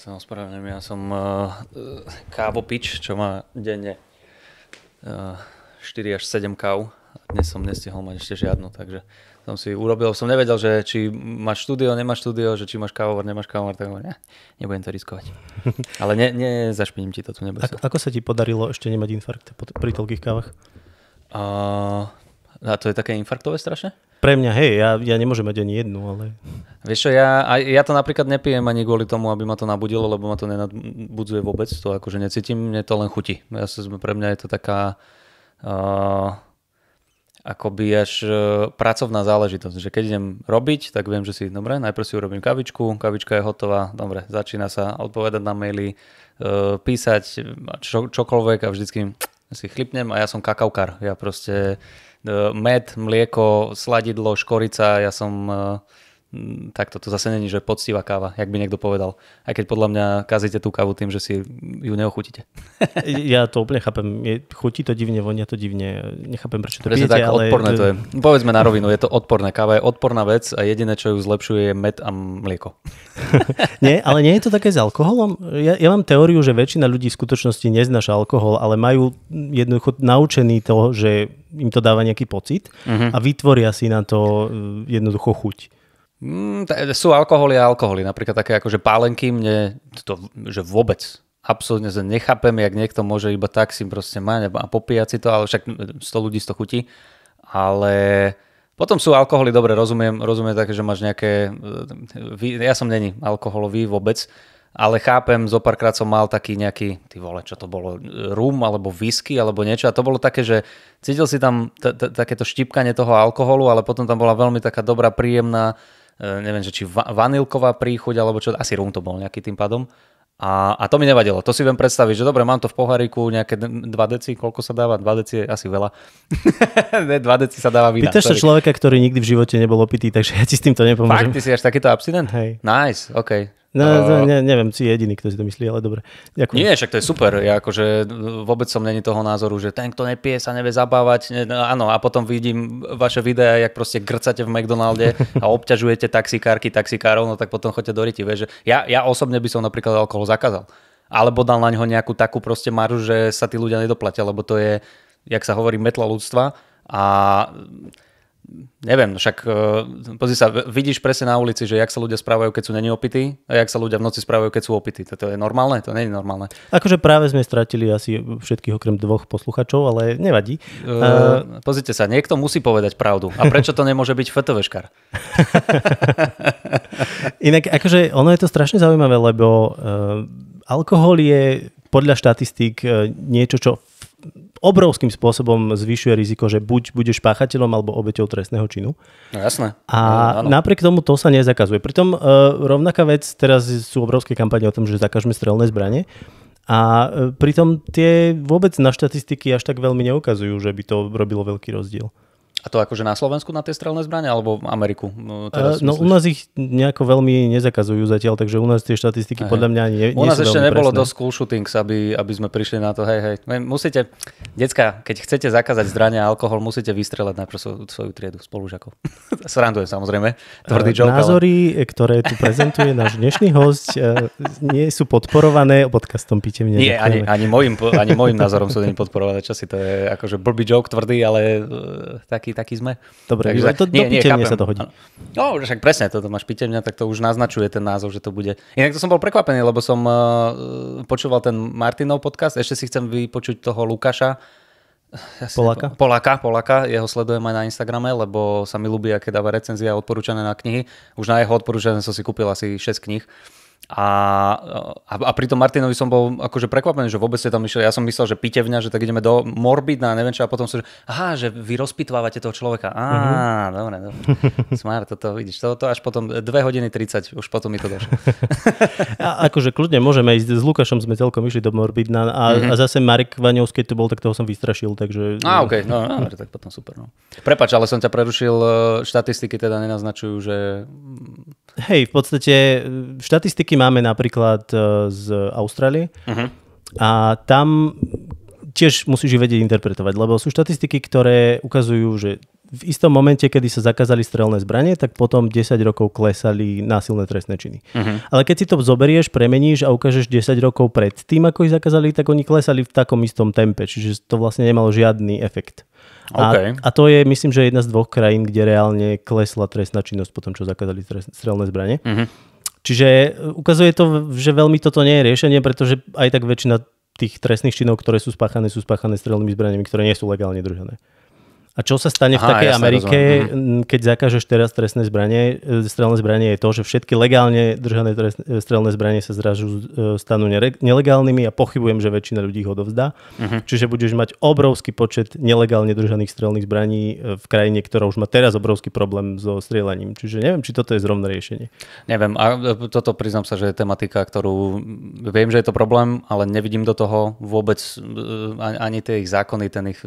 Sa ospravedlňujem, ja som kávopič, čo má denne 4 až 7 káv. Dnes som nestihol mať ešte žiadnu, takže som si urobil, som nevedel, že či máš štúdio, nemáš štúdio, že či máš kávovar, nemáš kávovar, tak nebudem to riskovať. Ale nezašpiním ti to tu, neboj sa. Ako sa ti podarilo ešte nemať infarkt pri toľkých kávach? A to je také infarktové strašne? Pre mňa, hej, ja nemôžem mať ani jednu, ale... Vieš čo, ja to napríklad nepijem ani kvôli tomu, aby ma to nabudilo, lebo ma to nenadbudzuje vôbec, to akože necítim, mne to len chutí. Pre mňa je to taká akoby až pracovná záležitosť, že keď idem robiť, tak viem, že si, dobre, najprv si urobím kavičku, kavička je hotová, dobre, začína sa odpovedať na maily, písať čokoľvek a vždycky si chlipnem a ja som kakaukár, ja proste... med, mlieko, sladidlo, škorica, ja som takto, to zase není, že poctivá káva, jak by niekto povedal. Aj keď podľa mňa kazíte tú kávu tým, že si ju neochutíte. Ja to úplne chápem. Chutí to divne, vonia to divne. Nechápem, prečo to pijete, tak, ale... odporné to je. Povedzme na rovinu, je to odporné. Káva je odporná vec a jediné, čo ju zlepšuje, je med a mlieko. Nie, ale nie je to také s alkoholom? Ja mám teóriu, že väčšina ľudí v skutočnosti neznáša alkohol, ale majú jednoducho naučený to, že im to dáva nejaký pocit a vytvoria si na to jednoducho chuť. Sú alkoholy a alkoholy. Napríklad také akože pálenky, mne to, že vôbec absolútne sa nechápem, jak niekto môže iba tak si proste mať a popíjať si to, ale však 100 ľudí to chutí. Ale potom sú alkoholy, dobre, rozumiem také, že máš nejaké... Ja som není alkoholový vôbec, ale chápem, zopárkrát som mal taký nejaký, ty vole, čo to bolo, rum alebo whisky alebo niečo a to bolo také, že cítil si tam takéto štípkanie toho alkoholu, ale potom tam bola veľmi taká dobrá, príjemná, neviem, že či vanilková príchuť alebo čo, asi rum to bol nejaký tým pádom. A to mi nevadilo, to si viem predstaviť, že dobre, mám to v poháriku, nejaké 2 deci, koľko sa dáva? 2 deci je asi veľa. 2 deci sa dáva vína. Pýtaš sa človeka, ktorý nikdy v živote nebol opitý, takže ja ti s týmto nepomôžem. Fakt, ty si až takýto abstinent? Hej. Nice, OK. No, neviem, si jediný, kto si to myslí, ale dobre. Ďakujem. Nie, však to je super. Ja akože vôbec som není toho názoru, že ten, kto nepije, sa nevie zabávať. Áno, a potom vidím vaše videá, jak proste grcate v McDonalde a obťažujete taxikárov, no tak potom choďte do ryti. Vieš, že ja osobne by som napríklad alkohol zakázal. Alebo dal na ňo nejakú takú proste maržu, že sa tí ľudia nedoplatia, lebo to je, jak sa hovorí, metla ľudstva. A neviem, však pozri sa, vidíš presne na ulici, že jak sa ľudia správajú, keď sú není opití a jak sa ľudia v noci správajú, keď sú opití. To je normálne? To nie je normálne. Akože práve sme stratili asi všetkých okrem 2 posluchačov, ale nevadí. Pozrite sa, niekto musí povedať pravdu. A prečo to nemôže byť FTVškar? Inak akože ono je to strašne zaujímavé, lebo alkohol je podľa štatistík niečo, čo obrovským spôsobom zvyšuje riziko, že buď budeš páchateľom alebo obeťou trestného činu. No jasné. A napriek tomu to sa nezakazuje. Pritom rovnaká vec, teraz sú obrovské kampane o tom, že zakažme strelné zbrane. A pritom tie vôbec na štatistiky až tak veľmi neukazujú, že by to robilo veľký rozdiel. A to akože na Slovensku na tie strelné zbrane alebo Ameriku? U nás ich nejako veľmi nezakazujú zatiaľ, takže u nás tie štatistiky podľa mňa nie sú veľmi presné. U nás ešte nebolo do school shootings, aby sme prišli na to, hej. Musíte, decka, keď chcete zakázať zbrane a alkohol, musíte vystrelať najprv svoju triedu spolužiakov. Srandujem samozrejme. Tvrdý joke. Názory, ktoré tu prezentuje náš dnešný host, nie sú podporované podcastom Pitevne. Nie, ani môjim názorom sú nie podporované časy. To je akože blbý joke, tvrdý, ale taký sme. Dobre, takže do Pitevne sa to hodí. No, však presne, toto máš Pitevňa, tak to už naznačuje ten názov, že to bude. Inak to som bol prekvapený, lebo som počúval ten Martinov podcast, ešte si chcem vypočuť toho Lukáša. Poláka, jeho sledujem aj na Instagrame, lebo sa mi ľúbi, aké dáva recenzie a odporúčané na knihy. Už na jeho odporúčané som si kúpil asi 6 kníh. A pri tom Martinovi som bol akože prekvapený, že vôbec ste tam išli. Ja som myslel, že pitevňa, že tak ideme do Morbidna, neviem čo, a potom som, že že vy rozpitvávate toho človeka. Dobre. Smart, toto vidíš. To až potom 2 hodiny 30, už potom mi to došlo. A akože kľudne môžeme ísť, s Lukášom sme celkom išli do Morbidna a zase Marek Vaňovský, keď to bol, tak toho som vystrašil, takže... OK, no, tak potom super. No. Prepáč, ale som ťa prerušil, štatistiky teda nenaznačujú, že... Hej, v podstate štatistiky máme napríklad z Austrálie a tam tiež musíš ich vedieť interpretovať, lebo sú štatistiky, ktoré ukazujú, že v istom momente, kedy sa zakázali strelné zbranie, tak potom 10 rokov klesali násilné trestné činy. Ale keď si to zoberieš, premeníš a ukážeš 10 rokov pred tým, ako ich zakázali, tak oni klesali v takom istom tempe, čiže to vlastne nemalo žiadny efekt. Okay. A to je, myslím, že jedna z 2 krajín, kde reálne klesla trestná činnosť potom, čo zakázali strelné zbranie. Čiže ukazuje to, že veľmi toto nie je riešenie, pretože aj tak väčšina tých trestných činov, ktoré sú spáchané strelnými zbraniami, ktoré nie sú legálne držané. A čo sa stane v takej Amerike, keď zakážeš teraz strelné zbranie, je to, že všetky legálne držané strelné zbranie sa zrazu stanú nelegálnymi a pochybujem, že väčšina ľudí ich odovzdá. Čiže budeš mať obrovský počet nelegálne držaných strelných zbraní v krajine, ktorá už má teraz obrovský problém so strieľaním. Čiže neviem, či toto je zrovna riešenie. Neviem, a toto priznám sa, že je tematika, ktorú viem, že je to problém, ale nevidím do toho vôbec ani tie ich zákony, ten ich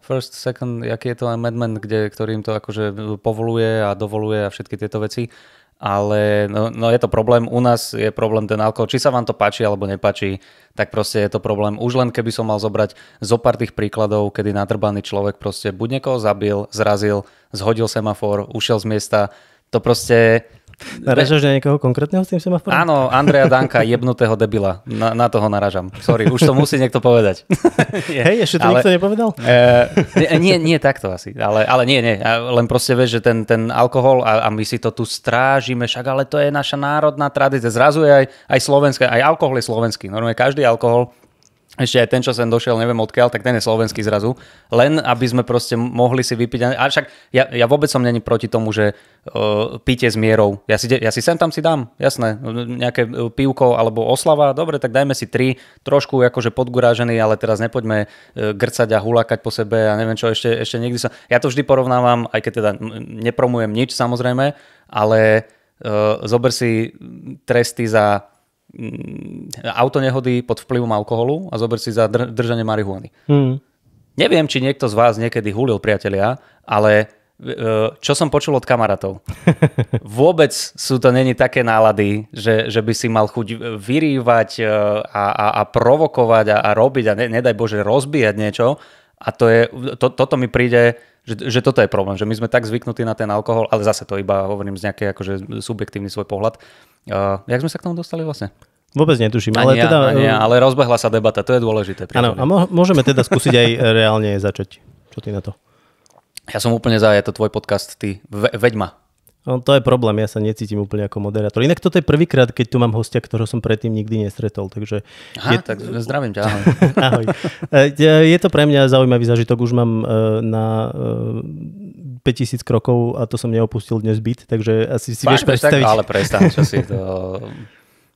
first, second, aký je to amendment, ktorým to akože povoluje a dovoluje a všetky tieto veci. Ale no je to problém. U nás je problém ten alkohol. Či sa vám to páči alebo nepáči, tak proste je to problém. Už len keby som mal zobrať zo pár tých príkladov, kedy nadrbaný človek proste buď niekoho zabil, zrazil, zhodil semafor, ušiel z miesta. To proste... Naražaš na niekoho konkrétneho s tým semaforom? Áno, Andreja Danka, jebnutého debila. Na toho naražam. Sorry, už to musí niekto povedať. Hej, ešte to nikto nepovedal? Nie takto asi. Ale nie. Len proste vieš, že ten alkohol a my si to tu strážime, však ale to je naša národná tradícia. Zrazu je aj slovenské, aj alkohol je slovenský. Normálne každý alkohol, ešte aj ten, čo sem došiel, neviem odkiaľ, tak ten je slovenský zrazu. Len aby sme proste mohli si vypiť. A však ja vôbec som není proti tomu, že pitie s mierou. Ja si sem tam si dám, jasné. Nejaké pivko alebo oslava, dobre, tak dajme si 3, trošku akože podgurážený, ale teraz nepoďme grcať a hulákať po sebe a neviem čo, ešte nikdy som... Ja to vždy porovnávam, aj keď teda nepromujem nič samozrejme, ale zober si tresty za autonehody pod vplyvom alkoholu a zober si za držanie marihuany. Neviem, či niekto z vás niekedy hulil, priatelia, ale čo som počul od kamarátov, vôbec sú to není také nálady, že by si mal chuť vyrývať a provokovať a robiť a nedaj Bože rozbíjať niečo. A toto mi príde, že toto je problém, že my sme tak zvyknutí na ten alkohol, ale zase to iba hovorím z nejakej akože subjektívny svoj pohľad. Jak sme sa k tomu dostali vlastne? Vôbec netuším. Ale rozbehla sa debata, to je dôležité. Áno, a môžeme teda skúsiť aj reálne začať. Čo ty na to? Ja som úplne za, je to tvoj podcast, ty veď ma. No, to je problém, ja sa necítim úplne ako moderátor. Inak toto je prvýkrát, keď tu mám hostia, ktorého som predtým nikdy nestretol. Takže tak zdravím ťa, ahoj. Ahoj. Je to pre mňa zaujímavý zážitok, už mám na 5000 krokov a to som neopustil dnes byt, takže asi si vieš predstaviť. Ale prestaň, čo si to...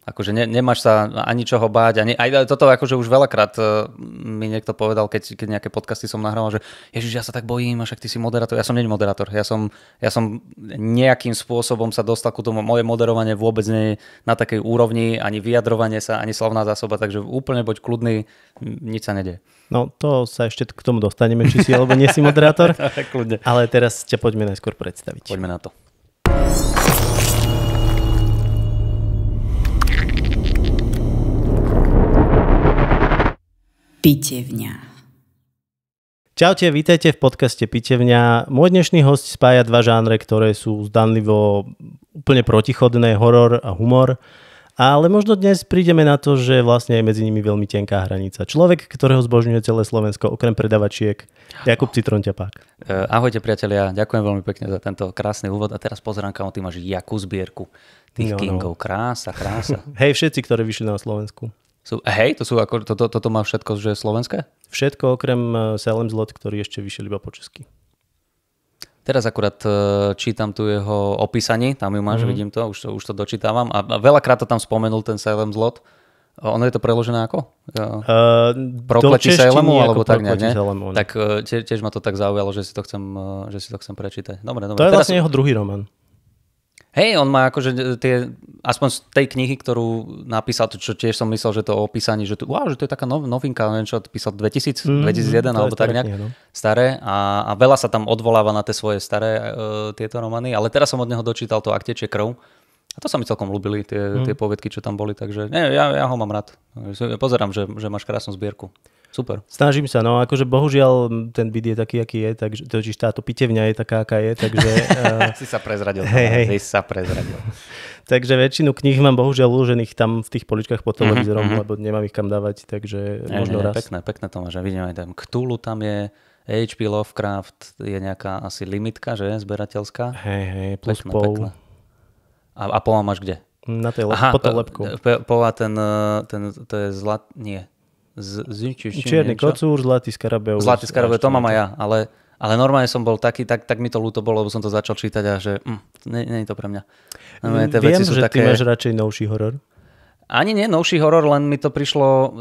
Akože nemáš sa ani čoho báť. Aj toto akože už veľakrát mi niekto povedal, keď nejaké podcasty som nahrával, že Ježiš, ja sa tak bojím, a však ty si moderátor. Ja som nie moderátor. Ja som nejakým spôsobom sa dostal ku tomu. Moje moderovanie vôbec nie je na takej úrovni, ani vyjadrovanie sa, ani slovná zásoba, takže úplne buď kľudný, nič sa nedie. No to sa ešte k tomu dostaneme, či si alebo nie si moderátor. Kľudne. Ale teraz ťa poďme najskôr predstaviť. Poďme na to. Pitevňa. Čaute, vítajte v podcaste Pitevňa. Môj dnešný host spája dva žánre, ktoré sú zdanlivo úplne protichodné, horor a humor. Ale možno dnes prídeme na to, že vlastne je medzi nimi veľmi tenká hranica. Človek, ktorého zbožňuje celé Slovensko, okrem predavačiek, Jakub Citron ťapák. Ahojte priatelia, ďakujem veľmi pekne za tento krásny úvod. A teraz pozerám, kam ty máš jakú zbierku tých kingov. Krása. Hej, všetci, ktorí vyšli na Slovensku. Toto má všetko, že je slovenské? Všetko okrem Salem Slot, ktorý ešte vyšiel iba po česky. Teraz akurát čítam tu jeho opísaní, tam ju máš, vidím to, už to dočítavam a veľakrát to tam spomenul ten Salem Slot. Ono je to preložené ako? Prokletí Salemu, alebo tak nejak, ne? Tak tiež ma to tak zaujalo, že si to chcem prečítať. Dobre. To je vlastne jeho druhý román. Hej, on má akože aspoň z tej knihy, ktorú napísal, čo tiež som myslel, že to o opísaní, že to je taká novinka, neviem čo, písal 2001 alebo tak nejak staré a veľa sa tam odvoláva na tie svoje staré tieto romány, ale teraz som od neho dočítal to Ak tečie krv a to sa mi celkom ľúbili, tie poviedky, čo tam boli, takže ja ho mám rád. Pozerám, že máš krásnu zbierku. super. Snažím sa, no akože bohužiaľ ten byt je taký, aký je, takže totiž táto pitevňa je taká, aká je, takže... Si sa prezradil. Hej. Si sa prezradil. Takže väčšinu kníh mám bohužiaľ uložených tam v tých poličkách pod televízorom, lebo nemám ich kam dávať, takže možno raz. Pekné to máš. Vidím aj tam Cthulhu tam je, H.P. Lovecraft je nejaká asi limitka, že? Zberateľská. Hej, plus pekné. A Poa máš kde? Na tej pod tou lepkou. Poa ten to je Čierny kocúr, Zlatý skarabeus. Zlatý skarabeus, to mám aj ja, ale normálne som bol taký, tak mi to ľúto bolo, lebo som to začal čítať a že nie je to pre mňa. Viem, že ty máš radšej novší horor. Ani nie novší horor, len mi to prišlo,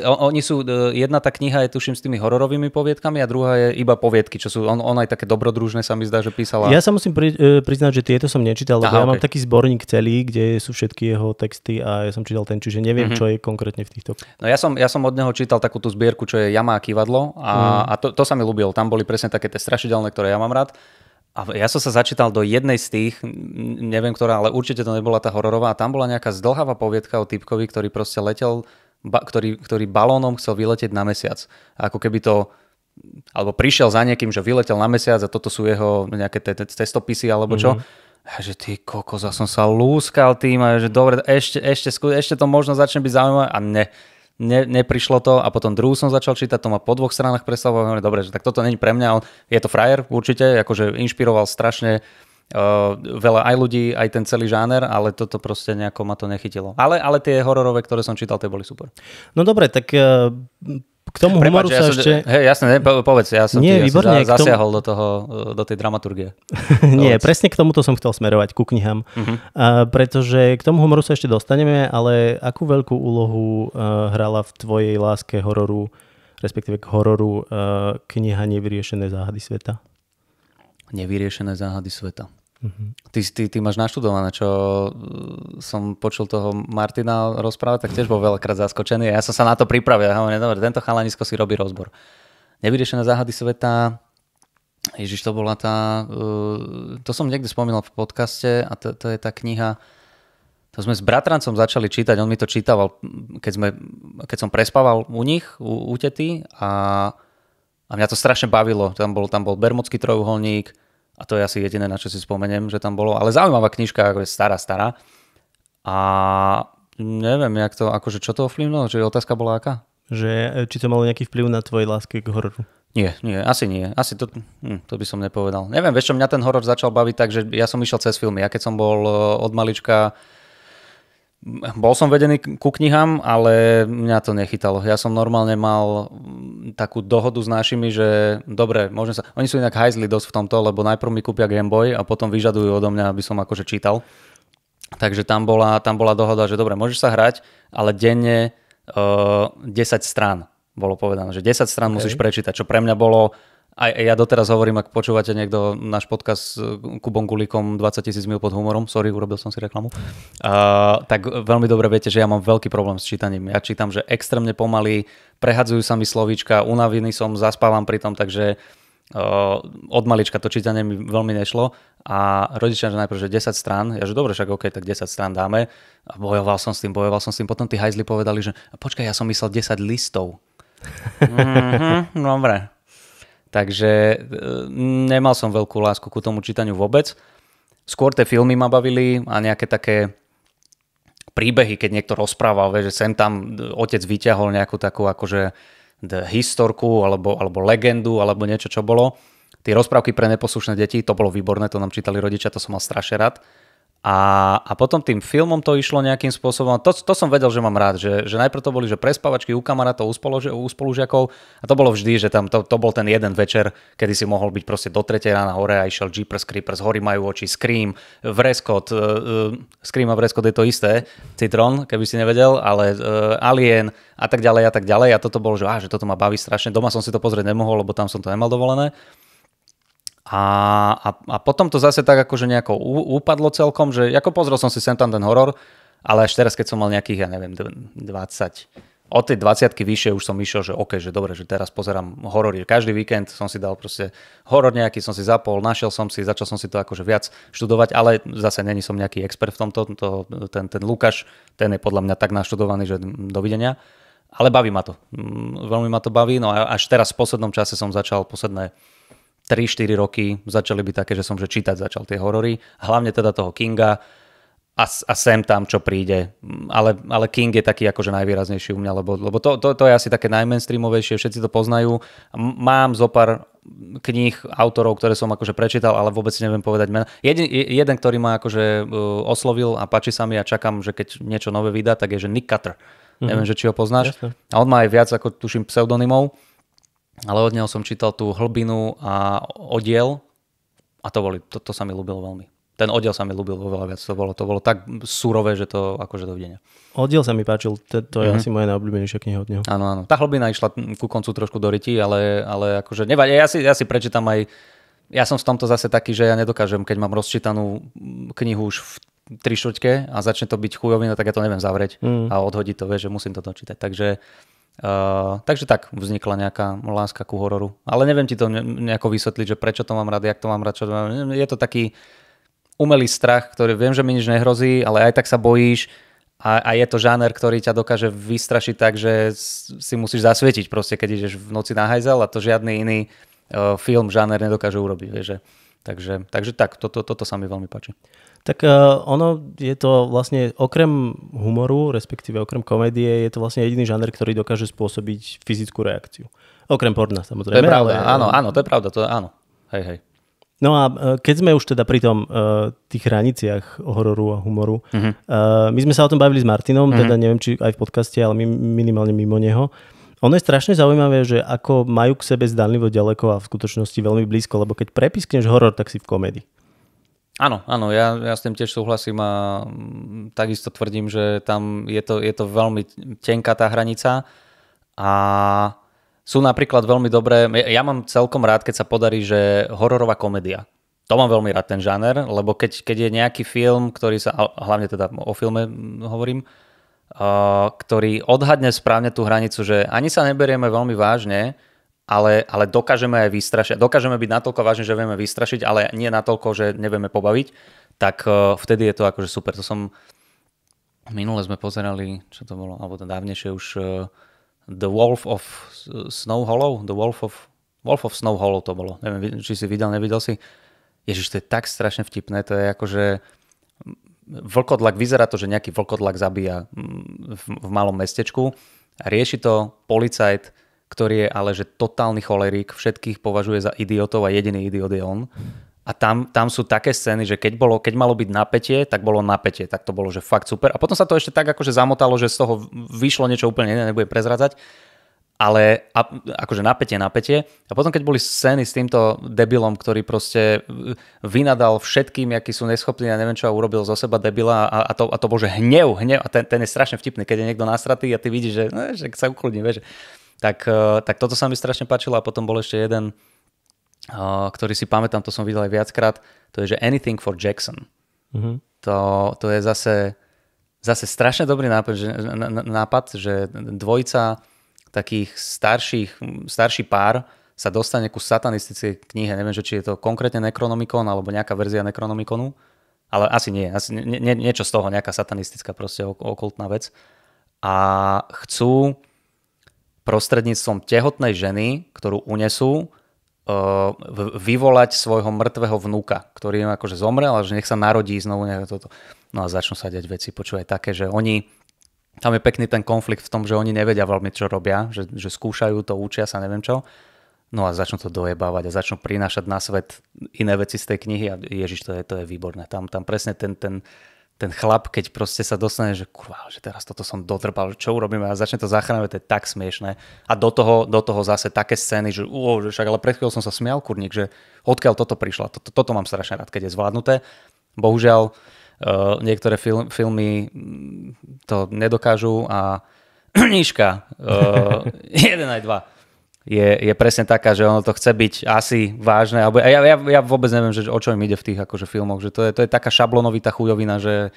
oni sú, jedna tá kniha je tuším s tými hororovými poviedkami a druhá je iba poviedky, čo sú, on aj také dobrodružné sa mi zdá, že písala. Ja sa musím priznať, že tieto som nečítal, lebo ja mám taký zborník celý, kde sú všetky jeho texty a ja som čítal ten, čiže neviem, čo je konkrétne v týchto. No ja som od neho čítal takú tú zbierku, čo je Jama a kývadlo a to sa mi ľúbilo, tam boli presne také tie strašidelné, ktoré ja mám rád. A ja som sa začítal do jednej z tých, neviem ktorá, ale určite to nebola tá hororová a tam bola nejaká zdĺhavá poviedka o typkovi, ktorý proste letel, ktorý balónom chcel vyletieť na mesiac. A ako keby to, alebo prišiel za niekým, že vyletel na mesiac a toto sú jeho nejaké cestopisy alebo čo. A že ty kokos, som sa lúskal tým a že dobre, ešte to možno začne byť zaujímavé a neprišlo to a potom druhú som začal čítať, to ma po 2 stranách predstavoval, dobre, že tak toto není pre mňa, je to frajer určite, akože inšpiroval strašne veľa aj ľudí, aj ten celý žáner, ale toto proste nejako ma to nechytilo. Ale tie hororové, ktoré som čítal, tie boli super. No dobre, tak k tomu humoru sa ešte... Hej, jasné, povedz, ja som zasiahol do tej dramaturgie. Nie, presne k tomuto som chcel smerovať, ku knihám. Pretože k tomu humoru sa ešte dostaneme, ale akú veľkú úlohu hrala v tvojej láske hororu, respektíve k hororu kniha Nevyriešené záhady sveta? Nevyriešené záhady sveta. Ty máš naštudované, čo som počul toho Martina rozprávať, tak tiež bol veľakrát zaskočený. Ja som sa na to pripravil. Ja hovorím, dobre, tento chalanisko si robí rozbor. Nevyriešené záhady sveta, Ježiš, to bola tá... To som niekde spomínal v podcaste a to je tá kniha... To sme s bratrancom začali čítať, on mi to čítaval, keď som prespával u nich, u tety a mňa to strašne bavilo. Tam bol Bermudský trojuholník, a to je asi jediné, na čo si spomeniem, že tam bolo. Ale zaujímavá knižka, ako je stará. A neviem, akože čo to ovplyvnilo? Že otázka bola aká? Že či to malo nejaký vplyv na tvojej lásky k hororu? Nie, asi nie. Asi to by som nepovedal. Neviem, vieš čo, mňa ten horor začal baviť tak, že ja som išiel cez filmy. Ja keď som bol od malička... Bol som vedený ku knihám, ale mňa to nechytalo. Ja som normálne mal takú dohodu s našimi, že dobre, môžem sa... Oni sú inak hajzli dosť v tomto, lebo najprv mi kúpia Game Boy a potom vyžadujú odo mňa, aby som akože čítal. Takže tam bola dohoda, že dobre, môžeš sa hrať, ale denne 10 strán bolo povedané, že 10 strán musíš prečítať, čo pre mňa bolo... A ja doteraz hovorím, ak počúvate niekto náš podcast s Kubom Gulíkom 20 000 mil pod humorom, sorry, urobil som si reklamu, tak veľmi dobre viete, že ja mám veľký problém s čítaním. Ja čítam, že extrémne pomaly, prehadzujú sa mi slovíčka, unavený som, zaspávam pri tom, takže od malička to čítanie mi veľmi nešlo a rodičia, že najprv, že 10 strán, ja že dobre, však OK, tak 10 strán dáme a bojoval som s tým, potom tí hajzli povedali, že počkaj, ja som myslel 10 listov. Dobre. Takže nemal som veľkú lásku ku tomu čítaniu vôbec. Skôr tie filmy ma bavili a nejaké také príbehy, keď niekto rozprával, že sem tam otec vyťahol nejakú takú akože historku alebo legendu alebo niečo, čo bolo. Tie rozprávky pre neposlušné deti, to bolo výborné, to nám čítali rodičia, to som mal strašne rád. A potom tým filmom to išlo nejakým spôsobom, to som vedel, že mám rád, že najprv to boli že prespávačky u kamarátov, u spolužiakov a to bolo vždy, že tam to bol ten jeden večer, kedy si mohol byť proste do 3 rána hore a išiel Jeepers Creepers, Hory majú oči, Scream, Vrescott, Scream a Vrescott je to isté, Citron, keby si nevedel, ale Alien a tak ďalej a toto bolo, že toto ma baví strašne, doma som si to pozrieť nemohol, lebo tam som to nemal dovolené. A potom to zase tak akože nejako upadlo celkom, že ako pozrel som si sem tam ten horor, ale až teraz, keď som mal nejakých, ja neviem, 20, od tej 20-ky vyššie už som išiel, že OK, že dobre, že teraz pozerám horory. Každý víkend som si dal proste horor nejaký, som si zapol, našiel som si, začal som si to akože viac študovať, ale zase není som nejaký expert v tomto, ten Lukáš, ten je podľa mňa tak naštudovaný, že dovidenia. ale baví ma to. Veľmi ma to baví, no a až teraz v poslednom čase som začal, posledné 3-4 roky začali byť také, že som že čítať začal tie horory, hlavne teda toho Kinga a sem tam, čo príde. Ale King je taký akože najvýraznejší u mňa, lebo to je asi také najmainstreamovejšie, všetci to poznajú. Mám zo pár kníh autorov, ktoré som akože prečítal, ale vôbec si neviem povedať mena. Jeden, ktorý ma akože oslovil a páči sa mi a čakám, že keď niečo nové vydá, tak je, že Nick Cutter. Neviem, že či ho poznáš. Jasne. A on má aj viac, ako tuším, pseudonymov, ale od neho som čítal tú Hlbinu a Oddiel a to sa mi ľúbilo veľmi. Ten Oddiel sa mi ľúbil oveľa viac. To bolo tak surové, že to akože dovidenia. Oddiel sa mi páčil, to je asi moja najobľúbenejšia kniha od neho. Áno. Tá Hlbina išla ku koncu trošku do ryti, ale akože nevadí. Ja si prečítam aj. Ja som v tomto zase taký, že ja nedokážem, keď mám rozčítanú knihu už v 3/4 a začne to byť chujovina, tak ja to neviem zavrieť a odhodiť to, vieš, že musím to dočítať. Takže tak vznikla nejaká láska ku hororu. Ale neviem ti to nejako vysvetliť, že prečo to mám rád, jak to mám rád. Je to taký umelý strach, ktorý viem, že mi nič nehrozí, ale aj tak sa bojíš a je to žáner, ktorý ťa dokáže vystrašiť tak, že si musíš zasvietiť proste, keď ideš v noci na hajzel a to žiadny iný film, žáner nedokáže urobiť. Vieš. Takže tak, toto sa mi veľmi páči. Tak ono je to vlastne okrem humoru, respektíve okrem komédie, je to vlastne jediný žáner, ktorý dokáže spôsobiť fyzickú reakciu. Okrem porna, samozrejme. To je pravda, áno, to je pravda, áno. Hej. No a keď sme už teda pri tom tých hraniciach hororu a humoru, my sme sa o tom bavili s Martinom, teda neviem, či aj v podcaste, ale minimálne mimo neho. Ono je strašne zaujímavé, že ako majú k sebe zdanlivo ďaleko a v skutočnosti veľmi blízko, lebo keď prepiskneš horor, tak si v komédii. Áno, ja s tým tiež súhlasím a takisto tvrdím, že tam je to veľmi tenká tá hranica a sú napríklad veľmi dobré, ja mám celkom rád, keď sa podarí, že hororová komédia. To mám veľmi rád ten žáner, lebo keď je nejaký film, ktorý sa, hlavne teda o filme hovorím, ktorý odhadne správne tú hranicu, že ani sa neberieme veľmi vážne, ale dokážeme aj vystrašiť. Dokážeme byť natoľko vážne, že vieme vystrašiť, ale nie natoľko, že nevieme pobaviť, tak vtedy je to akože super. To som minule sme pozerali, čo to bolo, alebo to dávnejšie už The Wolf of Snow Hollow, The Wolf of Snow Hollow to bolo. Neviem, či si nevidel si. Ježiš, to je tak strašne vtipné, to je akože vlkodlak, vyzerá to, že nejaký vlkodlak zabíja v malom mestečku a rieši to policajt, ktorý je ale že totálny cholerik, všetkých považuje za idiotov a jediný idiot je on. A tam sú také scény, že keď malo byť napätie, tak bolo napätie, tak to bolo, že fakt super. A potom sa to ešte tak akože zamotalo, že z toho vyšlo niečo úplne iné, nebudem prezradzať. Ale akože napätie. A potom, keď boli scény s týmto debilom, ktorý proste vynadal všetkým, akí sú neschopní a neviem čo, a urobil zo seba debila a to bol, že hnev. A ten je strašne vtipný, keď je niekto nasratý a ty vidíš, že sa ukludní, vieš. Tak toto sa mi strašne páčilo a potom bol ešte jeden, ktorý si pamätám, to som videl aj viackrát, to je, že Anything for Jackson. To je zase strašne dobrý nápad, že dvojica takých starší pár sa dostane ku satanistickej knihe. Neviem, že či je to konkrétne Necronomicon alebo nejaká verzia Necronomiconu, ale asi nie. Niečo z toho, nejaká satanistická proste okultná vec. A chcú prostredníctvom tehotnej ženy, ktorú unesú, vyvolať svojho mŕtvého vnúka, ktorý im akože zomrel, ale že nech sa narodí znovu. No a začnú sa diať veci, počúvaj také, že tam je pekný ten konflikt v tom, že oni nevedia veľmi, čo robia, že skúšajú to, učia sa, neviem čo. No a začnú to dojebávať a začnú prinášať na svet iné veci z tej knihy a ježiš, to je výborné. Tam presne ten chlap, keď proste sa dostane, že kurva, že teraz toto som dotrpal, čo urobíme a začne to zachráňovať, to je tak smiešné. A do toho zase také scény, že však ale pred chvíľou som sa smial, kurník, že odkiaľ toto prišlo. Toto mám strašne rád, keď je zvládnuté. Bohužiaľ, niektoré filmy to nedokážu a Nížka 1 aj 2 je presne taká, že ono to chce byť asi vážne. Ja vôbec neviem, že o čo im ide v tých akože filmoch. Že to je taká šablonovitá chujovina, že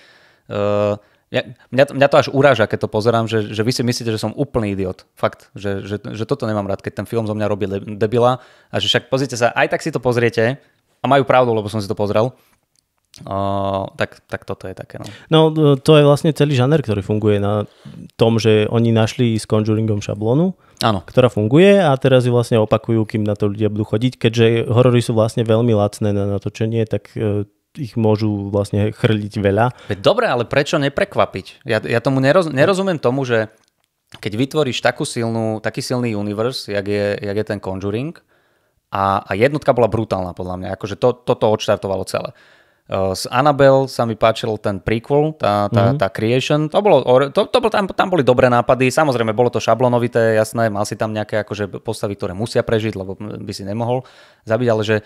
mňa to až uráža, keď to pozerám, že vy si myslíte, že som úplný idiot. Fakt, že toto nemám rád, keď ten film zo mňa robí debila a že však pozrite sa, aj tak si to pozriete a majú pravdu, lebo som si to pozrel. Tak toto je také. No to je vlastne celý žáner, ktorý funguje na tom, že oni našli s Conjuringom šablónu, ktorá funguje a teraz ju vlastne opakujú, kým na to ľudia budú chodiť. Keďže horory sú vlastne veľmi lacné na natočenie, tak ich môžu vlastne chrliť veľa. Dobre, ale prečo neprekvapiť? Ja tomu nerozumiem tomu, že keď vytvoríš taký silný univerz, jak je ten Conjuring, a jednotka bola brutálna podľa mňa, akože toto odštartovalo celé. Z Annabelle sa mi páčil ten prequel, tá Creation. Tam boli dobré nápady. Samozrejme, bolo to šablonovité, jasné. Mal si tam nejaké akože postavy, ktoré musia prežiť, lebo by si nemohol zabiť, ale že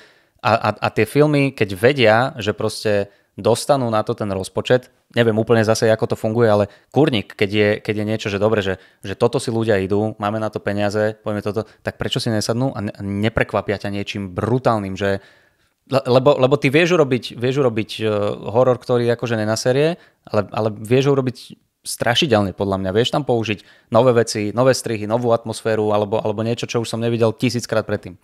a tie filmy, keď vedia, že proste dostanú na to ten rozpočet, neviem úplne zase, ako to funguje, ale kurník, keď je niečo, že dobre, že toto si ľudia idú, máme na to peniaze, poďme toto, tak prečo si nesadnú a neprekvapia ťa niečím brutálnym, že Lebo ty vieš urobiť horor, ktorý akože nenaserie, ale vieš urobiť strašidelne podľa mňa. Vieš tam použiť nové veci, nové strihy, novú atmosféru alebo niečo, čo už som nevidel 1000-krát predtým.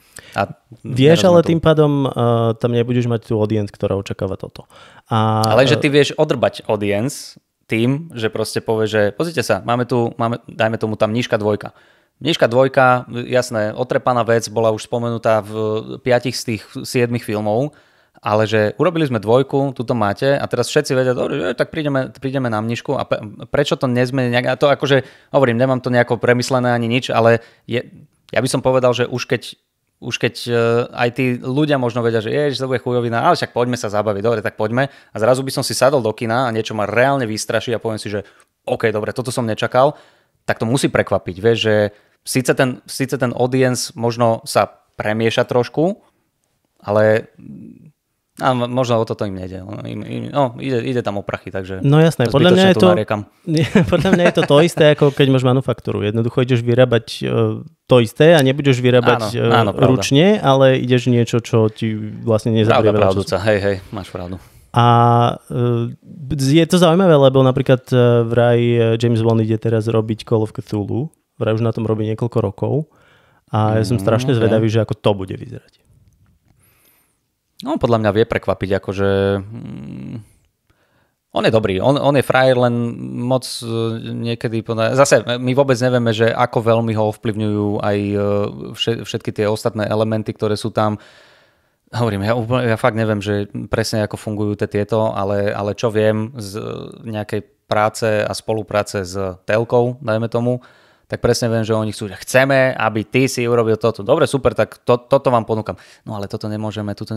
Vieš, ale tým pádom tam nebudeš mať tú audience, ktorá očakáva toto. Ale že ty vieš odrbať audience tým, že proste povie, že pozrite sa, máme, dajme tomu tam Mníška 2. Mníška 2, jasné, otrepaná vec, bola už spomenutá v 5 z tých 7 filmov, ale že urobili sme 2, tuto máte a teraz všetci vedia, tak prídeme na Mníšku a prečo to nezmení nejak, a to akože, hovorím, nemám to nejako premyslené ani nič, ale ja by som povedal, že už keď aj tí ľudia možno vedia, že to bude chujovina, ale však poďme sa zabaviť, dobre, tak poďme a zrazu by som si sadol do kina a niečo ma reálne vystraší a poviem si, že OK, dobre, toto som nečakal, tak to musí prekvapiť, vieš, že síce ten audience možno sa premieša trošku, ale možno o toto im nejde. Ide tam o prachy, takže no jasné, podľa mňa je to isté, ako keď máš manufaktúru. Jednoducho ideš vyrábať to isté a nebudeš vyrábať ručne, ale ideš niečo, čo ti vlastne nezabrie veľa času. Hej, máš pravdu. A je to zaujímavé, lebo napríklad vraj James Wan ide teraz robiť Call of Cthulhu. Vraj už na tom robí niekoľko rokov a ja som strašne zvedavý, že ako to bude vyzerať. No, podľa mňa vie prekvapiť, akože on je dobrý, on je frajer, len moc niekedy, zase my vôbec nevieme, že ako veľmi ho ovplyvňujú aj všetky tie ostatné elementy, ktoré sú tam. Hovorím, ja fakt neviem, že presne ako fungujú tieto, ale čo viem z nejakej práce a spolupráce s telkou, dajme tomu, tak presne viem, že oni chcú, že chceme, aby ty si urobil toto. Dobre, super, tak toto vám ponúkam. No ale toto nemôžeme, toto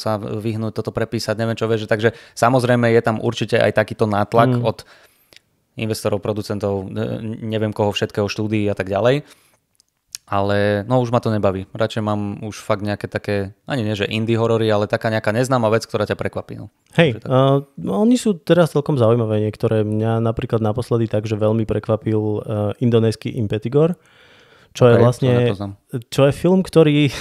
sa vyhnúť, toto prepísať, neviem čo vieš. Takže samozrejme je tam určite aj takýto nátlak od investorov, producentov, neviem koho všetkého, štúdií a tak ďalej. Ale no už ma to nebaví. Radšej mám už fakt nejaké také, ani nie že indie horory, ale taká nejaká neznáma vec, ktorá ťa prekvapí. No. Hej, oni sú teraz celkom zaujímavé. Niektoré mňa napríklad naposledy tak, že veľmi prekvapil indonésky Impetigore, čo je vlastne, čo je film, ktorý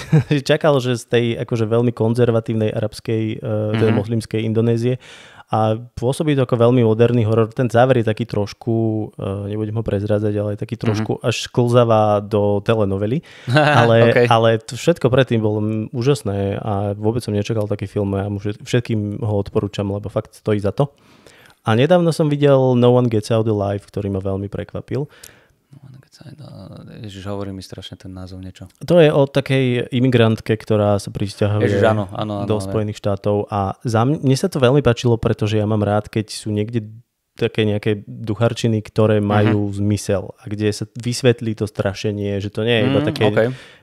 čakal, že z tej akože veľmi konzervatívnej arabskej, teda moslimskej Indonézie a pôsobí to ako veľmi moderný horor. Ten záver je taký trošku, nebudem ho prezrádzať, ale taký trošku až sklzavá do telenovely. Ale to všetko predtým bolo úžasné a vôbec som nečakal taký film a všetkým ho odporúčam, lebo fakt stojí za to. A nedávno som videl No One Gets Out Alive, ktorý ma veľmi prekvapil. Ježiš, hovorí mi strašne ten názov niečo. To je o takej imigrantke, ktorá sa prisťahuje do Spojených štátov a mne sa to veľmi páčilo, pretože ja mám rád, keď sú niekde také nejaké ducharčiny, ktoré majú zmysel a kde sa vysvetlí to strašenie, že to nie je iba také,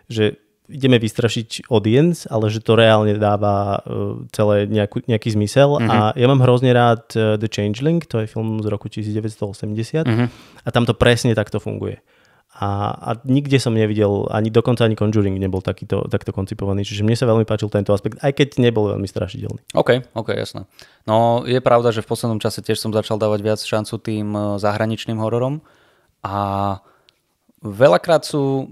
že ideme vystrašiť audience, ale že to reálne dáva celé nejaký zmysel. A ja mám hrozne rád The Changeling, to je film z roku 1980 a tam to presne takto funguje. A nikde som nevidel, dokonca ani Conjuring nebol takto koncipovaný, čiže mne sa veľmi páčil tento aspekt, aj keď nebol veľmi strašidelný. OK, jasné. No je pravda, že v poslednom čase tiež som začal dávať viac šancu tým zahraničným hororom a veľakrát sú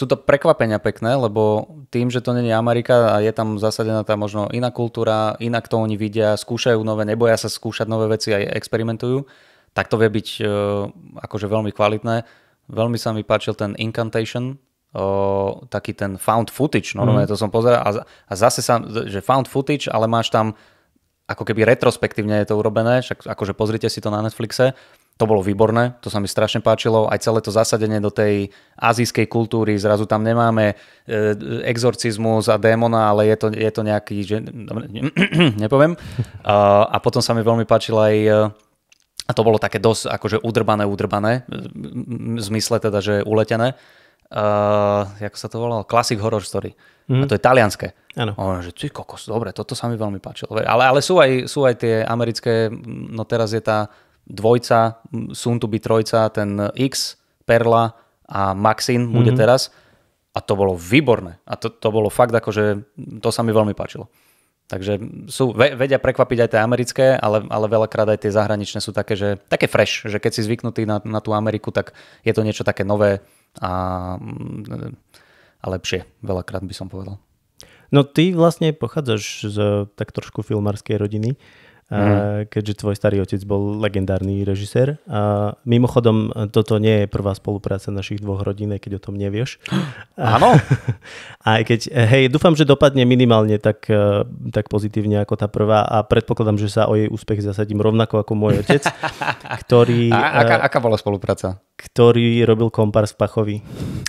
to prekvapenia pekné, lebo tým, že to nie je Amerika a je tam zasadená tá možno iná kultúra, inak to oni vidia, skúšajú nové, neboja sa skúšať nové veci a experimentujú, tak to vie byť akože veľmi kvalitné. Veľmi sa mi páčil ten Incantation taký ten found footage, normálne to som pozeral a zase že found footage, ale máš tam ako keby retrospektívne je to urobené, však akože pozrite si to na Netflixe, to bolo výborné, to sa mi strašne páčilo, aj celé to zasadenie do tej azijskej kultúry, zrazu tam nemáme exorcizmus a démona, ale je to nejaký, že, nepoviem. A potom sa mi veľmi páčilo aj, a to bolo také dosť akože udrbané, v zmysle teda, že uletené, jak sa to volalo? Classic Horror Story. A to je talianské. Áno. Že ty kokos, dobre, toto sa mi veľmi páčilo. Ale sú aj tie americké, no teraz je tá dvojca, soon to be trojca, ten X, Perla a Maxine bude teraz. A to bolo výborné. A to bolo fakt akože, to sa mi veľmi páčilo. Takže vedia prekvapiť aj tie americké, ale veľakrát aj tie zahraničné sú také, že také fresh, že keď si zvyknutý na tú Ameriku, tak je to niečo také nové a lepšie. Veľakrát by som povedal. No ty vlastne pochádzaš z tak trošku filmárskej rodiny, keďže tvoj starý otec bol legendárny režisér. A mimochodom, toto nie je prvá spolupráca našich dvoch rodín, keď o tom nevieš. Áno. Aj keď, hej, dúfam, že dopadne minimálne tak pozitívne ako tá prvá a predpokladám, že sa o jej úspech zasadím rovnako ako môj otec, ktorý... Aká bola spolupráca? Ktorý robil Kompárs v Pachovi.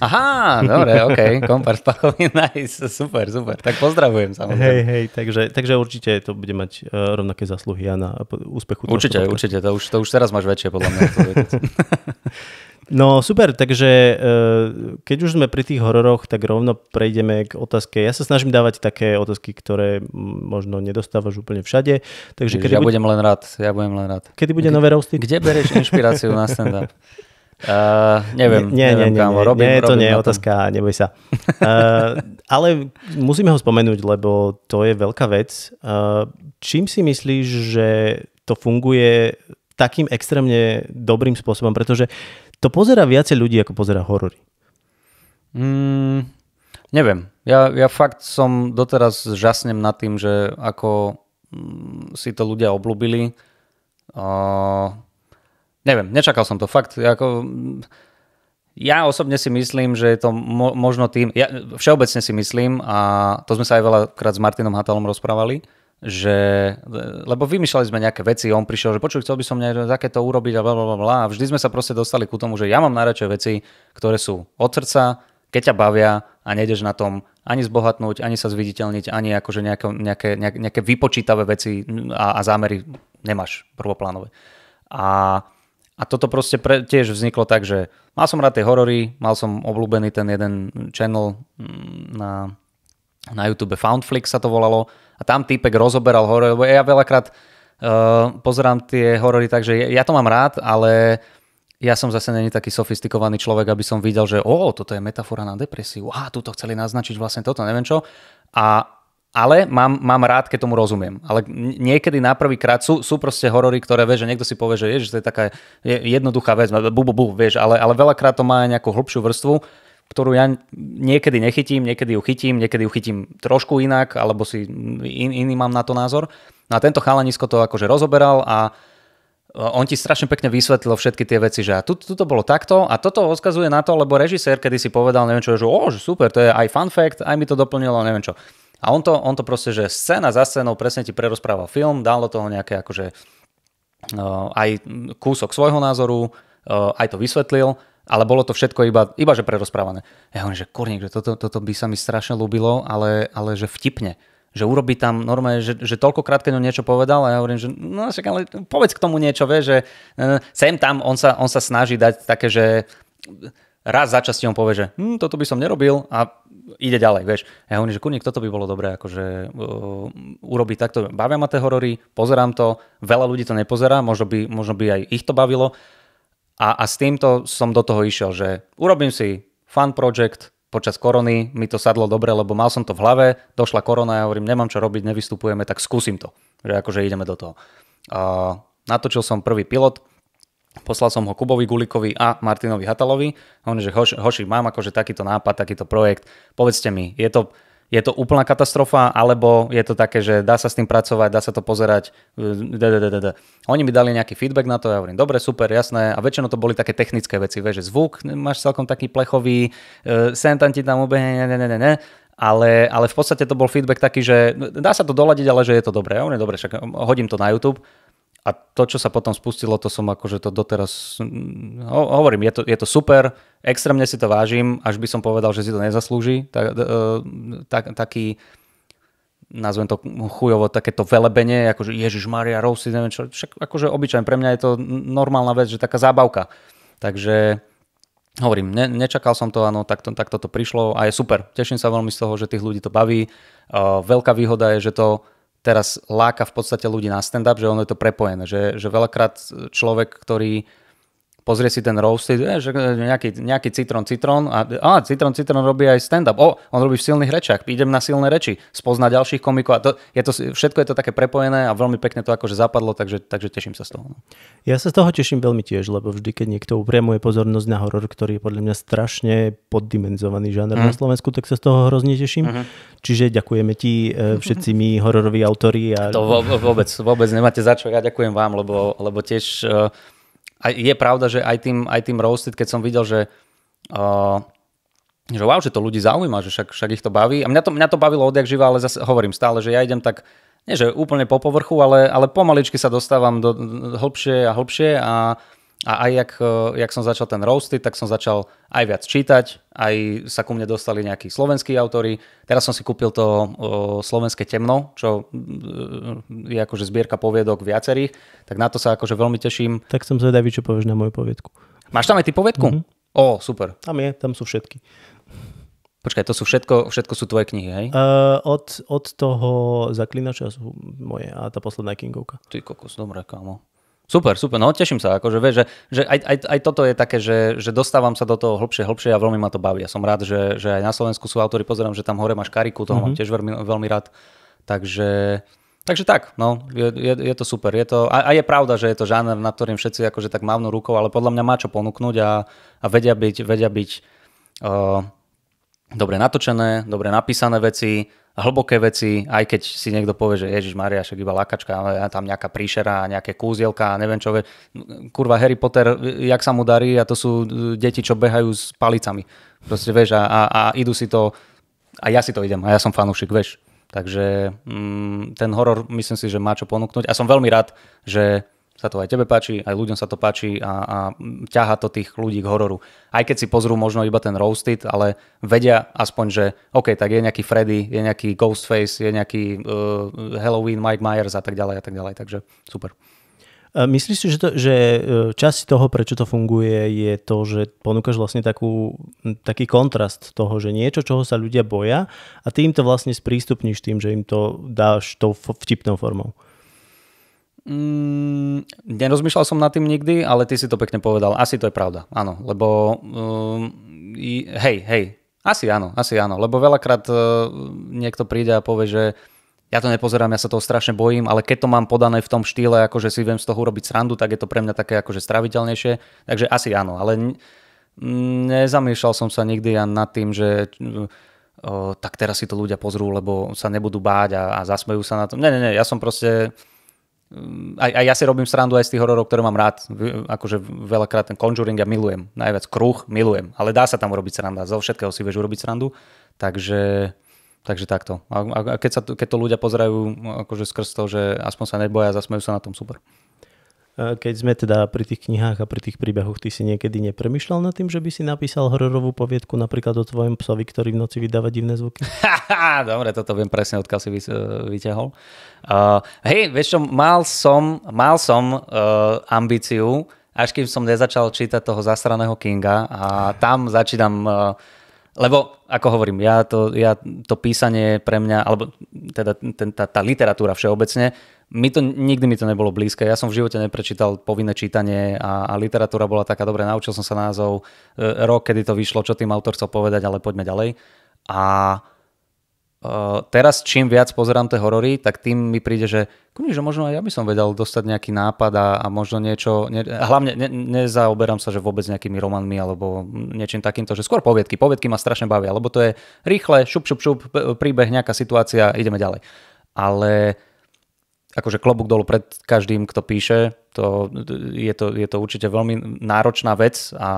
Aha, dobre, okej. Kompárs v Pachovi, nice, super. Tak pozdravujem samozrejme. Hej, takže určite to bude mať rovnaké zasluhy a na úspechu. Určite, to už teraz máš väčšie podľa mňa. No super, takže keď už sme pri tých hororoch, tak rovno prejdeme k otázke. Ja sa snažím dávať také otázky, ktoré možno nedostávaš úplne všade. Takže ja budem len rád. Kedy bude nové roasty? Kde bereš inšpiráciu na stand-up? Neviem. Nie, to nie je otázka, neboj sa. Ale musíme ho spomenúť, lebo to je veľká vec. Čím si myslíš, že to funguje takým extrémne dobrým spôsobom? Pretože to pozerá viacej ľudí, ako pozerá horory. Neviem. Ja fakt som doteraz žasnem nad tým, že ako si to ľudia obľúbili. Neviem, nečakal som to fakt. Ja osobne si myslím, že je to možno tým, ja všeobecne si myslím, a to sme sa aj veľakrát s Martinom Hatalom rozprávali, že, lebo vymýšľali sme nejaké veci, on prišiel, že počuj, chcel by som takéto urobiť a blablabla, a vždy sme sa proste dostali ku tomu, že ja mám najradšej veci, ktoré sú od srdca, keď ťa bavia a nejdeš na tom ani zbohatnúť, ani sa zviditeľniť, ani akože nejaké vypočítavé veci a zámery nemáš prvoplánové. A toto proste tiež vzniklo tak, že mal som rád tie horory, mal som obľúbený ten jeden channel na YouTube, Foundflix sa to volalo, a tam týpek rozoberal horory, lebo ja veľakrát pozerám tie horory, takže ja to mám rád, ale ja som zase není taký sofistikovaný človek, aby som videl, že toto je metafora na depresiu, tuto chceli naznačiť vlastne toto, neviem čo. Ale mám rád, keď tomu rozumiem. Ale niekedy na prvýkrát sú proste horory, ktoré vieš, že niekto si povie, že to je taká jednoduchá vec, vieš, ale veľakrát to má nejakú hlbšiu vrstvu, ktorú ja niekedy nechytím, niekedy ju chytím trošku inak, alebo si iný mám na to názor. No a tento chalanisko to akože rozoberal a on ti strašne pekne vysvetlil všetky tie veci, že tuto bolo takto a toto odkazuje na to, lebo režisér kedy si povedal, neviem čo, že super, to je aj fun fact, aj mi to doplnilo, neviem čo. A on to proste, že scéna za scénou presne ti prerozprával film, dal do toho nejaké akože aj kúsok svojho názoru, aj to vysvetlil, ale bolo to všetko iba že prerozprávané. Ja hovorím, že kurník, že toto by sa mi strašne ľúbilo, ale že vtipne. Že urobí tam normálne, že toľkokrát, keď on niečo povedal, a ja hovorím, že no však ale povedz k tomu niečo, vieš, že sem tam on sa snaží dať také, že raz za čas on povie, že toto by som nerobil a ide ďalej, vieš. Ja hovorím, že kurník, toto by bolo dobré, akože urobiť takto. Bavia ma tie horory, pozerám to, veľa ľudí to nepozerá, možno by aj ich to bavilo. A s týmto som do toho išiel, že urobím si fun project počas korony, mi to sadlo dobre, lebo mal som to v hlave, došla korona, ja hovorím, nemám čo robiť, nevystupujeme, tak skúsim to, že akože ideme do toho. Natočil som prvý pilot, poslal som ho Kubovi Gulikovi a Martinovi Hatalovi. On že hoši, mám akože takýto nápad, takýto projekt. Povedzte mi, je je to úplná katastrofa, alebo je to také, že dá sa s tým pracovať, dá sa to pozerať. Oni mi dali nejaký feedback na to, ja hovorím, dobre, super, jasné. A väčšinou to boli také technické veci, vieš, že zvuk máš celkom taký plechový, sem tam ti tam ubehne, ne. Ale v podstate to bol feedback taký, že dá sa to doladiť, ale že je to dobré. Ja hovorím, dobre, však hodím to na YouTube. A to, čo sa potom spustilo, to som akože to doteraz, hovorím, je to super, extrémne si to vážim, až by som povedal, že si to nezaslúži. Taký, nazvem to chujovo, takéto velebenie, akože Ježišmaria, Roasted, neviem čo, však akože obyčajne, pre mňa je to normálna vec, že taká zábavka. Takže hovorím, nečakal som to, áno, takto to prišlo a je super. Teším sa veľmi z toho, že tých ľudí to baví. Veľká výhoda je, že to teraz láka v podstate ľudí na stand-up, že ono je to prepojené, že veľakrát človek, ktorý pozrie si ten roasted, že nejaký Citron a Citron robí aj stand-up. On robí v silných rečiach, idem na silné reči, spozná ďalších komikov a všetko je to také prepojené a veľmi pekne to akože zapadlo, takže teším sa z toho. Ja sa z toho teším veľmi tiež, lebo vždy, keď niekto upriamuje pozornosť na horor, ktorý je podľa mňa strašne poddimenzovaný žáner na Slovensku, tak sa z toho hrozne teším. Čiže ďakujeme ti všetci my hororoví autori. To vôbec nemáte za čo, ja ďakujem vám, lebo tiež a je pravda, že aj tým roasted, keď som videl, že wow, že to ľudí zaujíma, že však ich to baví. A mňa to bavilo odjak živa, ale zase hovorím stále, že ja idem tak, nie že úplne po povrchu, ale pomaličky sa dostávam do hlbšie a hlbšie a aj jak som začal ten roasted, tak som začal aj viac čítať, aj sa ku mne dostali nejakí slovenskí autori. Teraz som si kúpil to Slovenské temno, čo je akože zbierka poviedok viacerých, tak na to sa akože veľmi teším. Tak som zvedavý, čo povieš na moju poviedku. Máš tam aj ty poviedku? Super. Tam sú všetky. Počkaj, to sú všetko sú tvoje knihy, hej? Od toho Zaklinača sú moje a tá posledná Kingovka. Ty kokos, dobré, kámo. Super, no teším sa, akože vieš, že aj toto je také, že dostávam sa do toho hlbšie a veľmi ma to baví. Ja som rád, že aj na Slovensku sú autori, pozerám, že tam hore máš Kariku, toho mám tiež veľmi rád. Takže tak, no, je to super. A je pravda, že je to žáner, nad ktorým všetci akože tak mávnu rukou, ale podľa mňa má čo ponúknuť a vedia byť dobre natočené, dobre napísané veci, hlboké veci, aj keď si niekto povie, že Ježišmaria, však iba lakačka, ale tam nejaká príšera, nejaké kúzielka, neviem čo. Kurva, Harry Potter, jak sa mu darí a to sú deti, čo behajú s palicami. Proste vieš a idú si to, a ja si to idem, a ja som fanúšik, vieš. Takže ten horor myslím si, že má čo ponúknuť a som veľmi rád, že sa to aj tebe páči, aj ľuďom sa to páči a ťahá to tých ľudí k hororu. Aj keď si pozrú možno iba ten roasted, ale vedia aspoň, že OK, tak je nejaký Freddy, je nejaký Ghostface, je nejaký Halloween, Mike Myers a tak ďalej, takže super. Myslíš si, že časť toho, prečo to funguje, je to, že ponúkaš vlastne taký kontrast toho, že niečo, čoho sa ľudia boja a ty im to vlastne sprístupníš tým, že im to dáš tou vtipnou formou? Nerozmýšľal som nad tým nikdy, ale ty si to pekne povedal. Asi to je pravda, áno. Lebo asi áno. Lebo veľakrát niekto príde a povie, že ja to nepozerám, ja sa toho strašne bojím, ale keď to mám podané v tom štýle, akože si viem z toho urobiť srandu, tak je to pre mňa také akože straviteľnejšie. Takže asi áno, ale nezamýšľal som sa nikdy nad tým, že tak teraz si to ľudia pozrú, lebo sa nebudú báť a zasmejú sa na to. Nie, ja som proste... Aj ja si robím srandu aj z tých hororov, ktoré mám rád. Akože veľakrát ten Conjuring ja milujem. Najviac Kruh milujem. Ale dá sa tam urobiť sranda. Zo všetkého si vieš urobiť srandu. Takže takto. A keď to ľudia pozerajú akože skrz to, že aspoň sa neboja a zasmejú sa na tom, super. Keď sme teda pri tých knihách a pri tých príbehoch, ty si niekedy nepremýšľal nad tým, že by si napísal hororovú poviedku napríklad o tvojom psovi, ktorý v noci vydáva divné zvuky? Dobre, toto viem presne, odkiaľ si vyťahol. Vieš čo, mal som ambíciu, až kým som nezačal čítať toho zasraného Kinga a tam začínam... Lebo, ako hovorím, to písanie pre mňa, alebo teda tá literatúra všeobecne, nikdy mi to nebolo blízke. Ja som v živote neprečítal povinné čítanie a literatúra bola taká, dobre, naučil som sa názov, rok, kedy to vyšlo, čo tým autor chcel povedať, ale poďme ďalej. A teraz čím viac pozerám tie horory, tak tým mi príde, že možno aj ja by som vedel dostať nejaký nápad a možno niečo, hlavne nezaoberám sa, že vôbec nejakými romanmi alebo niečím takýmto, že skôr poviedky ma strašne bavia, lebo to je rýchle, šup, príbeh, nejaká situácia, ideme ďalej. Ale akože klobúk dolu pred každým, kto píše, je to určite veľmi náročná vec a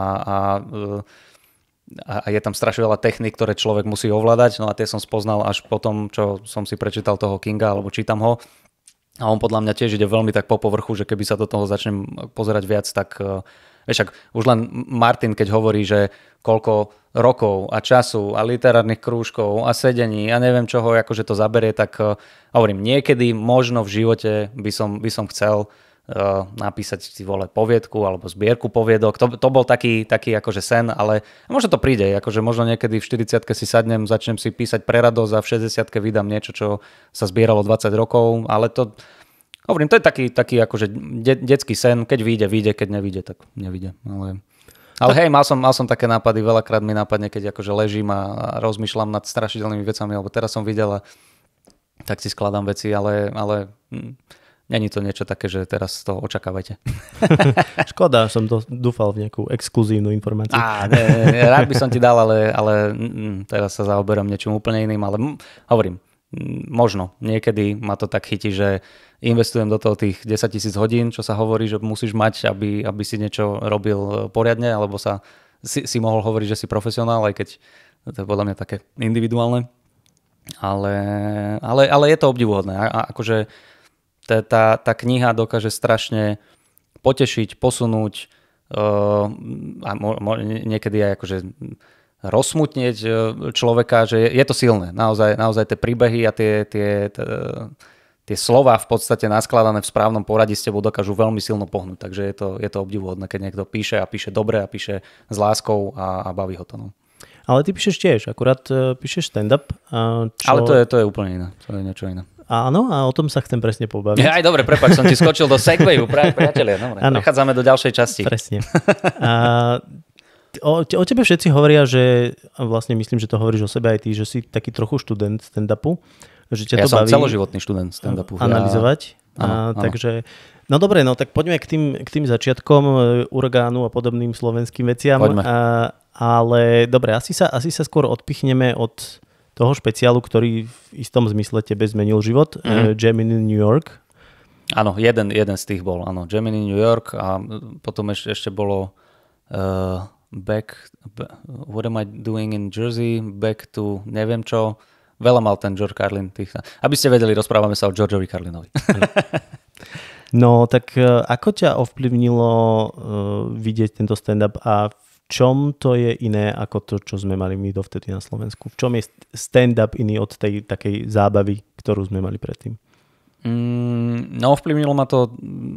je tam strašne veľa techník, ktoré človek musí ovládať, no a tie som spoznal až po tom, čo som si prečítal toho Kinga, alebo čítam ho. A on podľa mňa tiež ide veľmi tak po povrchu, že keby sa do toho začnem pozerať viac, tak vieš, už len Martin, keď hovorí, že koľko rokov a času a literárnych krúžkov a sedení a neviem čoho, akože to zaberie, tak hovorím, niekedy možno v živote by som chcel napísať si poviedku alebo zbierku poviedok. To bol taký akože sen, ale možno to príde, akože možno niekedy v 40-ke si sadnem, začnem si písať pre radosť a v 60-ke vydám niečo, čo sa zbieralo 20 rokov, ale to hovorím, to je taký akože detský sen, keď vyjde, keď nevyjde, tak nevyjde. Ale hej, mal som také nápady, veľakrát mi nápadne, keď akože ležím a rozmýšľam nad strašidelnými vecami, alebo teraz som videl a tak si skladám veci, ale není to niečo také, že teraz to očakávajte. Škoda, som to dúfal v nejakú exkluzívnu informáciu. Rád by som ti dal, ale teraz sa zaoberám niečím úplne iným, ale hovorím, možno niekedy ma to tak chytí, že investujem do toho tých 10 000 hodín, čo sa hovorí, že musíš mať, aby si niečo robil poriadne, alebo si mohol hovoriť, že si profesionál, aj keď to je podľa mňa také individuálne. Ale je to obdivuhodné. Akože tá kniha dokáže strašne potešiť, posunúť a niekedy aj akože rozsmutnieť človeka, že je to silné. Naozaj tie príbehy a tie slova v podstate naskladané v správnom poradí s tebou dokážu veľmi silno pohnúť. Takže je to obdivuhodné, keď niekto píše a píše dobre a píše s láskou a baví ho to. No. Ale ty píšeš tiež, akurát píšeš stand-up. Ale to je úplne iné. To je niečo iné. Áno, a o tom sa chcem presne pobaviť. Aj dobre, prepáč, som ti skočil do segwayu, priatelia. Dobre, prechádzame do ďalšej časti. Presne. O tebe všetci hovoria, že vlastne myslím, že to hovoríš o sebe aj ty, že si taký trochu študent stand-upu. Že ťa to som baví celoživotný študent stand-upu. Analyzovať. Áno. Takže, no dobre, no tak poďme k tým začiatkom Uragánu a podobným slovenským veciam. Ale dobre, asi sa skôr odpichneme od toho špeciálu, ktorý v istom zmysle tebe zmenil život. Gemini New York. Áno, jeden z tých bol. Áno, Gemini New York a potom ešte bolo What am I doing in Jersey? Back to neviem čo. Veľa mal ten George Carlin. Aby ste vedeli, rozprávame sa o Georgeovi Carlinovi. No, tak ako ťa ovplyvnilo vidieť tento stand-up a v čom to je iné ako to, čo sme mali my dovtedy na Slovensku? V čom je stand-up iný od tej takej zábavy, ktorú sme mali predtým? No, ovplyvnilo ma to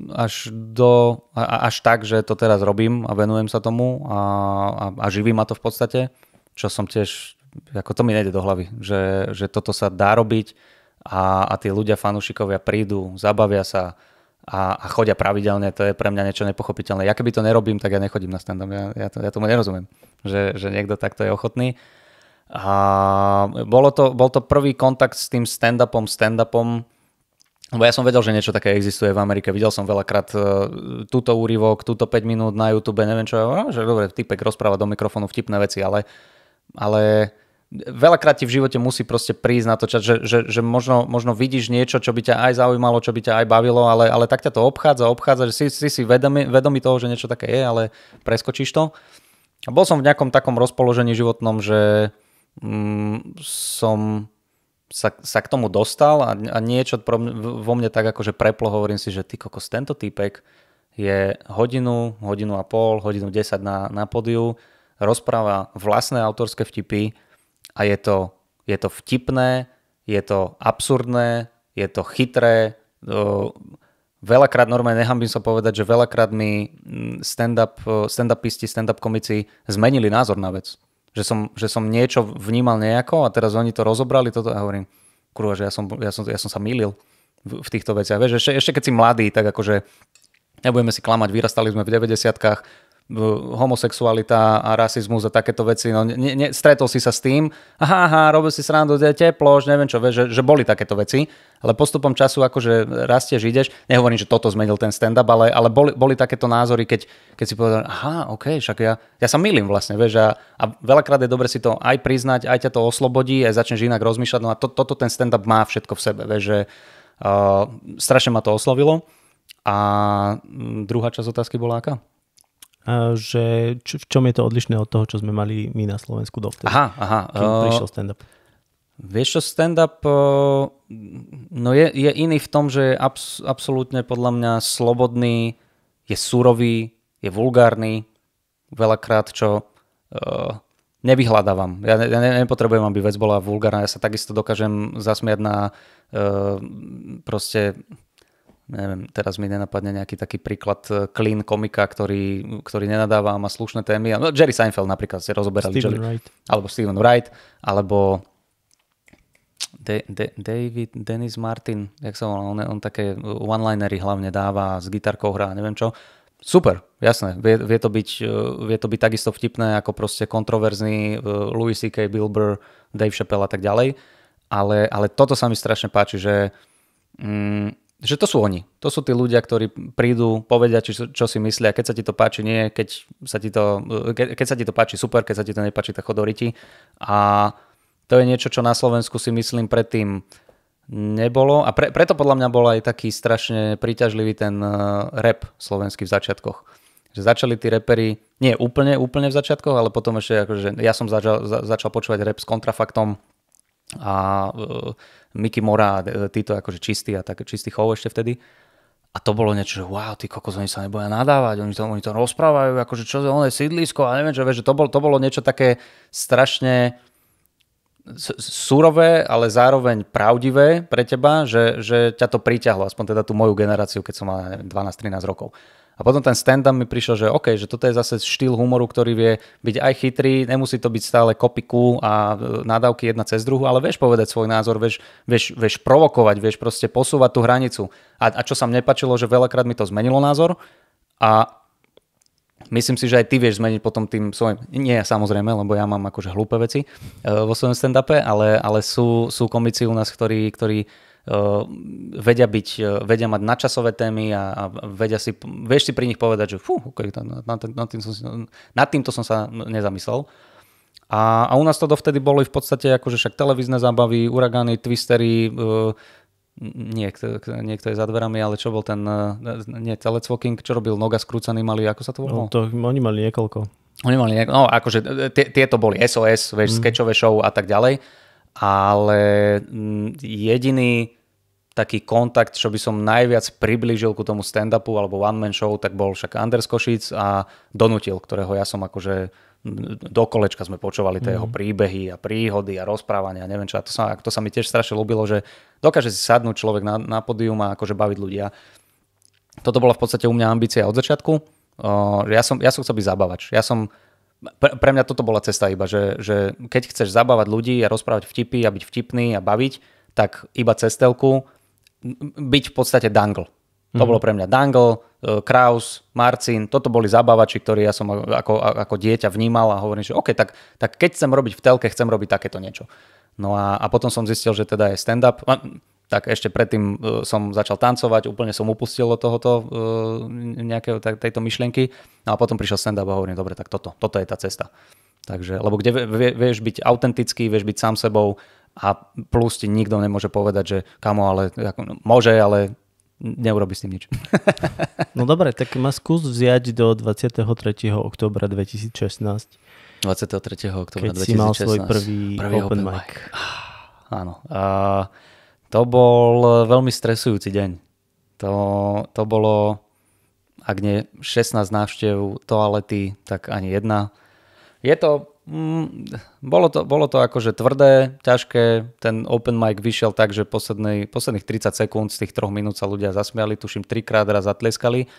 až tak, že to teraz robím a venujem sa tomu a živí ma to v podstate, čo som tiež, ako to mi nejde do hlavy, že toto sa dá robiť a tí ľudia, fanúšikovia prídu, zabavia sa a chodia pravidelne, to je pre mňa niečo nepochopiteľné. Ja keby to nerobím, tak ja nechodím na stand-up. Ja tomu nerozumiem, že niekto takto je ochotný. A bol to prvý kontakt s tým stand-upom, lebo ja som vedel, že niečo také existuje v Amerike. Videl som veľakrát túto úryvok, túto 5 minút na YouTube, neviem čo, že dobre, typek rozpráva do mikrofónu vtipné veci, ale veľakrát ti v živote musí proste prísť na to, že možno vidíš niečo, čo by ťa aj zaujímalo, čo by ťa aj bavilo, ale tak ťa to obchádza, že si vedomý toho, že niečo také je, ale preskočíš to. A bol som v nejakom takom rozpoložení životnom, že som sa k tomu dostal a niečo vo mne tak akože preplo, hovorím si, že ty kokos, tento týpek je hodinu a pol, hodinu 10 na pódiu, rozpráva vlastné autorské vtipy a je to vtipné, je to absurdné, je to chytré. Veľakrát, normálne nehambím sa povedať, že veľakrát mi stand-upisti, stand-up komici zmenili názor na vec. Že som niečo vnímal nejako a teraz oni to rozobrali toto a hovorím, kurva, že ja som sa mýlil v týchto veciach. Vieš, ešte keď si mladý, tak akože nebudeme si klamať, vyrastali sme v 90-kách, homosexualita a rasizmus a takéto veci, no stretol si sa s tým, robil si srandu, je teplo, neviem čo, že boli takéto veci, ale postupom času akože rastieš, ideš, nehovorím, že toto zmenil ten stand-up, ale boli takéto názory, keď si povedal, OK, však ja sa mýlim vlastne, vieš, a veľakrát je dobre si to aj priznať, aj ťa to oslobodí, aj začneš inak rozmýšľať, no a toto ten stand-up má všetko v sebe, vieš, že strašne ma to oslovilo. A druhá časť otázky bola aká? Že v čom je to odlišné od toho, čo sme mali my na Slovensku dovtedy? Kým prišiel stand-up? Vieš čo, stand-up no je iný v tom, že je absolútne podľa mňa slobodný, je surový, je vulgárny, veľakrát čo nevyhľadávam. Ja nepotrebujem, aby vec bola vulgárna, ja sa takisto dokážem zasmiať na proste neviem, teraz mi nenapadne nejaký taký príklad clean komika, ktorý nenadáva a má slušné témy. No, Jerry Seinfeld napríklad ste rozoberali. Alebo Steven Wright, alebo Dennis Martin, jak sa volá, on také one-linery hlavne dáva, s gitarkou hrá, neviem čo. Super, jasné, vie to byť takisto vtipné ako proste kontroverzný Louis C.K., Bill Burr, Dave Chappelle a tak ďalej. Ale toto sa mi strašne páči, že to sú oni. To sú tí ľudia, ktorí prídu, povedia, čo si myslia. Keď sa ti to páči, nie. Keď sa ti to páči, super. Keď sa ti to nepáči, tak chod do riti. A to je niečo, čo na Slovensku si myslím predtým nebolo. A preto podľa mňa bol aj taký strašne príťažlivý ten rap slovenský v začiatkoch. Že začali tí reperi, nie úplne v začiatkoch, ale potom ešte akože ja som začal počúvať rap s Kontrafaktom a Mickey Mora, títo akože čistý a tak čistý chov ešte vtedy. A to bolo niečo, že wow, tí kokos, oni sa neboja nadávať, oni to rozprávajú, akože čo on je sídlisko a neviem, že to bolo niečo také strašne surové, ale zároveň pravdivé pre teba, že ťa to priťahlo, aspoň teda tú moju generáciu, keď som mal 12-13 rokov. A potom ten stand-up mi prišiel, že OK, že toto je zase štýl humoru, ktorý vie byť aj chytrý, nemusí to byť stále kopiku a nádavky jedna cez druhú, ale vieš povedať svoj názor, vieš provokovať, vieš proste posúvať tú hranicu. A čo sa mne páčilo, že veľakrát mi to zmenilo názor a myslím si, že aj ty vieš zmeniť potom tým svojim, nie samozrejme, lebo ja mám akože hlúpe veci vo svojom stand-upe, ale sú komici u nás, ktorí vedia mať nadčasové témy a vieš si pri nich povedať, že okay, nad týmto som sa nezamyslel. A u nás to dovtedy boli v podstate akože však televízne zábavy, uragány, twistery, niekto je za dverami, ale čo bol ten, telecvoking, čo robil Noga skrúcaný mali, ako sa to volalo? No, oni mali niekoľko. No akože tieto boli SOS, vieš, sketchové show a tak ďalej. Ale jediný taký kontakt, čo by som najviac priblížil ku tomu stand-upu alebo one-man show, tak bol však Anders Košic a Donutil, ktorého ja som akože do kolečka sme počúvali tie jeho príbehy a príhody a rozprávania, neviem čo. A to sa mi tiež strašne ľúbilo, že dokáže si sadnúť človek na pódium a akože baviť ľudia. Toto bola v podstate u mňa ambícia od začiatku. Ja som chcel byť zabávač. Pre mňa toto bola cesta iba, že keď chceš zabávať ľudí a rozprávať vtipy a byť vtipný a baviť, tak iba cez telku byť v podstate dangle. To bolo pre mňa dangle, Kraus, Marcin, toto boli zabávači, ktorí ja som ako dieťa vnímal a hovorím, že OK, tak keď chcem robiť v telke, chcem robiť takéto niečo. No a potom som zistil, že teda je stand-up. Tak ešte predtým som začal tancovať, úplne som upustil od tohoto nejakého tejto myšlienky. No a potom prišiel stand-up a hovorím, dobre, tak toto je tá cesta. Takže, lebo kde vieš byť autentický, vieš byť sám sebou a plus ti nikto nemôže povedať, že kamo, ale môže, ale neurobi s tým nič. No dobre, tak ma skús vziať do 23. októbra 2016. 23. októbra 2016. Keď si mal svoj prvý open mic. Áno. To bol veľmi stresujúci deň. To bolo, ak nie 16 návštev toalety, tak ani jedna. Bolo to akože tvrdé, ťažké. Ten open mic vyšiel tak, že posledných 30 sekúnd z tých 3 minút sa ľudia zasmiali, tuším 3-krát raz zatlieskali,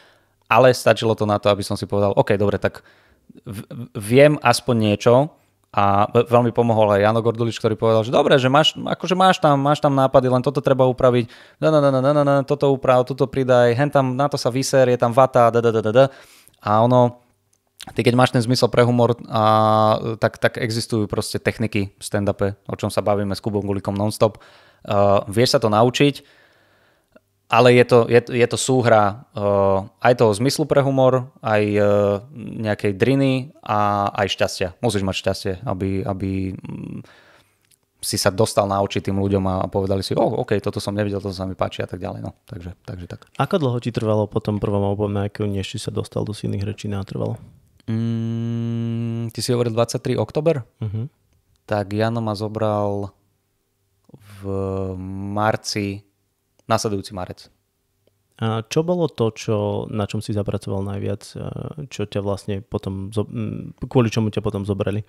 ale stačilo to na to, aby som si povedal, OK, dobre, tak viem aspoň niečo a veľmi pomohol aj Jano Gordulič, ktorý povedal, že dobre, že máš tam nápady, len toto treba upraviť, toto uprav, toto pridaj, hen tam na to sa vyser, je tam vata, a ono ty keď máš ten zmysel pre humor, tak existujú proste techniky v stand-upe, o čom sa bavíme s Kubom Gulikom non-stop. Vieš sa to naučiť, ale je to súhra aj toho zmyslu pre humor, aj nejakej driny a aj šťastia. Musíš mať šťastie, aby si sa dostal na oči tým ľuďom a povedali si, OK, toto som nevidel, toto sa mi páči a tak ďalej. No, takže tak. Ako dlho ti trvalo po tom prvom albome, než si sa dostal do silných rečí natrvalo? Ty si hovoril 23 október? Uh-huh. Tak Jano ma zobral v marci, nasledujúci marec. A čo bolo to, na čom si zapracoval najviac? Čo ťa vlastne potom, kvôli čomu ťa potom zobrali?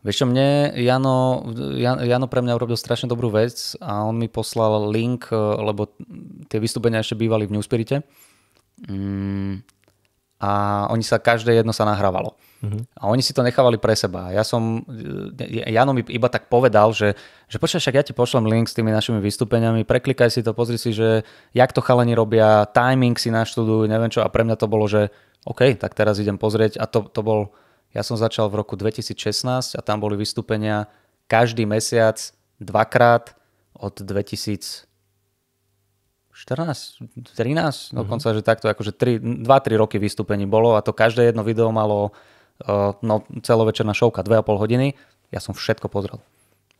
Vieš čo, mne Jano pre mňa urobil strašne dobrú vec a on mi poslal link, lebo tie vystúpenia ešte bývali v Newspirite a oni sa, každé jedno sa nahrávalo. Uh-huh. A oni si to nechávali pre seba. Jano mi iba tak povedal, že počkaj, však ja ti pošlem link s tými našimi vystúpeniami, preklikaj si to, pozri si, že jak to chalani robia, timing si naštuduj, neviem čo, a pre mňa to bolo, že OK, tak teraz idem pozrieť a to bol. Ja som začal v roku 2016 a tam boli vystúpenia každý mesiac, dvakrát od 2014, 13, dokonca, že takto akože 2-3 roky vystúpení bolo a to každé jedno video malo celovečerná šovka, 2,5 hodiny. Ja som všetko pozrel.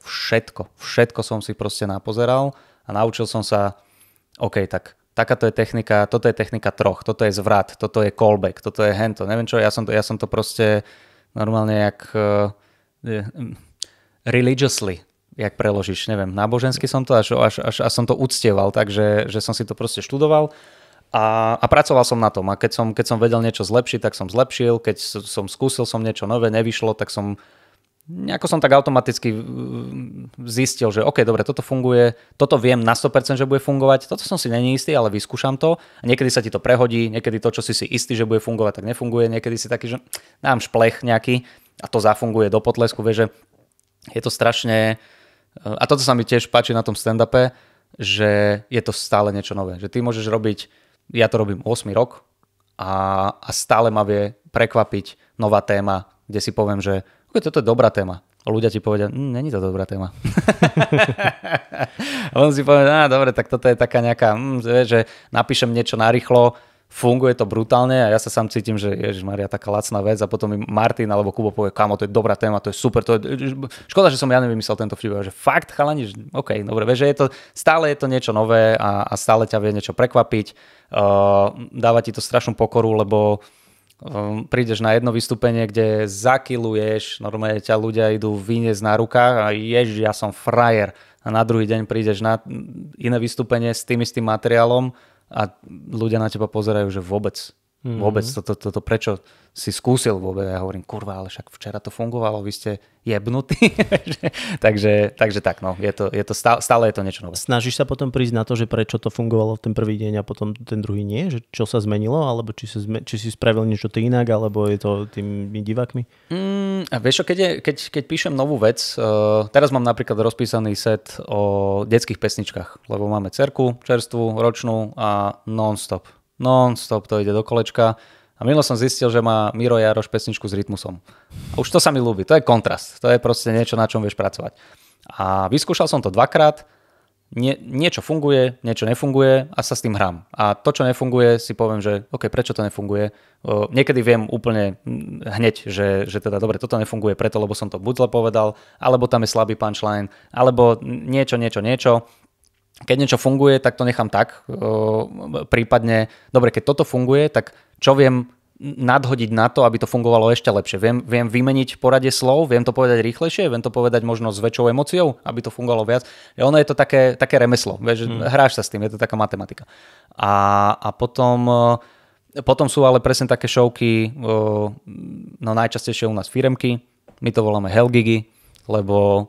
Všetko som si proste napozeral a naučil som sa, OK, tak takáto je technika, toto je technika troch, toto je zvrat, toto je callback, toto je hento, neviem čo, ja som to proste normálne jak religiously, jak preložíš, neviem, nábožensky som to, až som to uctieval, takže že som si to proste študoval a pracoval som na tom a keď som vedel niečo zlepšiť, tak som zlepšil, keď som skúsil niečo nové, nevyšlo, tak som tak automaticky zistil, že OK, dobre, toto funguje, toto viem na 100%, že bude fungovať, toto som si není istý, ale vyskúšam to a niekedy sa ti to prehodí, niekedy to, čo si istý, že bude fungovať, tak nefunguje, niekedy si taký, že dám šplech nejaký a to zafunguje do potlesku, vieš, že je to strašne, a toto sa mi tiež páči na tom stand-upe, že je to stále niečo nové, že ty môžeš robiť, ja to robím 8 rok a stále ma vie prekvapiť nová téma, kde si poviem, že toto je dobrá téma. A ľudia ti povedia, není to dobrá téma. A on si povie, dobre, tak toto je taká nejaká, že napíšem niečo narýchlo, funguje to brutálne a ja sa sám cítim, že ježišmaria, taká lacná vec a potom mi Martin alebo Kubo povie, kámo, to je dobrá téma, to je super, škoda, že som ja nevymyslel tento vtip, že fakt, chalani, OK, dobre, vieš, že stále je to niečo nové a stále ťa vie niečo prekvapiť, dáva ti to strašnú pokoru, lebo prídeš na jedno vystúpenie, kde zakiluješ, normálne ťa ľudia idú vyniesť na rukách a ja som frajer. A na druhý deň prídeš na iné vystúpenie s tým istým materiálom a ľudia na teba pozerajú, že vôbec toto prečo si skúsil vôbec. Ja hovorím, kurva, ale však včera to fungovalo, vy ste jebnutí. takže tak, no, je to stále je to niečo nové. Snažíš sa potom prísť na to, že prečo to fungovalo v ten prvý deň a potom ten druhý nie? Že čo sa zmenilo? Alebo či si spravil niečo inak, alebo je to tými divákmi? Vieš čo, keď píšem novú vec, teraz mám napríklad rozpísaný set o detských pesničkách, lebo máme dcerku čerstvú, ročnú a non-stop to ide do kolečka. A milo som zistil, že má Miro Jaroš pesničku s rytmusom. A už to sa mi ľúbi, to je kontrast. To je proste niečo, na čom vieš pracovať. A vyskúšal som to dvakrát, niečo funguje, niečo nefunguje a sa s tým hrám. A to, čo nefunguje, si poviem, že OK, prečo to nefunguje? Niekedy viem úplne hneď, že teda dobre, toto nefunguje preto, lebo som to buď zle povedal, alebo tam je slabý punchline, alebo niečo. Keď niečo funguje, tak to nechám tak. Prípadne, dobre, keď toto funguje, tak čo viem nadhodiť na to, aby to fungovalo ešte lepšie. Viem vymeniť poradie slov, viem to povedať rýchlejšie, viem to povedať možno s väčšou emóciou, aby to fungovalo viac. Ono je to také remeslo, vieš, hráš sa s tým, je to taká matematika. A potom sú ale presne také šovky, najčastejšie u nás firemky, my to voláme hellgigy, lebo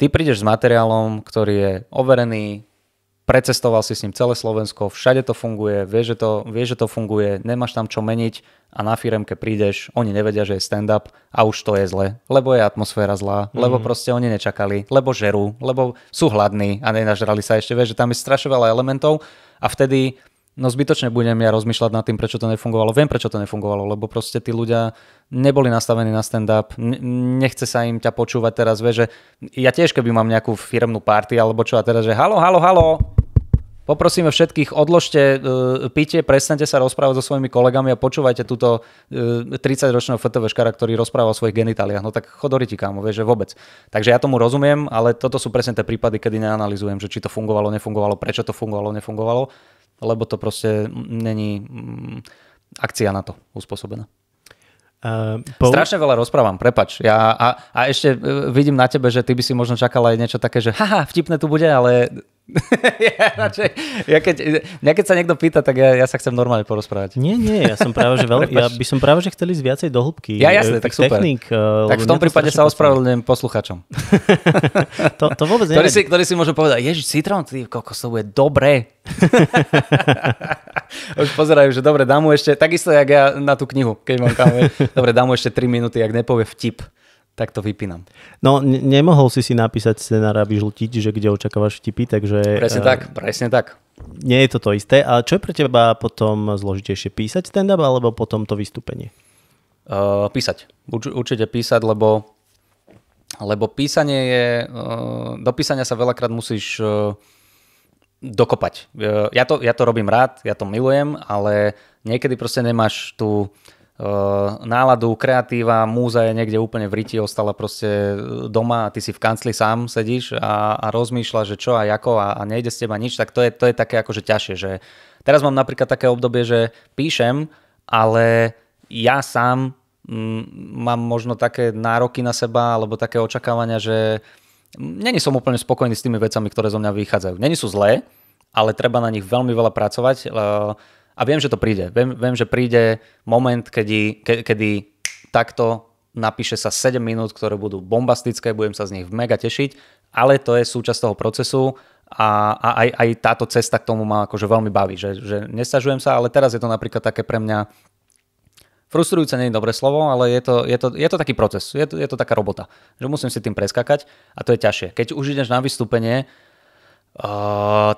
ty prídeš s materiálom, ktorý je overený, precestoval si s ním celé Slovensko, všade to funguje, vieš, že to funguje, nemáš tam čo meniť a na firemke prídeš, oni nevedia, že je stand-up a už to je zle, lebo je atmosféra zlá, lebo proste oni nečakali, lebo žerú, lebo sú hladní a nenažrali sa ešte, vieš, že tam je strašne veľa elementov a vtedy No zbytočne budem ja rozmýšľať nad tým, prečo to nefungovalo. Viem, prečo to nefungovalo, lebo proste tí ľudia neboli nastavení na stand-up, nechce sa im ťa počúvať teraz, vieš, že ja tiež, keby mám nejakú firmnú party alebo čo a teraz, že halo, poprosíme všetkých, odložte pitie, prestaňte sa rozprávať so svojimi kolegami a počúvajte túto 30-ročného FTVškara, ktorý rozpráva o svojich genitáliách. No tak chodori ti, kámo, vieš, že vôbec. Takže ja tomu rozumiem, ale toto sú presne tie prípady, kedy neanalyzujem, že či to fungovalo, nefungovalo, prečo to fungovalo, nefungovalo, lebo to proste není akcia na to uspôsobená. Strašne veľa rozprávam, prepač. A ešte vidím na tebe, že ty by si možno čakal aj niečo také, že haha, vtipné tu bude, ale keď sa niekto pýta, tak ja sa chcem normálne porozprávať. Nie, ja som práve, že ja by som práve, že chceli ísť viacej do hĺbky. Ja jasne, tak super. Technik, tak v tom prípade sa ospravedlňujem posluchačom. to vôbec neviem. Ktorí si môžu povedať, ježiš, citrón, ty kokos, to bude dobre. Už pozerajú, že dobre, dám mu ešte, takisto jak ja na tú knihu, keď mám kámo, dobre, dám mu ešte 3 minúty, ak nepovie vtip, tak to vypínam. No, nemohol si napísať scenár a vyžltiť, že kde očakávaš vtipy, takže... Presne tak. Nie je to isté. A čo je pre teba potom zložitejšie? Písať stand-up alebo potom to vystúpenie? Písať. Určite písať, lebo písanie je... Do písania sa veľakrát musíš dokopať. Ja to robím rád, ja to milujem, ale niekedy proste nemáš tú náladu, kreatíva, múza je niekde úplne v riti, ostala proste doma a ty si v kancli sám sedíš a rozmýšľaš, že čo a ako a nejde z teba nič, tak to je také akože ťažšie, že teraz mám napríklad také obdobie, že píšem, ale ja sám mám možno také nároky na seba alebo také očakávania, že není som úplne spokojný s tými vecami, ktoré zo mňa vychádzajú. Není sú zlé, ale treba na nich veľmi veľa pracovať. A viem, že to príde. Viem, že príde moment, kedy takto napíše sa 7 minút, ktoré budú bombastické, budem sa z nich mega tešiť, ale to je súčasť toho procesu a aj táto cesta k tomu ma akože veľmi baví, že nesťažujem sa, ale teraz je to napríklad také pre mňa frustrujúce, nie je dobré slovo, ale je to taký proces, je to taká robota, že musím si tým preskakať a to je ťažšie. Keď už ideš na vystúpenie,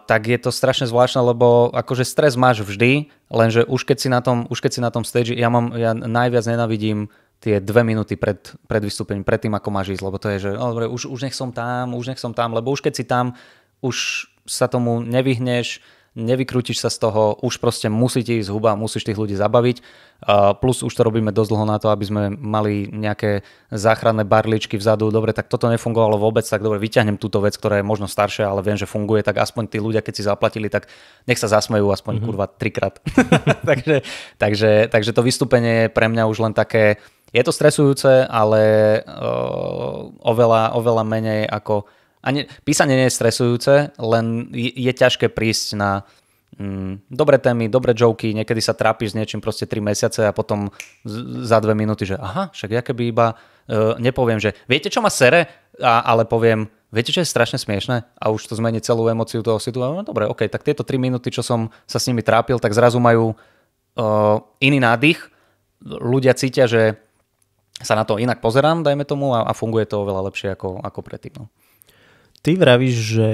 tak je to strašne zvláštne, lebo akože stres máš vždy, lenže už keď si na tom stage, ja najviac nenávidím tie 2 minúty pred vystúpením, pred tým, ako máš ísť, lebo to je, že dobre, už nech som tam, lebo už keď si tam, už sa tomu nevyhneš, nevykrútiš sa z toho, už proste musí ti ísť huba, musíš tých ľudí zabaviť. Plus už to robíme dosť dlho na to, aby sme mali nejaké záchranné barličky vzadu. Dobre, tak toto nefungovalo vôbec, tak dobre, vyťahnem túto vec, ktorá je možno staršia, ale viem, že funguje, tak aspoň tí ľudia, keď si zaplatili, tak nech sa zasmejú aspoň kurva 3-krát. takže to vystúpenie je pre mňa už len také, je to stresujúce, ale oveľa menej ako... Písanie nie je stresujúce, len je ťažké prísť na dobré témy, dobré joky, niekedy sa trápiš s niečím proste 3 mesiace a potom za 2 minúty, že aha, však ja keby iba nepoviem, že viete, čo ma sere, ale poviem, viete, čo je strašne smiešné a už to zmení celú emóciu toho situ. No dobre, ok, tak tieto 3 minúty, čo som sa s nimi trápil, tak zrazu majú iný nádych, ľudia cítia, že sa na to inak pozerám, dajme tomu, a funguje to oveľa lepšie ako predtým. No. Ty vravíš, že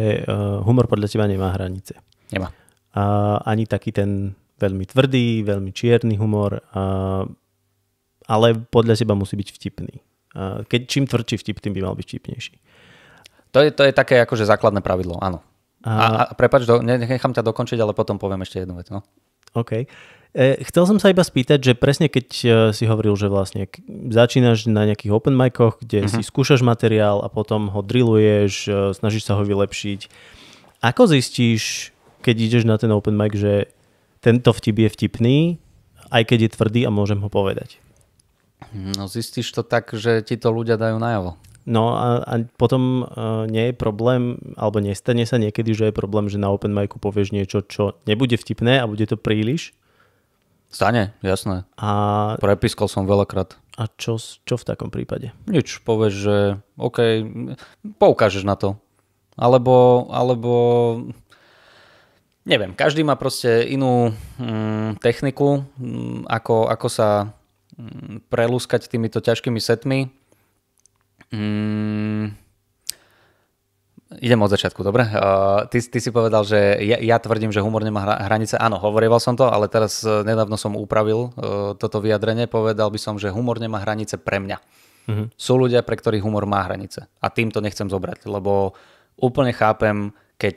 humor podľa teba nemá hranice. Nemá. Ani taký ten veľmi tvrdý, veľmi čierny humor, ale podľa teba musí byť vtipný. Čím tvrdší vtip, tým by mal byť vtipnejší. To je také akože základné pravidlo, áno. A prepáč, nechám ťa dokončiť, ale potom poviem ešte jednu vec. No. OK. Chcel som sa iba spýtať, že presne keď si hovoril, že vlastne začínaš na nejakých open micoch, kde si skúšaš materiál a potom ho drilluješ, snažíš sa ho vylepšiť. Ako zistíš, keď ideš na ten open mic, že tento vtip je vtipný, aj keď je tvrdý a môžem ho povedať? No zistíš to tak, že ti to ľudia dajú najavo. No a potom nie je problém, alebo nestane sa niekedy, že je problém, že na open micu povieš niečo, čo nebude vtipné a bude to príliš? Stane, jasné. Prepískol som veľakrát. A čo v takom prípade? Nič, povieš, že OK, poukážeš na to. Alebo neviem, každý má proste inú techniku, ako sa prelúskať týmito ťažkými setmi. Idem od začiatku, dobre? Ty si povedal, že ja tvrdím, že humor nemá hranice. Áno, hovorieval som to, ale teraz nedávno som upravil toto vyjadrenie. Povedal by som, že humor nemá hranice pre mňa. Sú ľudia, pre ktorých humor má hranice. A tým to nechcem zobrať, lebo úplne chápem, keď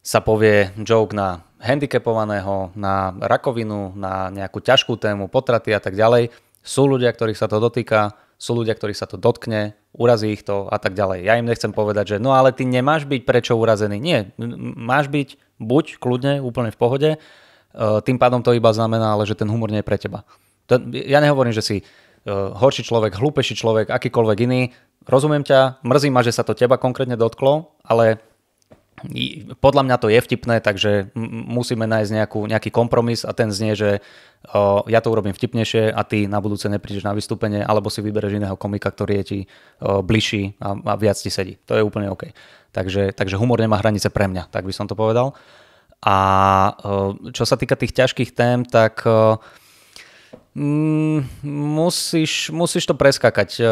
sa povie joke na handicapovaného, na rakovinu, na nejakú ťažkú tému, potraty a tak ďalej. Sú ľudia, ktorých sa to dotýka, sú ľudia, ktorých sa to dotkne, urazí ich to a tak ďalej. Ja im nechcem povedať, že no ale ty nemáš byť prečo urazený. Nie, máš byť buď kľudne, úplne v pohode, tým pádom to iba znamená, ale že ten humor nie je pre teba. Ja nehovorím, že si horší človek, hlúpejší človek, akýkoľvek iný. Rozumiem ťa, mrzí ma, že sa to teba konkrétne dotklo, ale podľa mňa to je vtipné, takže musíme nájsť nejaký kompromis a ten znie, že ja to urobím vtipnejšie a ty na budúce neprídeš na vystúpenie, alebo si vybereš iného komika, ktorý je ti bližší a viac ti sedí. To je úplne OK. Takže humor nemá hranice pre mňa, tak by som to povedal. A čo sa týka tých ťažkých tém, tak musíš to preskákať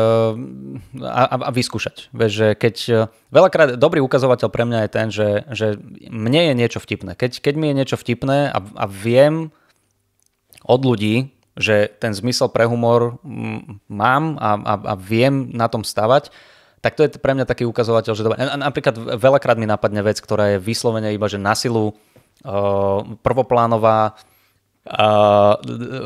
a vyskúšať. Vieš, že keď veľakrát dobrý ukazovateľ pre mňa je ten, že mne je niečo vtipné. Keď mi je niečo vtipné a viem od ľudí, že ten zmysel pre humor mám a viem na tom stavať, tak to je pre mňa taký ukazovateľ, že napríklad veľakrát mi napadne vec, ktorá je vyslovene iba, že na silu prvoplánová.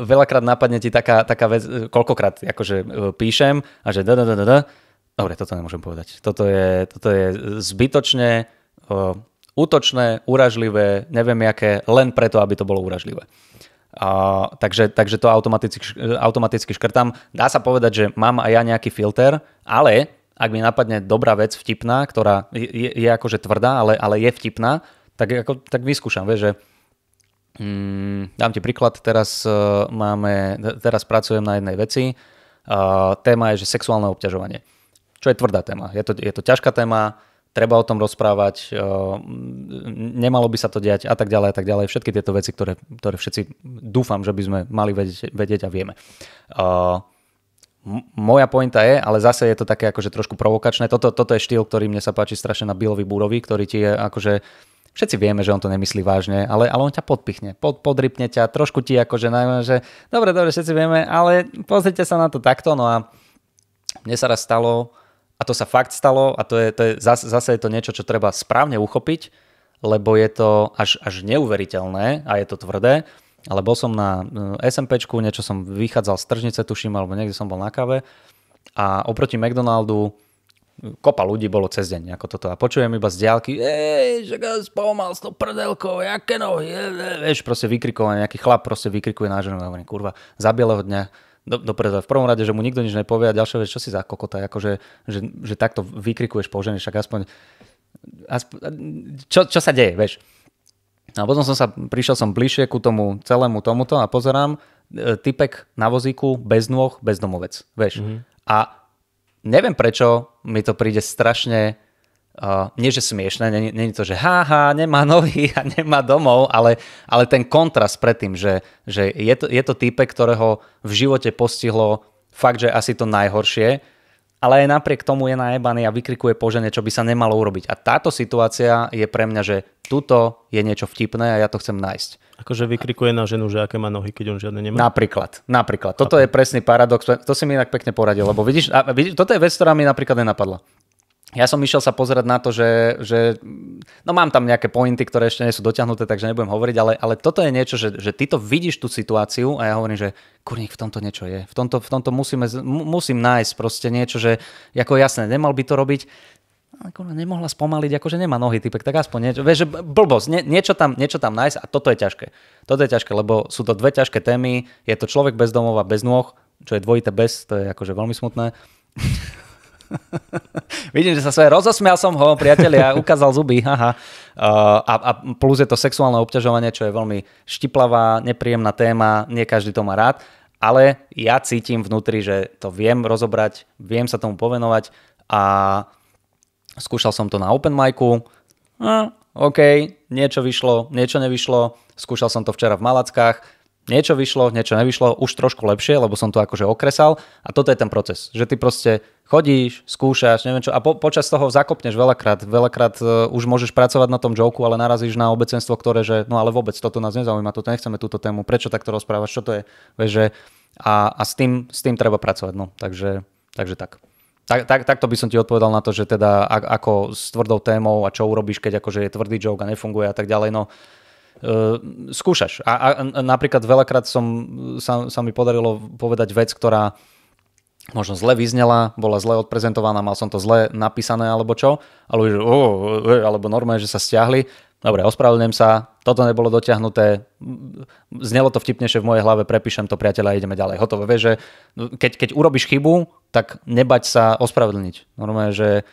Veľakrát napadne ti taká vec, koľkokrát akože píšem a že dobre, toto nemôžem povedať. Toto je zbytočne útočné, uražlivé, neviem jaké, len preto, aby to bolo uražlivé. Takže to automaticky škrtám. Dá sa povedať, že mám aj ja nejaký filter, ale ak mi napadne dobrá vec vtipná, ktorá je akože tvrdá, ale je vtipná, tak vyskúšam, vieš, že dám ti príklad, teraz pracujem na jednej veci. Téma je, že sexuálne obťažovanie. Čo je tvrdá téma. Je to ťažká téma, treba o tom rozprávať, nemalo by sa to diať a tak ďalej. Všetky tieto veci, ktoré všetci dúfam, že by sme mali vedieť a vieme. Moja pointa je, ale zase je to také akože trošku provokačné. Toto je štýl, ktorý mne sa páči strašne na Billovi Búrovi, ktorý ti je akože všetci vieme, že on to nemyslí vážne, ale on ťa podpichne, podrypne ťa, trošku ti akože najmä, že dobre, všetci vieme, ale pozrite sa na to takto, no a mne sa raz stalo, a to sa fakt stalo, a to je zase je to niečo, čo treba správne uchopiť, lebo je to až neuveriteľné a je to tvrdé, ale bol som na SMPčku, niečo som vychádzal z tržnice, tuším, alebo niekde som bol na kave a oproti McDonaldu kopa ľudí bolo cez deň, ako toto. A počujem iba z diaľky, že spomal s tou prdelkou, jaké nohy, vieš, proste vykrikované, nejaký chlap proste vykrikuje na ženu, hovorím, kurva, za bieleho dňa, do prdele. V prvom rade, že mu nikto nič nepovie a ďalšia vec, čo si za kokota, akože, že takto vykrikuješ po žene, však aspoň čo sa deje, vieš. A potom prišiel som bližšie ku tomu celému tomuto a pozerám, typek na vozíku, bez nôh, bezdomovec, vieš. A neviem prečo, mi to príde strašne, nie že smiešné, nie je to, že nemá nohy a nemá domov, ale ten kontrast pred tým, že je to týpek, ktorého v živote postihlo fakt, že asi to najhoršie, ale aj napriek tomu je najebaný a vykrikuje po žene, čo by sa nemalo urobiť. A táto situácia je pre mňa, že tuto je niečo vtipné a ja to chcem nájsť. Akože vykrikuje na ženu, že aké má nohy, keď on žiadne nemá? Napríklad. Toto je presný paradox. To si mi inak pekne poradil, lebo vidíš, toto je vec, ktorá mi napríklad nenapadla. Ja som išiel sa pozerať na to, že no mám tam nejaké pointy, ktoré ešte nie sú dotiahnuté, takže nebudem hovoriť, ale toto je niečo, že ty to vidíš tú situáciu a ja hovorím, že kurník, v tomto niečo je. V tomto musím nájsť proste niečo, že ako jasné, nemal by to robiť. Nemohla spomaliť, akože nemá nohy, typek, tak aspoň niečo. Vieš, že blbosť, niečo tam nájsť a toto je ťažké. Toto je ťažké, lebo sú to dve ťažké témy. Je to človek bez domova, bez nôh, čo je dvojité bez, to je akože veľmi smutné. Vidím, že sa svoje rozosmial som ho, priatelia, ukázal zuby, haha. A plus je to sexuálne obťažovanie, čo je veľmi štiplavá, nepríjemná téma, nie každý to má rád, ale ja cítim vnútri, že to viem rozobrať, viem sa tomu povenovať a skúšal som to na open micu. OK, niečo vyšlo, niečo nevyšlo. Skúšal som to včera v Malackách. Niečo vyšlo, niečo nevyšlo, už trošku lepšie, lebo som to akože okresal a toto je ten proces, že ty proste chodíš, skúšaš, neviem čo a počas toho zakopneš veľakrát už môžeš pracovať na tom joku, ale narazíš na obecenstvo, ktoré, že no ale vôbec toto nás nezaujíma, toto nechceme túto tému, prečo takto rozprávaš, čo to je, vieš, že a s tým treba pracovať, no, takže tak. Takto by som ti odpovedal na to, že teda ako s tvrdou témou a čo urobíš, keď akože je tvrdý joke a nefunguje a tak ďalej, no skúšaš. A napríklad veľakrát sa mi podarilo povedať vec, ktorá možno zle vyznela, bola zle odprezentovaná, mal som to zle napísané alebo čo, alebo normálne, že sa stiahli. Dobre, ospravedlňujem sa, toto nebolo dotiahnuté, znelo to vtipnejšie v mojej hlave, prepíšem to, priateľa, a ideme ďalej. Hotové, vieš, že keď urobíš chybu, tak nebať sa ospravedlniť. Normálne, že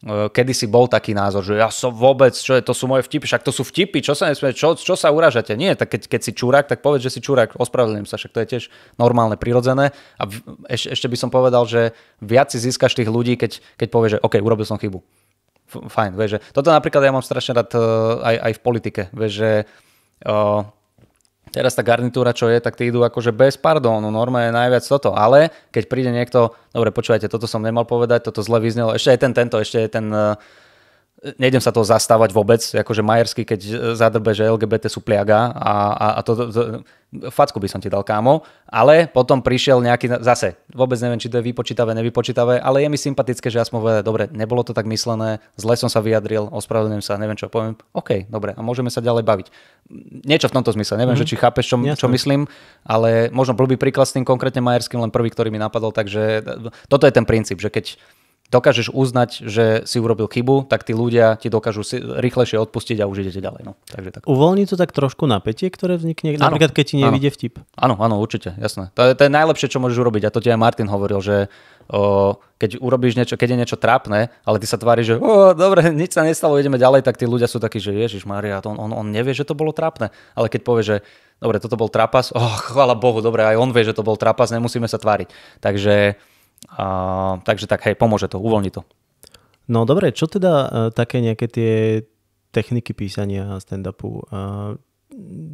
kedysi bol taký názor, že ja som vôbec, to sú moje vtipy, však to sú vtipy, čo sa nesmie, čo sa urážate? Nie, tak keď si čurák, tak povedz, že si čurák, ospravedlňujem sa, však to je tiež normálne, prirodzené. A ešte by som povedal, že viac si získaš tých ľudí, keď povieš, že OK, urobil som chybu. Fajn, vieš, že toto napríklad ja mám strašne rád aj v politike, vieš, že teraz tá garnitúra, čo je, tak tí idú akože bez pardónu, norma je najviac toto, ale keď príde niekto, dobre, počúvajte, toto som nemal povedať, toto zle vyznelo, ešte je ten nejdem sa toho zastávať vôbec, akože Majersky, keď zadrbe, že LGBT sú pliaga a to facku by som ti dal, kámo, ale potom prišiel nejaký, zase, vôbec neviem, či to je vypočítavé, nevypočítavé, ale je mi sympatické, že ja som povedal, dobre, nebolo to tak myslené, zle som sa vyjadril, ospravedlňujem sa, neviem čo poviem, OK, dobre, a môžeme sa ďalej baviť. Niečo v tomto zmysle, neviem, že či chápeš, čo myslím, ale možno blbý príklad s tým konkrétne Majerským, len prvý, ktorý mi napadol, takže toto je ten princíp, že keď dokážeš uznať, že si urobil chybu, tak tí ľudia ti dokážu rýchlejšie odpustiť a už idete ďalej. No, takže tak. Uvoľní to tak trošku napätie, ktoré vznikne, napríklad keď ti nevyjde vtip? Áno, určite, jasné. To je najlepšie, čo môžeš urobiť. A to ti aj Martin hovoril, že keď urobíš niečo, keď je niečo trápne, ale ty sa tváriš, že dobre, nič sa nestalo, ideme ďalej, tak tí ľudia sú takí, že Ježišmária, on nevie, že to bolo trápne. Ale keď povie, že dobre, toto bol trapas, chvála Bohu, dobre, aj on vie, že to bol trapas, nemusíme sa tváriť. Takže tak, hej, pomôže to, uvoľni to. No dobre, čo teda také nejaké tie techniky písania stand-upu?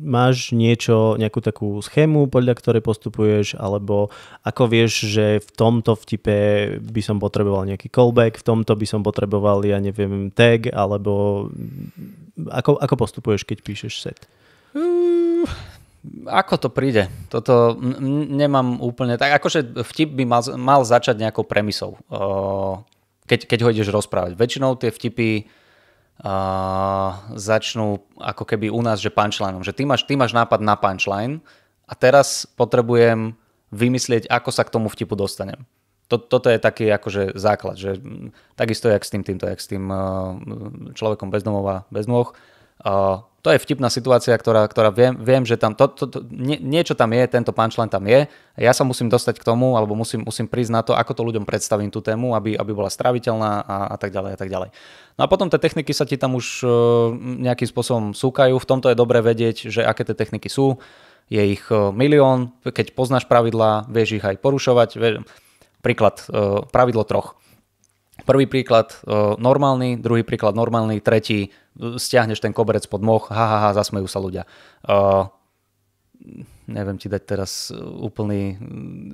Máš nejakú takú schému, podľa ktorej postupuješ, alebo ako vieš, že v tomto vtipe by som potreboval nejaký callback, v tomto by som potreboval, ja neviem, tag, alebo ako postupuješ, keď píšeš set? Ako to príde? Toto nemám úplne tak. Akože vtip by mal začať nejakou premisou, keď ho ideš rozprávať. Väčšinou tie vtipy začnú ako keby u nás, že punchlineom. Že ty máš nápad na punchline a teraz potrebujem vymyslieť, ako sa k tomu vtipu dostanem. Toto je taký akože základ. Že takisto jak s tým človekom bez domova, bez nôh. To je vtipná situácia, ktorá viem, že tam niečo tam je, tento punchline tam je. Ja sa musím dostať k tomu, alebo musím prísť na to, ako to ľuďom predstavím tú tému, aby bola stráviteľná a tak ďalej a tak ďalej. No a potom tie techniky sa ti tam už nejakým spôsobom súkajú. V tomto je dobré vedieť, že aké tie techniky sú. Je ich milión. Keď poznáš pravidlá, vieš ich aj porušovať. Príklad, pravidlo 3. Prvý príklad normálny, druhý príklad normálny, tretí stiahneš ten koberec pod moh, zasmejú sa ľudia. Neviem ti dať teraz úplný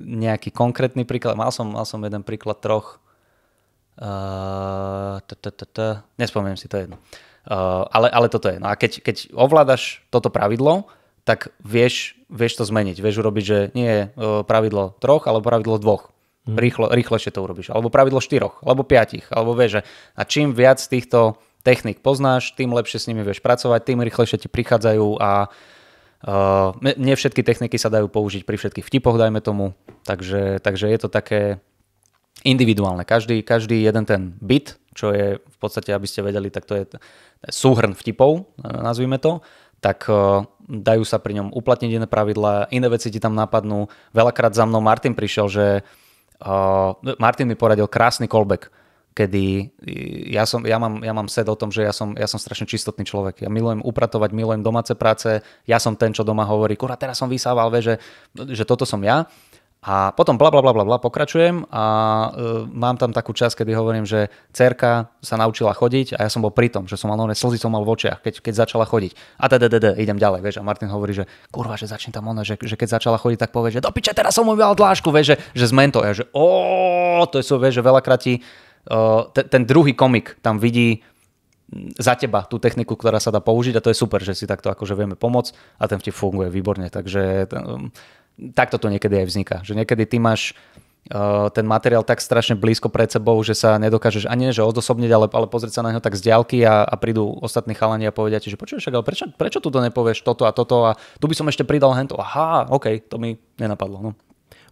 nejaký konkrétny príklad. Mal som jeden príklad 3. Nespomínam si, to je jedno. Ale toto je. No a keď ovládaš toto pravidlo, tak vieš to zmeniť. Vieš urobiť, že nie je pravidlo 3, ale pravidlo 2. Rýchlejšie to urobíš. Alebo pravidlo 4, alebo 5, alebo vieš, že a čím viac týchto technik poznáš, tým lepšie s nimi vieš pracovať, tým rýchlejšie ti prichádzajú a nie všetky techniky sa dajú použiť pri všetkých vtipoch, dajme tomu. Takže je to také individuálne. Každý jeden ten bit, čo je v podstate, aby ste vedeli, tak to je súhrn vtipov, nazvime to, tak dajú sa pri ňom uplatniť iné pravidlá, iné veci ti tam napadnú. Veľakrát za mnou Martin prišiel, že Martin mi poradil krásny callback, kedy ja mám set o tom, že ja som strašne čistotný človek. Ja milujem upratovať, milujem domáce práce, ja som ten, čo doma hovorí, kurá, teraz som vysával, že toto som ja. A potom pokračujem a mám tam takú časť, kedy hovorím, že dcerka sa naučila chodiť a ja som bol pri tom, že som mal slzy som mal v očiach, keď začala chodiť. A idem ďalej, vieš. A Martin hovorí, že kurva, že začne tam že keď začala chodiť, tak povie, že do piče, teraz som mu vyval dlášku, vieš, že zmen to. A ja, že to sú, vieš, že veľakrát ten druhý komik tam vidí za teba tú techniku, ktorá sa dá použiť a to je super, že si takto akože vieme pomôcť a ten vtip funguje výborne. Takže takto to niekedy aj vzniká. Že niekedy ty máš ten materiál tak strašne blízko pred sebou, že sa nedokážeš ani že odosobniť, ale pozrieť sa na neho tak z diaľky a prídu ostatní chalani a povedia ti, že počuješ, ale prečo tu to nepovieš toto a toto a tu by som ešte pridal hento. Aha, OK, to mi nenapadlo. No.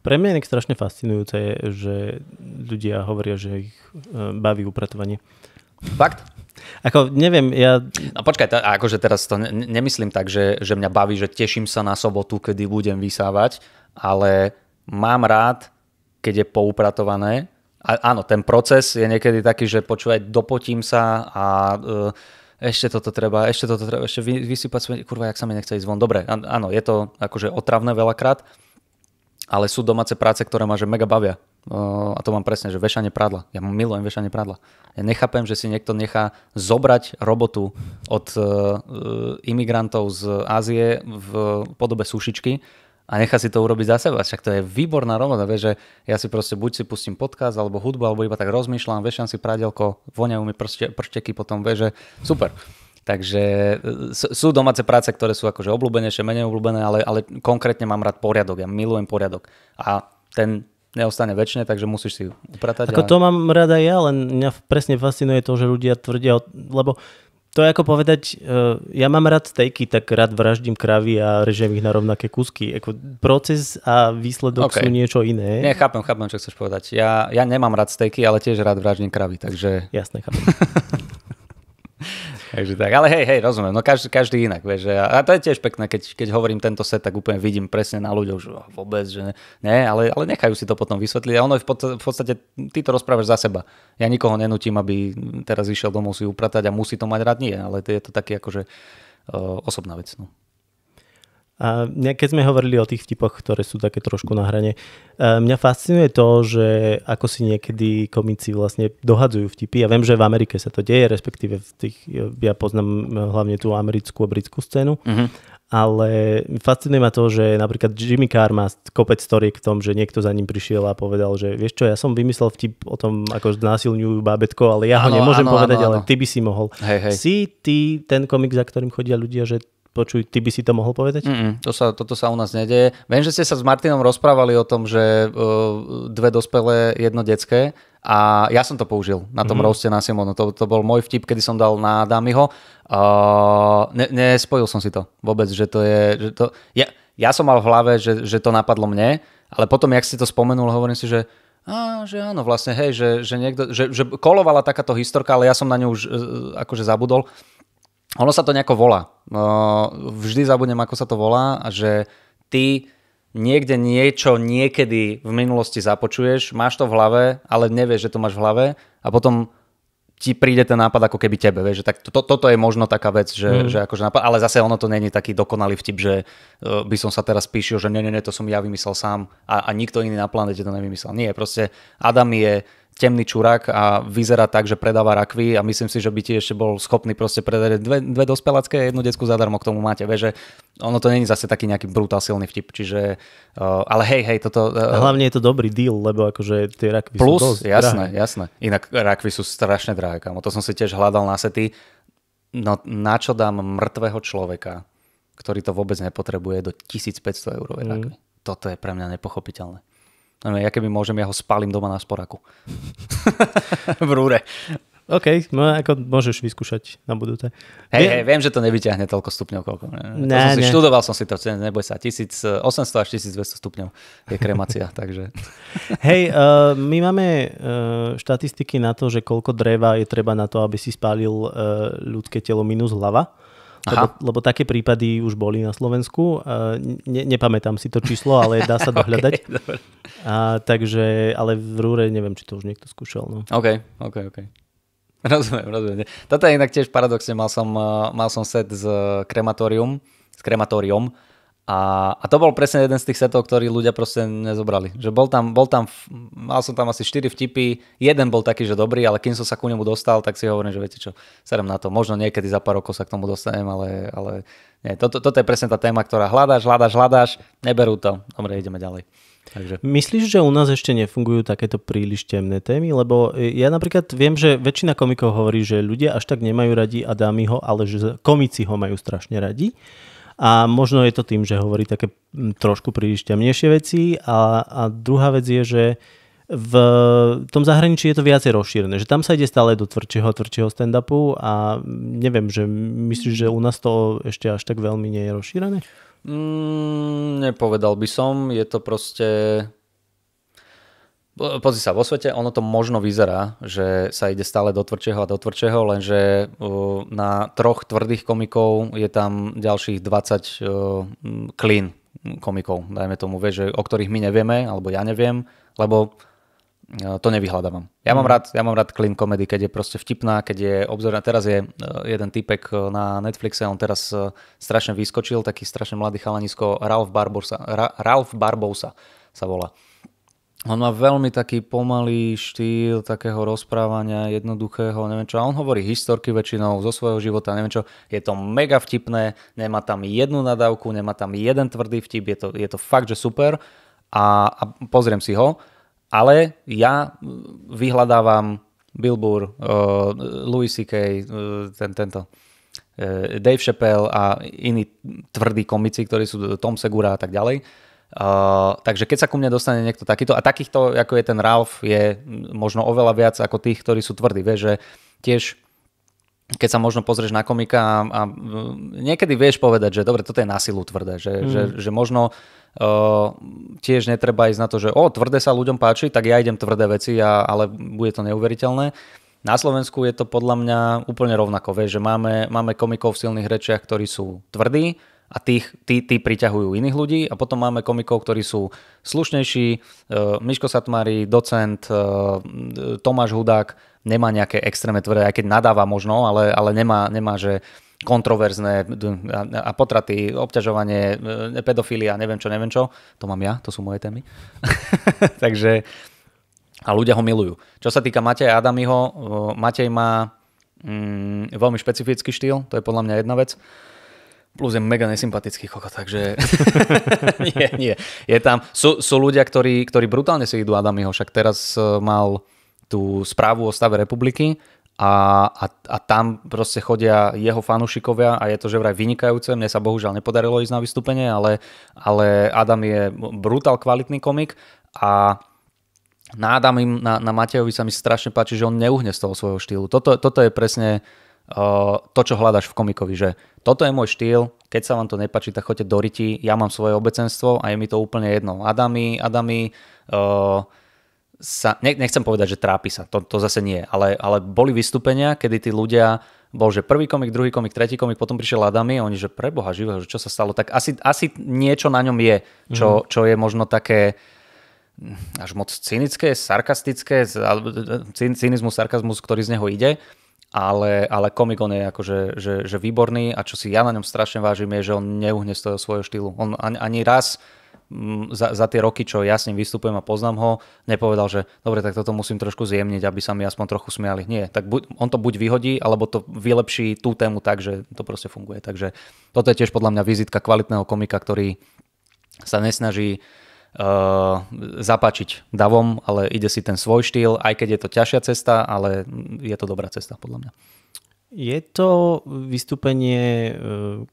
Pre mňa je strašne fascinujúce, že ľudia hovoria, že ich baví upratovanie. Fakt? Ako, neviem, ja... No počkaj, akože teraz to nemyslím tak, že mňa baví, že teším sa na sobotu, kedy budem vysávať, ale mám rád, keď je poupratované. A áno, ten proces je niekedy taký, že počúvaj, dopotím sa a ešte toto treba, ešte vysypať, kurva, jak sa mi nechce ísť von. Dobre, áno, je to akože otravné veľakrát, ale sú domáce práce, ktoré ma že mega bavia. A to mám presne, že vešanie prádla. Ja milujem vešanie prádla. Ja nechápem, že si niekto nechá zobrať robotu od imigrantov z Ázie v podobe sušičky a nechá si to urobiť za seba. Však to je výborná robota. Vieš, že ja si proste buď si pustím podcast alebo hudbu, alebo iba tak rozmýšľam, vešam si prádelko, voňajú mi pršteky potom, vieš, že super. Takže sú domáce práce, ktoré sú akože obľúbenejšie, menej obľúbené, ale konkrétne mám rád poriadok. Ja milujem poriadok. A ten neostane väčšine, takže musíš si upratať. Ako to mám rada ja, len mňa presne fascinuje to, že ľudia tvrdia, lebo to je ako povedať, ja mám rád stejky, tak rád vraždím kravy a režem ich na rovnaké kúsky. Ako proces a výsledok sú niečo iné. Nie, chápem, čo chceš povedať. Ja nemám rád stejky, ale tiež rád vraždím kravy, takže... Jasné, chápem. Takže tak, ale hej, rozumiem, no každý inak, vieš, a to je tiež pekné, keď hovorím tento set, tak úplne vidím presne na ľuďoch, že vôbec, že nie, ale nechajú si to potom vysvetliť a ono je v podstate, ty to rozprávaš za seba. Ja nikoho nenutím, aby teraz išiel domov si upratať a musí to mať rád, nie, ale je to taký akože osobná vec, no. A keď sme hovorili o tých vtipoch, ktoré sú také trošku na hrane, mňa fascinuje to, že ako si niekedy komici vlastne dohadzujú vtipy. Ja viem, že v Amerike sa to deje, respektíve ja poznám hlavne tú americkú a britskú scénu, ale fascinuje ma to, že napríklad Jimmy Carr má kopec storiek v tom, že niekto za ním prišiel a povedal, že vieš čo, ja som vymyslel vtip o tom, ako znásilňujú bábätko, ale ja ho nemôžem povedať, ale ty by si mohol. Hej. Si ty ten komik, za ktorým chodia ľudia, že počuj, ty by si to mohol povedať? Toto sa u nás nedeje. Viem, že ste sa s Martinom rozprávali o tom, že dve dospelé, jedno detské a ja som to použil na tom roaste na Simonu. To bol môj vtip, kedy som dal na Damiho. Nespojil som si to vôbec, že to je... Že to, ja som mal v hlave, že to napadlo mne, ale potom, jak si to spomenul, hovorím si, že áno, vlastne, hej, že niekto, že kolovala takáto historka, ale ja som na ňu už akože zabudol. Ono sa to nejako volá. Vždy zabudnem, ako sa to volá a že ty niekde niečo niekedy v minulosti započuješ, máš to v hlave, ale nevieš, že to máš v hlave a potom ti príde ten nápad ako keby tebe. Vieš, že tak toto je možno taká vec, že akože nápad, ale zase ono to není taký dokonalý vtip, že by som sa teraz píšil, že nie, to som ja vymyslel sám a nikto iný na planete to nevymyslel. Nie, proste Adam je temný čurák a vyzerá tak, že predáva rakvy a myslím si, že by ti ešte bol schopný proste predať dve dospelácké a jednu decku zadarmo k tomu máte. Vieš, že ono to není zase taký nejaký brutál silný vtip, čiže ale hej, toto... A hlavne je to dobrý deal, lebo akože tie rakvy plus, sú dosť jasné. Inak rakvy sú strašne drahé, kamo. To som si tiež hľadal na sety. No na čo dám mŕtvého človeka, ktorý to vôbec nepotrebuje, do 1500 eurovej rakvy? Toto je pre mňa nepochopiteľné. Ja keby môžem, ja ho spalím doma na sporáku. V rúre. OK, no ako môžeš vyskúšať na budúce. Hej, viem, že to nevyťahne toľko stupňov, koľko. Študoval som si to, neboj sa, 1800 až 1200 stupňov je kremácia, takže... Hej, my máme štatistiky na to, že koľko dreva je treba na to, aby si spálil ľudské telo minus hlava. Lebo také prípady už boli na Slovensku. Nepamätám si to číslo, ale dá sa dohľadať. Okay, takže, ale v Rúre neviem, či to už niekto skúšal. No. OK. Rozumiem. Toto je inak tiež paradoxne. Mal som set s krematóriom A to bol presne jeden z tých setov, ktorý ľudia proste nezobrali. Že mal som tam asi 4 vtipy, jeden bol taký, že dobrý, ale kým som sa ku nemu dostal, tak si hovorím, že viete čo, serem na to. Možno niekedy za pár rokov sa k tomu dostanem, ale nie. Toto je presne tá téma, ktorá hľadáš, neberú to. Dobre, ideme ďalej. Takže. Myslíš, že u nás ešte nefungujú takéto príliš temné témy? Lebo ja napríklad viem, že väčšina komikov hovorí, že ľudia až tak nemajú radi Adamiho, ale že komici ho majú strašne radi. A možno je to tým, že hovorí také trošku príliš temnejšie veci. A druhá vec je, že v tom zahraničí je to viacej rozšírené. Že tam sa ide stále do tvrdšieho stand-upu a neviem, že myslíš, že u nás to ešte až tak veľmi nie je rozšírené? Nepovedal by som. Je to proste... Pozri sa, vo svete ono to možno vyzerá, že sa ide stále do tvrdšieho, lenže na 3 tvrdých komikov je tam ďalších 20 clean komikov, dajme tomu, vieš, o ktorých my nevieme, alebo ja neviem, lebo to nevyhľadávam. Ja mám rád clean comedy, keď je proste vtipná, keď je obzorná. Teraz je jeden typek na Netflixe, on teraz strašne vyskočil, taký strašne mladý chalanisko, Ralph Barbousa sa volá. On má veľmi taký pomalý štýl takého rozprávania, jednoduchého, neviem čo. A on hovorí historky väčšinou zo svojho života, neviem čo. Je to mega vtipné, nemá tam jednu nadávku, nemá tam jeden tvrdý vtip, je to fakt, že super. A pozriem si ho, ale ja vyhľadávam Bill Burr, Louis C.K., tento Dave Chappelle a iní tvrdí komici, ktorí sú Tom Segura a tak ďalej. Takže keď sa ku mne dostane niekto takýto, a takýchto ako je ten Ralph, je možno oveľa viac ako tých, ktorí sú tvrdí, vieš, že tiež keď sa možno pozrieš na komika a niekedy vieš povedať, že dobre, toto je na silu tvrdé, že možno tiež netreba ísť na to, že tvrdé sa ľuďom páči, tak ja idem tvrdé veci, ale bude to neuveriteľné. Na Slovensku je to podľa mňa úplne rovnako, vieš, že máme komikov v silných rečiach, ktorí sú tvrdí, a tí priťahujú iných ľudí a potom máme komikov, ktorí sú slušnejší. Miško Satmári, docent, Tomáš Hudák nemá nejaké extrémne tvrdé, aj keď nadáva možno, ale nemá že kontroverzné a potraty, obťažovanie, pedofilia, neviem čo. To mám ja, to sú moje témy. Takže a ľudia ho milujú. Čo sa týka Mateja Adamiho, Matej má veľmi špecifický štýl, to je podľa mňa jedna vec. Plus je mega nesympatický kokot, takže nie. Je tam, sú ľudia, ktorí brutálne si idú Adamiho, však teraz mal tú správu o stave republiky a tam proste chodia jeho fanúšikovia a je to že vraj vynikajúce. Mne sa bohužiaľ nepodarilo ísť na vystúpenie, ale Adam je brutál kvalitný komik a na Matejovi sa mi strašne páči, že on neuhne z toho svojho štýlu. Toto je presne to, čo hľadaš v komikovi, že toto je môj štýl, keď sa vám to nepáči, tak choďte do riti, ja mám svoje obecenstvo a je mi to úplne jedno. Adami nechcem povedať, že trápi sa, to zase nie, ale boli vystúpenia, kedy tí ľudia, bol, že prvý komik, druhý komik, tretí komik, potom prišiel Adami a oni, že preboha živého, čo sa stalo, tak asi niečo na ňom je, čo je možno také až moc cynické, sarkastické, cynizmus, sarkazmus, ktorý z neho ide. Ale komik on je akože že výborný a čo si ja na ňom strašne vážim je, že on neuhne z toho svojho štýlu. On ani raz za tie roky, čo ja s ním vystupujem a poznám ho, nepovedal, že dobre, tak toto musím trošku zjemniť, aby sa mi aspoň trochu smiali. Nie, tak on to buď vyhodí, alebo to vylepší tú tému tak, že to proste funguje. Takže toto je tiež podľa mňa vizitka kvalitného komika, ktorý sa nesnaží zapáčiť davom, ale ide si ten svoj štýl, aj keď je to ťažšia cesta, ale je to dobrá cesta podľa mňa. Je to vystúpenie,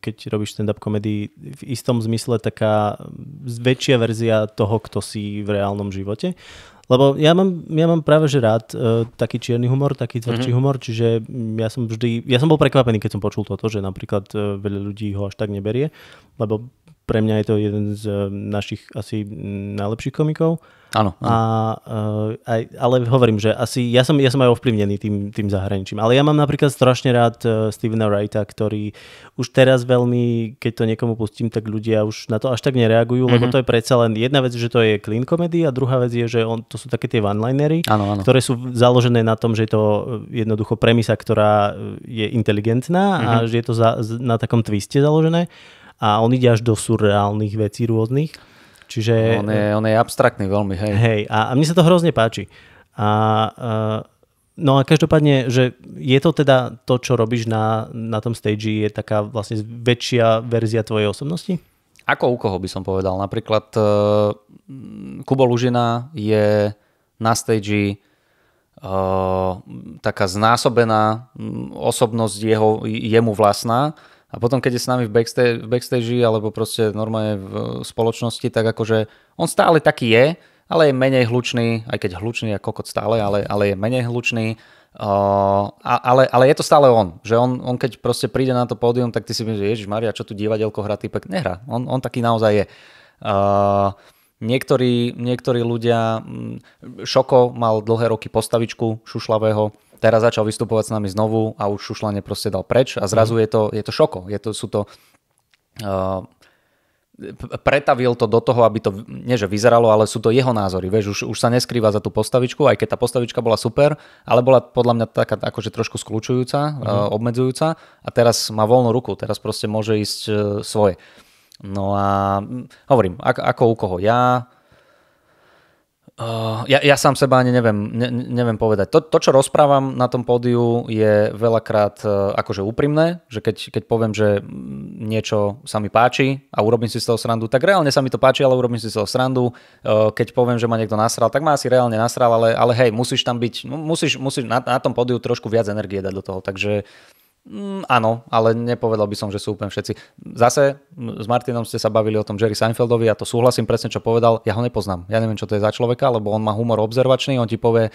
keď robíš stand-up komedy, v istom zmysle taká väčšia verzia toho, kto si v reálnom živote? Lebo ja mám práve že rád taký čierny humor, taký tvrdší humor, čiže ja som bol prekvapený, keď som počul toto, že napríklad veľa ľudí ho až tak neberie, lebo pre mňa je to jeden z našich asi najlepších komikov. Áno. Ale hovorím, že asi ja som aj ovplyvnený tým zahraničím. Ale ja mám napríklad strašne rád Stevena Wrighta, ktorý už teraz veľmi, keď to niekomu pustím, tak ľudia už na to až tak nereagujú, lebo to je predsa len jedna vec, že to je clean comedy a druhá vec je, že to sú také tie one-linery, ktoré sú založené na tom, že je to jednoducho premisa, ktorá je inteligentná a že je to na takom twiste založené. a on ide až do surreálnych vecí rôznych. Čiže... On je abstraktný veľmi, hej. Hej, a mne sa to hrozne páči. No a každopádne, že je to teda to, čo robíš na tom stage, je taká vlastne väčšia verzia tvojej osobnosti? Ako u koho by som povedal. Napríklad Kubo Lužina je na stage taká znásobená osobnosť jemu vlastná. A potom, keď je s nami v backstage alebo proste normálne v spoločnosti, tak akože on stále taký je, ale je menej hlučný, aj keď hlučný je kokot stále, ale je menej hlučný. Ale je to stále on. Že on keď proste príde na to pódium, tak ty si myslíš, že Ježišmaria, čo tu divadelko hrá, týpek nehrá. On taký naozaj je. Niektorí ľudia, Šoko mal dlhé roky postavičku šušlavého, teraz začal vystupovať s nami znovu a už šušlanie proste dal preč a zrazu je to Šoko. Pretavil to do toho, aby to nie že vyzeralo, ale sú to jeho názory. Vieš, už sa neskrýva za tú postavičku, aj keď tá postavička bola super, ale bola podľa mňa taká akože trošku skľučujúca, obmedzujúca a teraz má voľnú ruku, teraz proste môže ísť svoje. No a hovorím, ako u koho. Ja sám seba ani neviem povedať. To, čo rozprávam na tom pódiu, je veľakrát akože úprimné, že keď poviem, že niečo sa mi páči a urobím si z toho srandu, tak reálne sa mi to páči, ale urobím si z toho srandu. Keď poviem, že ma niekto nasral, tak ma asi reálne nasral, ale hej, musíš tam byť, musíš na tom pódiu trošku viac energie dať do toho, takže áno, ale nepovedal by som, že sú úplne všetci. Zase s Martinom ste sa bavili o tom Jerry Seinfeldovi a to súhlasím presne, čo povedal. Ja ho nepoznám. Ja neviem, čo to je za človeka, lebo on má humor obzervačný, on ti povie,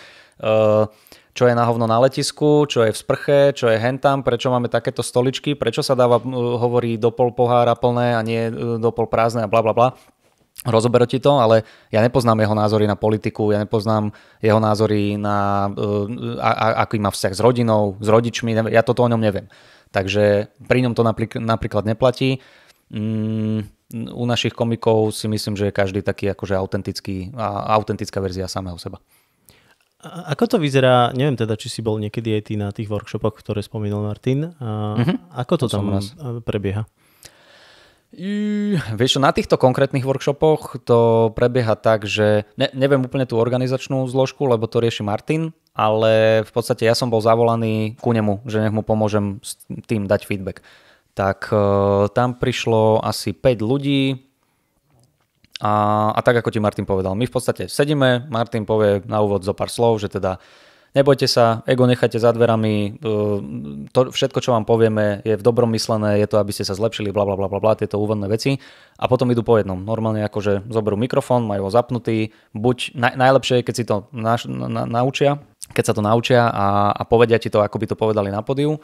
čo je na hovno na letisku, čo je v sprche, čo je hentam, prečo máme takéto stoličky, prečo sa hovorí do pol pohára plné a nie do pol prázdne a bla bla bla. Rozoberá ti to, ale ja nepoznám jeho názory na politiku, ja nepoznám jeho názory na aký má vzťah s rodinou, s rodičmi, ja toto o ňom neviem. Takže pri ňom to napríklad neplatí. U našich komikov si myslím, že je každý taký akože autentická verzia samého seba. Ako to vyzerá, neviem teda, či si bol niekedy aj ty na tých workshopoch, ktoré spomínal Martin. Ako to tam prebieha? Vieš čo, na týchto konkrétnych workshopoch to prebieha tak, že neviem úplne tú organizačnú zložku, lebo to rieši Martin, ale v podstate ja som bol zavolaný ku nemu, že nech mu pomôžem s tým dať feedback. Tak tam prišlo asi 5 ľudí a tak ako ti Martin povedal, my v podstate sedíme, Martin povie na úvod zo pár slov, že teda nebojte sa, ego nechajte za dverami, to všetko, čo vám povieme, je v dobrom myslené, je to, aby ste sa zlepšili, blablabla, tieto úvodné veci a potom idú po jednom. Normálne akože zoberú mikrofón, majú ho zapnutý, buď najlepšie je, keď si to naučia, keď sa to naučia a povedia ti to, ako by to povedali na pódiu.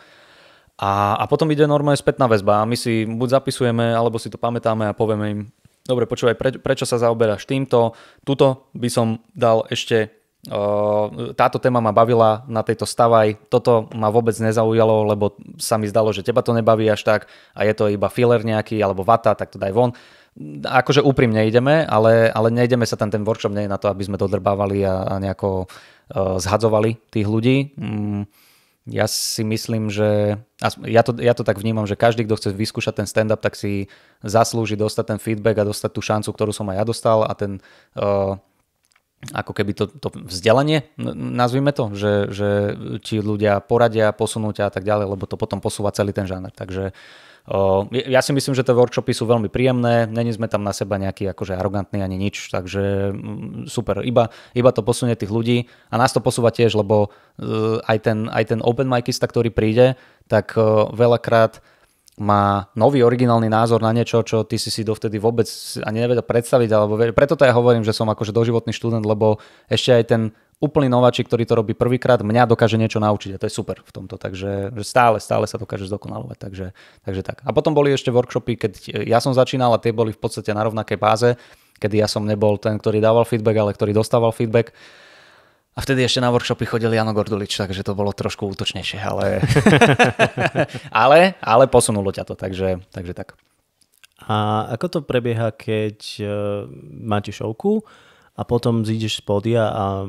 A potom ide normálne spätná väzba a my si buď zapisujeme, alebo si to pamätáme a povieme im, dobre, počúvaj, prečo sa zaoberáš týmto, tuto by som dal ešte táto téma ma bavila na tejto stavaj, toto ma vôbec nezaujalo, lebo sa mi zdalo, že teba to nebaví až tak a je to iba filler nejaký alebo vata, tak to daj von. Akože úprimne ideme, ale nejdeme sa ten workshop nie je na to, aby sme dodrbávali a nejako zhadzovali tých ľudí. Ja si myslím, že ja to tak vnímam, že každý, kto chce vyskúšať ten stand-up, tak si zaslúži dostať ten feedback a dostať tú šancu, ktorú som aj ja dostal a ten ako keby to vzdelanie, nazvime to, že ti ľudia poradia, posunú ťa a tak ďalej, lebo to potom posúva celý ten žáner. Takže ja si myslím, že tie workshopy sú veľmi príjemné, není sme tam na seba nejaký akože arogantný ani nič, takže super, iba to posunie tých ľudí a nás to posúva tiež, lebo aj ten open micista, ktorý príde, tak veľakrát má nový originálny názor na niečo, čo ty si dovtedy vôbec ani nevedel predstaviť, alebo preto to ja hovorím, že som akože doživotný študent, lebo ešte aj ten úplný nováčik, ktorý to robí prvýkrát, mňa dokáže niečo naučiť a to je super v tomto, takže stále sa dokáže zdokonalovať, takže tak. A potom boli ešte workshopy, keď ja som začínal a tie boli v podstate na rovnakej báze, kedy ja som nebol ten, ktorý dával feedback, ale ktorý dostával feedback. A vtedy ešte na workshopy chodil Jano Gordulič, takže to bolo trošku útočnejšie, ale posunulo ťa to, takže tak. A ako to prebieha, keď máte šovku a potom zídeš z pódia a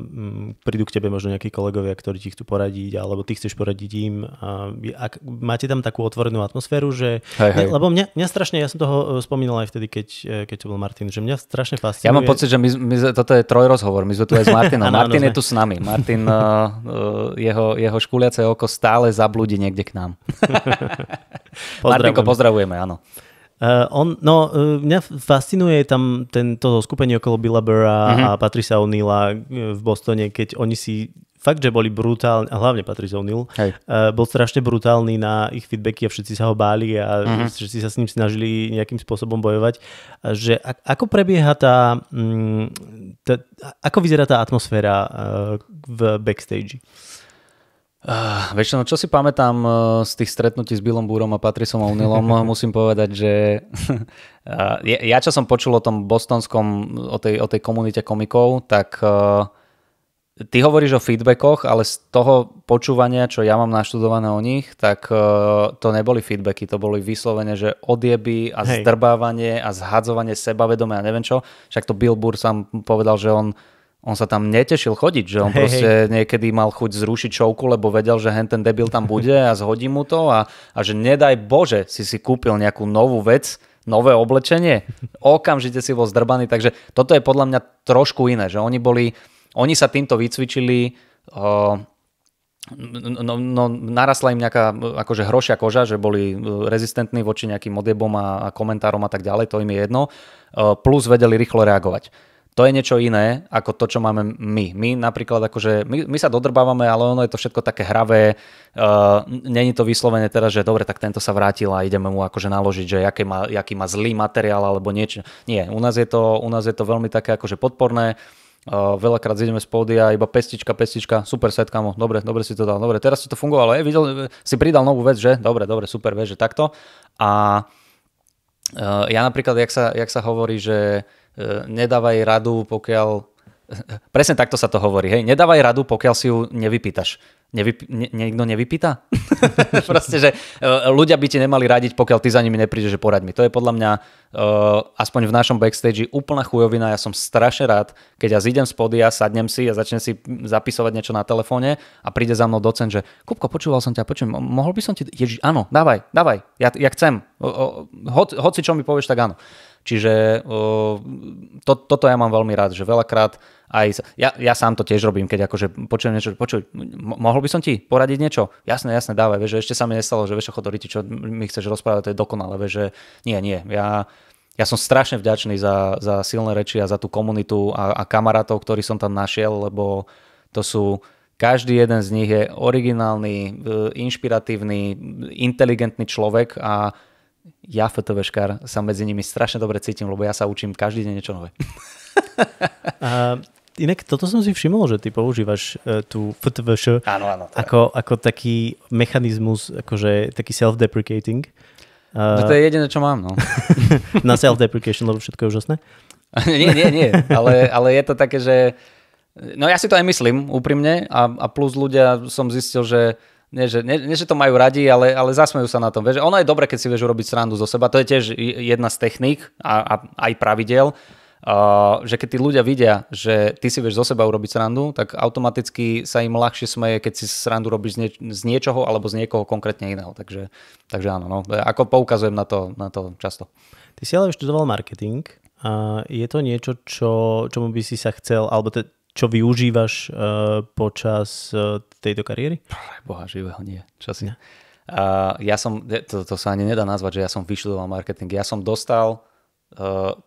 prídu k tebe možno nejakí kolegovia, ktorí ti chcú poradiť, alebo ty chceš poradiť im. Máte tam takú otvorenú atmosféru, že... Hej. Lebo mňa strašne, ja som toho spomínal aj vtedy, keď to bol Martin, že mňa strašne fascinuje. Ja mám pocit, že toto je trojrozhovor, my sme tu aj s Martinom. Martin je tu s nami. Martin, jeho škúliace oko stále zablúdi niekde k nám. Martinko, pozdravujeme, áno. Mňa fascinuje tam to skupenie okolo Billa Burra a Patricea O'Neilla v Bostone, keď oni si fakt, že boli brutálni, a hlavne Patrice O'Neill, bol strašne brutálny na ich feedbacky a všetci sa ho báli a všetci sa s ním snažili nejakým spôsobom bojovať. Že ako prebieha ako vyzerá tá atmosféra v backstage? Vieš, čo si pamätám z tých stretnutí s Billom Burrom a Patricom O'Neillom, musím povedať, že ja čo som počul o tom bostonskom, o tej komunite komikov, tak ty hovoríš o feedbackoch, ale z toho počúvania, čo ja mám naštudované o nich, tak to neboli feedbacky, to boli vyslovene, že odjeby a zdrbávanie a zhadzovanie sebavedome a neviem čo. Však to Bill Burr sám povedal, že on sa tam netešil chodiť, že on proste niekedy mal chuť zrušiť šovku, lebo vedel, že ten debil tam bude a zhodí mu to a že nedaj Bože si kúpil nejakú novú vec, nové oblečenie, okamžite si bol zdrbaný, takže toto je podľa mňa trošku iné, že oni sa týmto vycvičili, narastla im nejaká akože hrošia koža, že boli rezistentní voči nejakým odjebom a komentárom a tak ďalej, to im je jedno, plus vedeli rýchlo reagovať. To je niečo iné ako to, čo máme my. My napríklad akože, my sa dodrbávame, ale ono je to všetko také hravé. Není to vyslovene teraz, že dobre, tak tento sa vrátil a ideme mu akože naložiť, že aký má zlý materiál alebo niečo. Nie, u nás je to veľmi také akože podporné. Veľakrát zideme z pódia, iba pestička, super set, kamo, dobre si to dal, dobre, teraz si to fungovalo, si pridal novú vec, že? Dobre, super, vieš, že takto. A ja napríklad, jak sa hovorí, že nedávaj radu, pokiaľ... Presne takto sa to hovorí, hej? Nedávaj radu, pokiaľ si ju nevypýtaš. Niekto nevypýta? Proste, že ľudia by ti nemali radiť, pokiaľ ty za nimi neprídeš, že poraď mi. To je podľa mňa, aspoň v našom backstage, úplná chujovina. Ja som strašne rád, keď ja zídem z pódia, sadnem si a začnem si zapisovať niečo na telefóne a príde za mnou docent, že Kupko, počúval som ťa, mohol by som ti... Ježiš, áno, dávaj, ja chcem. Hoci čo mi povieš, tak áno. Čiže toto ja mám veľmi rád, že veľakrát aj ja sám to tiež robím, keď akože počujem niečo, mohol by som ti poradiť niečo? Jasné, dávaj, vieš, že ešte sa mi nestalo, že vieš, chodoriti, čo mi chceš rozprávať, to je dokonalé, vieš, že nie, ja som strašne vďačný za silné reči a za tú komunitu a kamarátov, ktorí som tam našiel, lebo to sú, každý jeden z nich je originálny, inšpiratívny, inteligentný človek a ja, FTVškár, sa medzi nimi strašne dobre cítim, lebo ja sa učím každý deň niečo nové. Inak toto som si všimol, že ty používaš tú FTVŠ áno, ako taký mechanizmus, akože taký self-deprecating. To je jediné, čo mám. No. Na self-deprecation, lebo všetko je úžasné? Nie. Ale je to také, že... No ja si to aj myslím, úprimne. A plus ľudia som zistil, že nie, že to majú radi, ale zasmejú sa na tom. Vieš, ono je dobre, keď si vieš urobiť srandu zo seba. To je tiež jedna z techník a aj pravidiel, že keď tí ľudia vidia, že ty si vieš zo seba urobiť srandu, tak automaticky sa im ľahšie smeje, keď si srandu robíš z niečoho alebo z niekoho konkrétne iného. Takže áno, no. Ako poukazujem na to často. Ty si ale študoval marketing. Je to niečo, čomu by si sa chcel, alebo čo využívaš počas tejto kariéry? Boha živého, nie. Čo si? Ja som, to sa ani nedá nazvať, že ja som vyštudoval marketing. Ja som dostal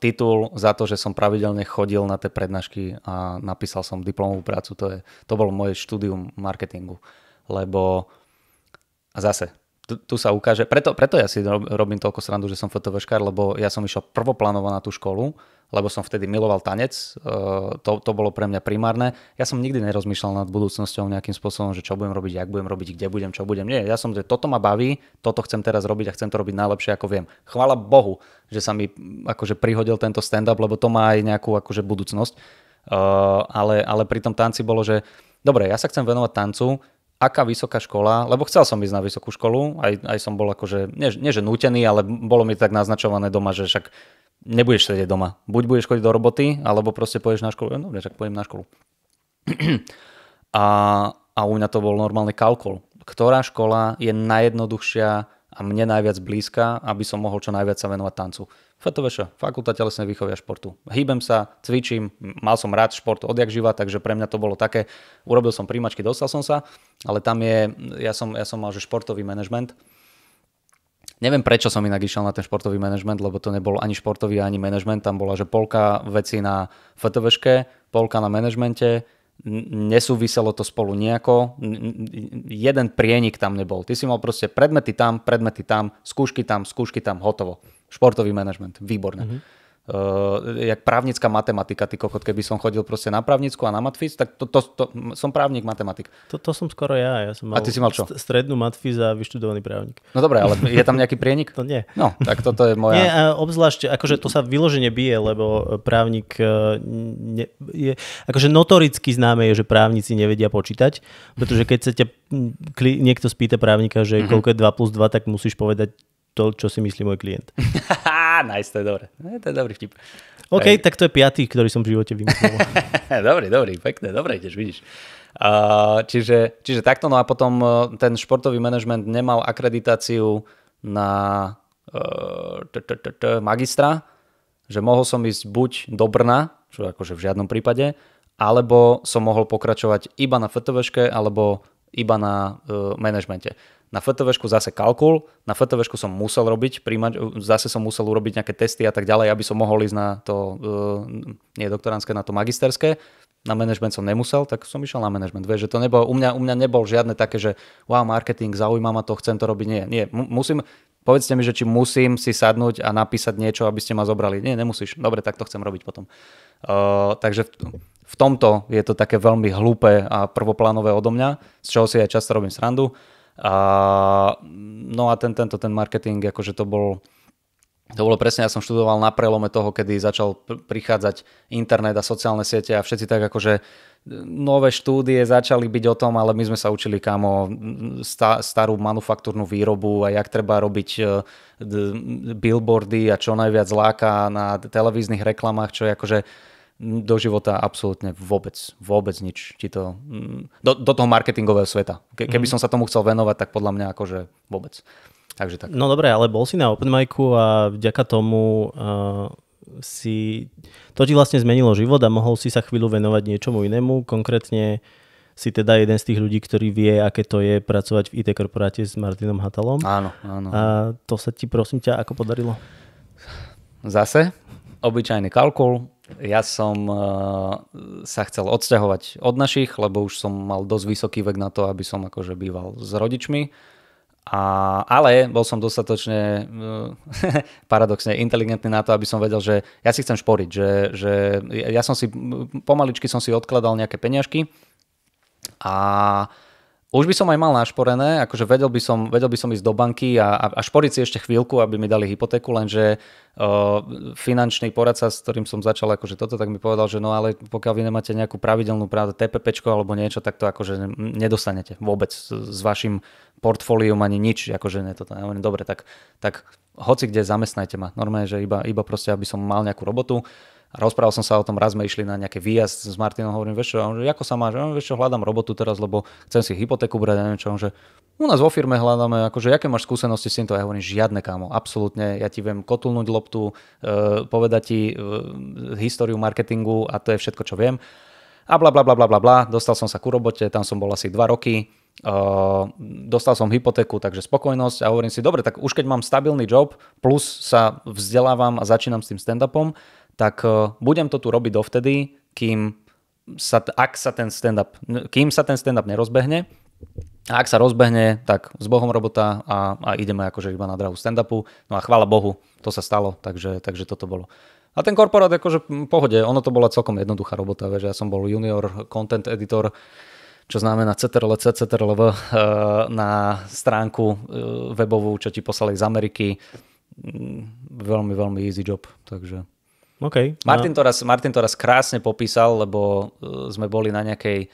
titul za to, že som pravidelne chodil na tie prednášky a napísal som diplomovú prácu. To bolo moje štúdium marketingu. Lebo a zase, tu sa ukáže, preto ja si robím toľko srandu, že som fotoveškár, lebo ja som išiel prvoplánovo na tú školu, lebo som vtedy miloval tanec, to bolo pre mňa primárne. Ja som nikdy nerozmýšľal nad budúcnosťou nejakým spôsobom, že čo budem robiť, jak budem robiť, kde budem, čo budem. Nie, ja som, že toto ma baví, toto chcem teraz robiť a chcem to robiť najlepšie, ako viem. Chvála Bohu, že sa mi akože prihodil tento stand-up, lebo to má aj nejakú akože budúcnosť. Ale pri tom tanci bolo, že dobre, ja sa chcem venovať tancu, aká vysoká škola, lebo chcel som ísť na vysokú školu, aj som bol akože, nie že nútený, ale bolo mi tak naznačované doma, že však nebudeš sedieť doma. Buď budeš chodiť do roboty, alebo proste pôjdeš na školu. No, tak pôjdem na školu. A u mňa to bol normálny kalkul. Ktorá škola je najjednoduchšia a mne najviac blízka, aby som mohol čo najviac sa venovať tancu. FTVŠ, Fakulta telesnej výchovy a športu. Hýbem sa, cvičím, mal som rád šport odjak živa, takže pre mňa to bolo také, urobil som príjmačky, dostal som sa, ale tam je, ja som mal, že športový manažment. Neviem, prečo som inak išiel na ten športový manažment, lebo to nebol ani športový, ani manažment, tam bola, že polka veci na FTVŠke, polka na manažmente, nesúviselo to spolu nejako, jeden prienik tam nebol. Ty si mal proste predmety tam, skúšky tam, hotovo. Športový manažment, výborné. Jak právnická matematika, ty kokot, keby som chodil proste na právnicku a na matfiz, tak to som právnik, matematik. To som skoro ja som mal, a ty si mal čo? Strednú matfiz a vyštudovaný právnik. No dobre, ale je tam nejaký prienik? To nie. No, tak toto je moja... Nie, a obzvlášť, akože to sa vyložene bije, lebo právnik je, akože notoricky známe je, že právnici nevedia počítať, pretože keď sa ťa niekto spýta právnika, že koľko je 2+2, tak musíš povedať to, čo si myslí môj klient. Nice, to je dobré. To je dobrý vtip. OK, tak to je 5., ktorý som v živote vymyslel. Dobrý, pekné, dobre ideš, vidíš. Čiže takto, no a potom ten športový manažment nemal akreditáciu na magistra, že mohol som ísť buď do Brna, čo akože v žiadnom prípade, alebo som mohol pokračovať iba na FTVške, alebo iba na manažmente. Na FTVšku zase kalkul, na FTVšku som musel robiť, zase som musel urobiť nejaké testy a tak ďalej, aby som mohol ísť na to, nie doktoránske, na to magisterské. Na management som nemusel, tak som išiel na management. Vieš, že to nebolo, u mňa nebol žiadne také, že wow, marketing, zaujíma ma to, chcem to robiť. Nie, musím, povedzte mi, že či musím si sadnúť a napísať niečo, aby ste ma zobrali. Nie, nemusíš. Dobre, tak to chcem robiť potom. Takže v tomto je to také veľmi hlúpe a prvoplánové odo mňa, z čoho si aj často robím srandu. No a ten marketing, akože to bolo presne, ja som študoval na prelome toho, kedy začal prichádzať internet a sociálne siete a všetci tak akože nové štúdie začali byť o tom, ale my sme sa učili kámo starú manufaktúrnu výrobu a jak treba robiť billboardy a čo najviac láka na televíznych reklamách, čo je akože do života absolútne vôbec nič. Do toho marketingového sveta. Keby som sa tomu chcel venovať, tak podľa mňa akože vôbec. Takže tak. No dobre, ale bol si na open micu a vďaka tomu to ti vlastne zmenilo život a mohol si sa chvíľu venovať niečomu inému. Konkrétne si teda jeden z tých ľudí, ktorý vie, aké to je pracovať v IT korporáte s Martinom Hatalom. Áno. A to sa ti, prosím ťa, ako podarilo? Zase obyčajný kalkul. Ja som sa chcel odsťahovať od našich, lebo už som mal dosť vysoký vek na to, aby som akože býval s rodičmi. Ale bol som dostatočne paradoxne inteligentný na to, aby som vedel, že ja si chcem šporiť, že ja som si pomaličky odkladal nejaké peniažky a už by som aj mal našporené, akože vedel by som ísť do banky a šporiť si ešte chvíľku, aby mi dali hypotéku, lenže finančný poradca, s ktorým som začal akože toto, tak mi povedal, že no ale pokiaľ vy nemáte nejakú pravidelnú TPPčko alebo niečo, tak to akože nedostanete vôbec s vašim portfóliom ani nič, akože ne toto. Ja hovorím, dobre, tak hoci kde zamestnajte ma. Normálne, že iba proste, aby som mal nejakú robotu. A rozprával som sa o tom, raz sme išli na nejaké výjazd s Martinom, hovorím, vieš čo, že ako sa máš, vieš čo, hľadám robotu teraz, lebo chcem si hypotéku brať, neviem čo, že u nás vo firme hľadáme, akože aké máš skúsenosti s týmto, ja hovorím, žiadne kámo, absolútne, ja ti viem kotulnúť loptu, povedať ti históriu marketingu a to je všetko, čo viem. A bla, dostal som sa ku robote, tam som bol asi 2 roky, dostal som hypotéku, takže spokojnosť a hovorím si, dobre, tak už keď mám stabilný job, plus sa vzdelávam a začínam s tým stand-upom, tak budem to tu robiť dovtedy, kým sa ten stand-up nerozbehne. A ak sa rozbehne, tak s Bohom robota a ideme akože iba na dráhu stand-upu. No a chvála Bohu, to sa stalo, takže toto bolo. A ten korporát akože v pohode, ono to bola celkom jednoduchá robota, vieš, ja som bol junior content editor, čo znamená CTRL-V na stránku webovú, čo ti poslali z Ameriky. Veľmi, veľmi easy job, takže... Okay, Martin to raz krásne popísal, lebo sme boli na nejakej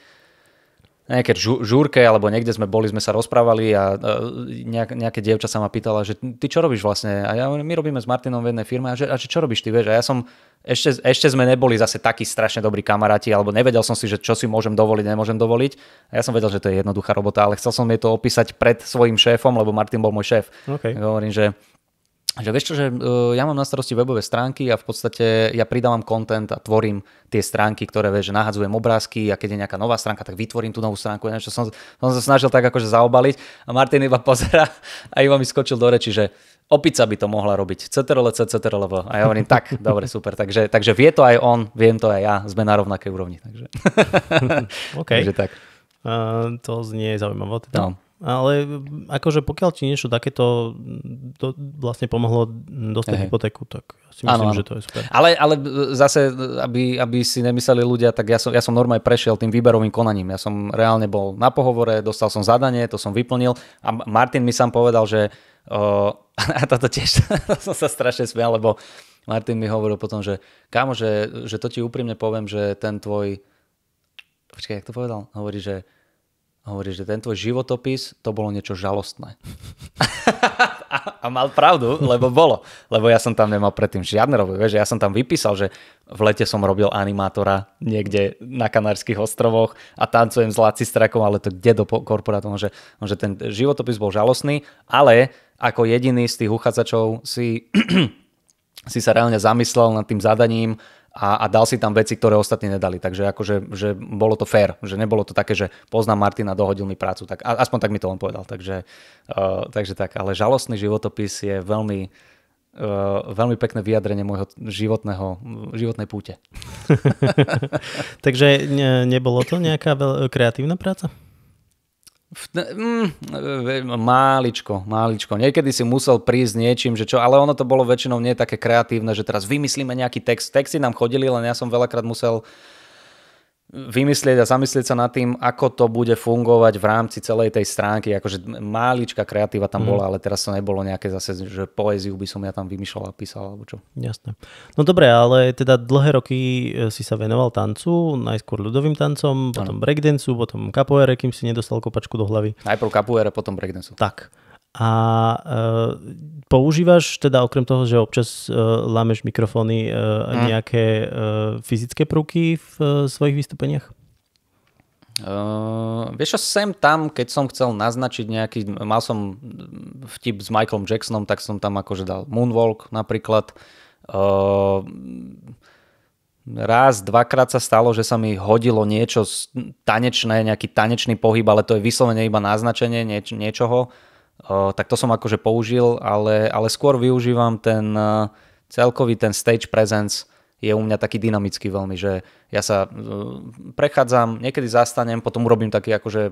nejaké žúrke, alebo niekde sme sa rozprávali a nejaké dievča sa ma pýtala, že ty čo robíš vlastne? A ja my robíme s Martinom v jednej firme a že čo robíš ty, vieš? A ja som, ešte sme neboli zase takí strašne dobrí kamaráti, alebo nevedel som si, že čo si môžem dovoliť, nemôžem dovoliť. A ja som vedel, že to je jednoduchá robota, ale chcel som jej to opísať pred svojím šéfom, lebo Martin bol môj šéf. Okay. Hovorím, že vieš čo, že ja mám na starosti webové stránky a v podstate ja pridávam content a tvorím tie stránky, ktoré vieš, že nahadzujem obrázky a keď je nejaká nová stránka, tak vytvorím tú novú stránku. Čo som sa snažil tak akože zaobaliť a Martin iba pozerá a iba mi skočil do reči, že opica by to mohla robiť. CTRL-V. A ja hovorím, tak, dobre, super. Takže vie to aj on, viem to aj ja, sme na rovnakej úrovni. Takže. OK. Takže tak. To znie zaujímavé. Teda. No. Ale akože pokiaľ ti niečo takéto vlastne pomohlo dostať hypotéku, tak si myslím, že to je super. Ale zase, aby si nemysleli ľudia, tak ja som normálne prešiel tým výberovým konaním. Ja som reálne bol na pohovore, dostal som zadanie, to som vyplnil a Martin mi sám povedal, že a toto tiež som sa strašne smial, lebo Martin mi hovoril potom, že kámo, že to ti úprimne poviem, že ten tvoj počkaj, jak to povedal? Hovorí, že ten tvoj životopis, to bolo niečo žalostné. a mal pravdu, lebo bolo. Lebo ja som tam nemal predtým žiadne robiť. Vieš, ja som tam vypísal, že v lete som robil animátora niekde na Kanárskych ostrovoch a tancujem s Laci Strakom, ale to kde do korporátu? Že ten životopis bol žalostný, ale ako jediný z tých uchádzačov si sa reálne zamyslel nad tým zadaním a dal si tam veci, ktoré ostatní nedali. Takže akože, že bolo to fair, že nebolo to také, že poznám Martina, dohodil mi prácu. Tak, aspoň tak mi to on povedal. Takže tak. Ale žalostný životopis je veľmi pekné vyjadrenie môjho životnej púte. Takže nebolo to nejaká kreatívna práca? Máličko. Niekedy si musel prísť niečím, že čo, ale ono to bolo väčšinou nie také kreatívne, že teraz vymyslíme nejaký text. Texty nám chodili, len ja som veľakrát musel vymyslieť a zamyslieť sa nad tým, ako to bude fungovať v rámci celej tej stránky. Akože málička kreatíva tam bola, ale teraz to nebolo nejaké zase, že poéziu by som ja tam vymýšľal a písal, alebo čo. Jasné. No dobre, ale teda dlhé roky si sa venoval tancu, najskôr ľudovým tancom, potom breakdanceu, potom capoeire, kým si nedostal kopačku do hlavy. Najprv capoeire, potom breakdanceu. Tak. A používaš teda okrem toho, že občas lámeš mikrofóny nejaké fyzické prvky v svojich vystúpeniach? Vieš čo, sem tam, keď som chcel naznačiť nejaký, mal som vtip s Michaelom Jacksonom, tak som tam akože dal moonwalk napríklad. Raz, dvakrát sa stalo, že sa mi hodilo niečo tanečné, nejaký tanečný pohyb, ale to je vyslovene iba naznačenie niečoho. Tak to som akože použil, ale skôr využívam ten celkový ten stage presence je u mňa taký dynamický veľmi, že ja sa prechádzam, niekedy zastanem, potom urobím taký akože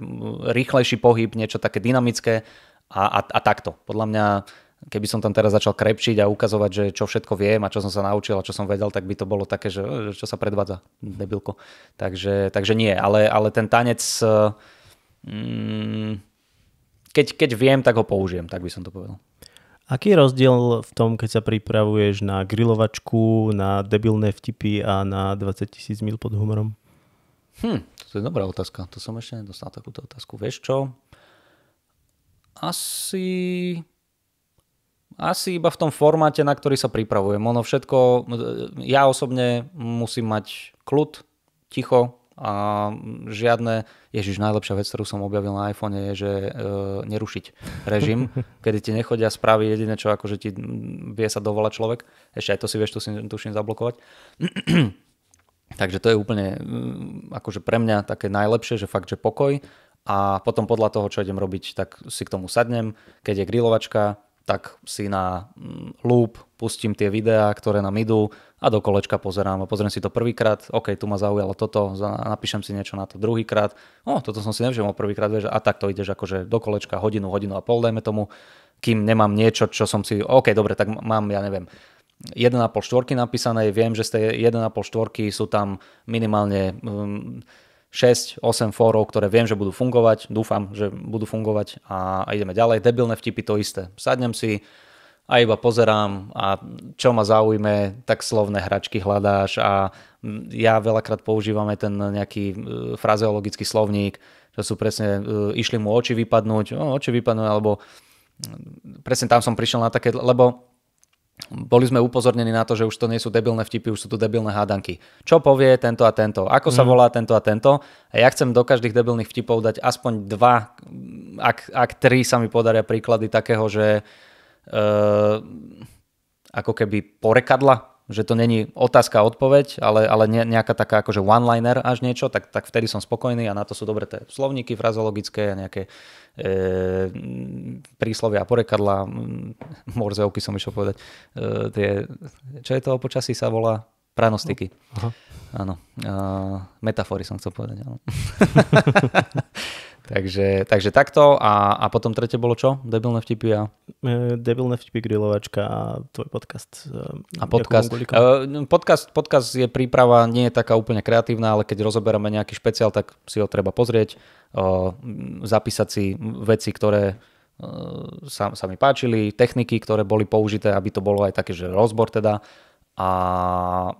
rýchlejší pohyb, niečo také dynamické a takto. Podľa mňa, keby som tam teraz začal krepčiť a ukazovať, že čo všetko viem a čo som sa naučil a čo som vedel, tak by to bolo také, že čo sa predvádza, debilko. Takže nie, ale ten tanec... Keď viem, tak ho použijem, tak by som to povedal. Aký je rozdiel v tom, keď sa pripravuješ na grilovačku, na debilné vtipy a na 20 000 mil pod humorom? To je dobrá otázka. To som ešte nedostal takúto otázku. Vieš čo? Asi iba v tom formáte, na ktorý sa pripravujem. Ono všetko, ja osobne musím mať kľud, ticho, a žiadne, najlepšia vec, ktorú som objavil na iPhone je, že nerušiť režim, kedy ti nechodia správy, jediné čo akože ti vie sa dovolať človek, ešte aj to si vieš tuším zablokovať. Takže to je úplne akože pre mňa také najlepšie, že fakt, že pokoj a potom podľa toho, čo idem robiť, tak si k tomu sadnem, keď je grilovačka, tak si na loop pustím tie videá, ktoré nám idú a do kolečka pozerám. Pozriem si to prvýkrát, OK, tu ma zaujalo toto, napíšem si niečo na to druhýkrát, toto som si nevšimol prvýkrát, vieš, a tak to ideš akože do kolečka hodinu a pol, dajme tomu, kým nemám niečo, čo som si, OK, dobre, tak mám, ja neviem, 1,5 štvorky napísané, viem, že z tej 1,5 štvorky sú tam minimálne 6-8 fórov, ktoré viem, že budú fungovať, dúfam, že budú fungovať a ideme ďalej. Debilné vtipy to isté. Sadnem si, a iba pozerám a čo ma zaujme, tak slovné hračky hľadáš a ja veľakrát používam aj ten nejaký frazeologický slovník, čo sú presne, išli mu oči vypadnúť, alebo presne tam som prišiel na také, lebo boli sme upozornení na to, že už to nie sú debilné vtipy, už sú tu debilné hádanky. Čo povie tento a tento? Ako sa volá tento a tento? A ja chcem do každých debilných vtipov dať aspoň 2, ak 3 sa mi podaria príklady takého, že ako keby porekadla, že to není otázka a odpoveď, ale nejaká taká akože one-liner až niečo, tak vtedy som spokojný a na to sú dobré tie slovníky frazeologické a nejaké príslovia a porekadla, morzeovky som išiel povedať. Čo je to o počasí sa volá? Pranostiky. Aha. Áno. Metafory som chcel povedať. Áno. takže takto a potom tretie bolo čo? Debilné vtipy a... Debilné vtipy, grilovačka a tvoj podcast. A podcast. Podcast je príprava, nie je taká úplne kreatívna, ale keď rozoberáme nejaký špeciál, tak si ho treba pozrieť, zapísať si veci, ktoré sa mi páčili, techniky, ktoré boli použité, aby to bolo aj také, že rozbor teda. A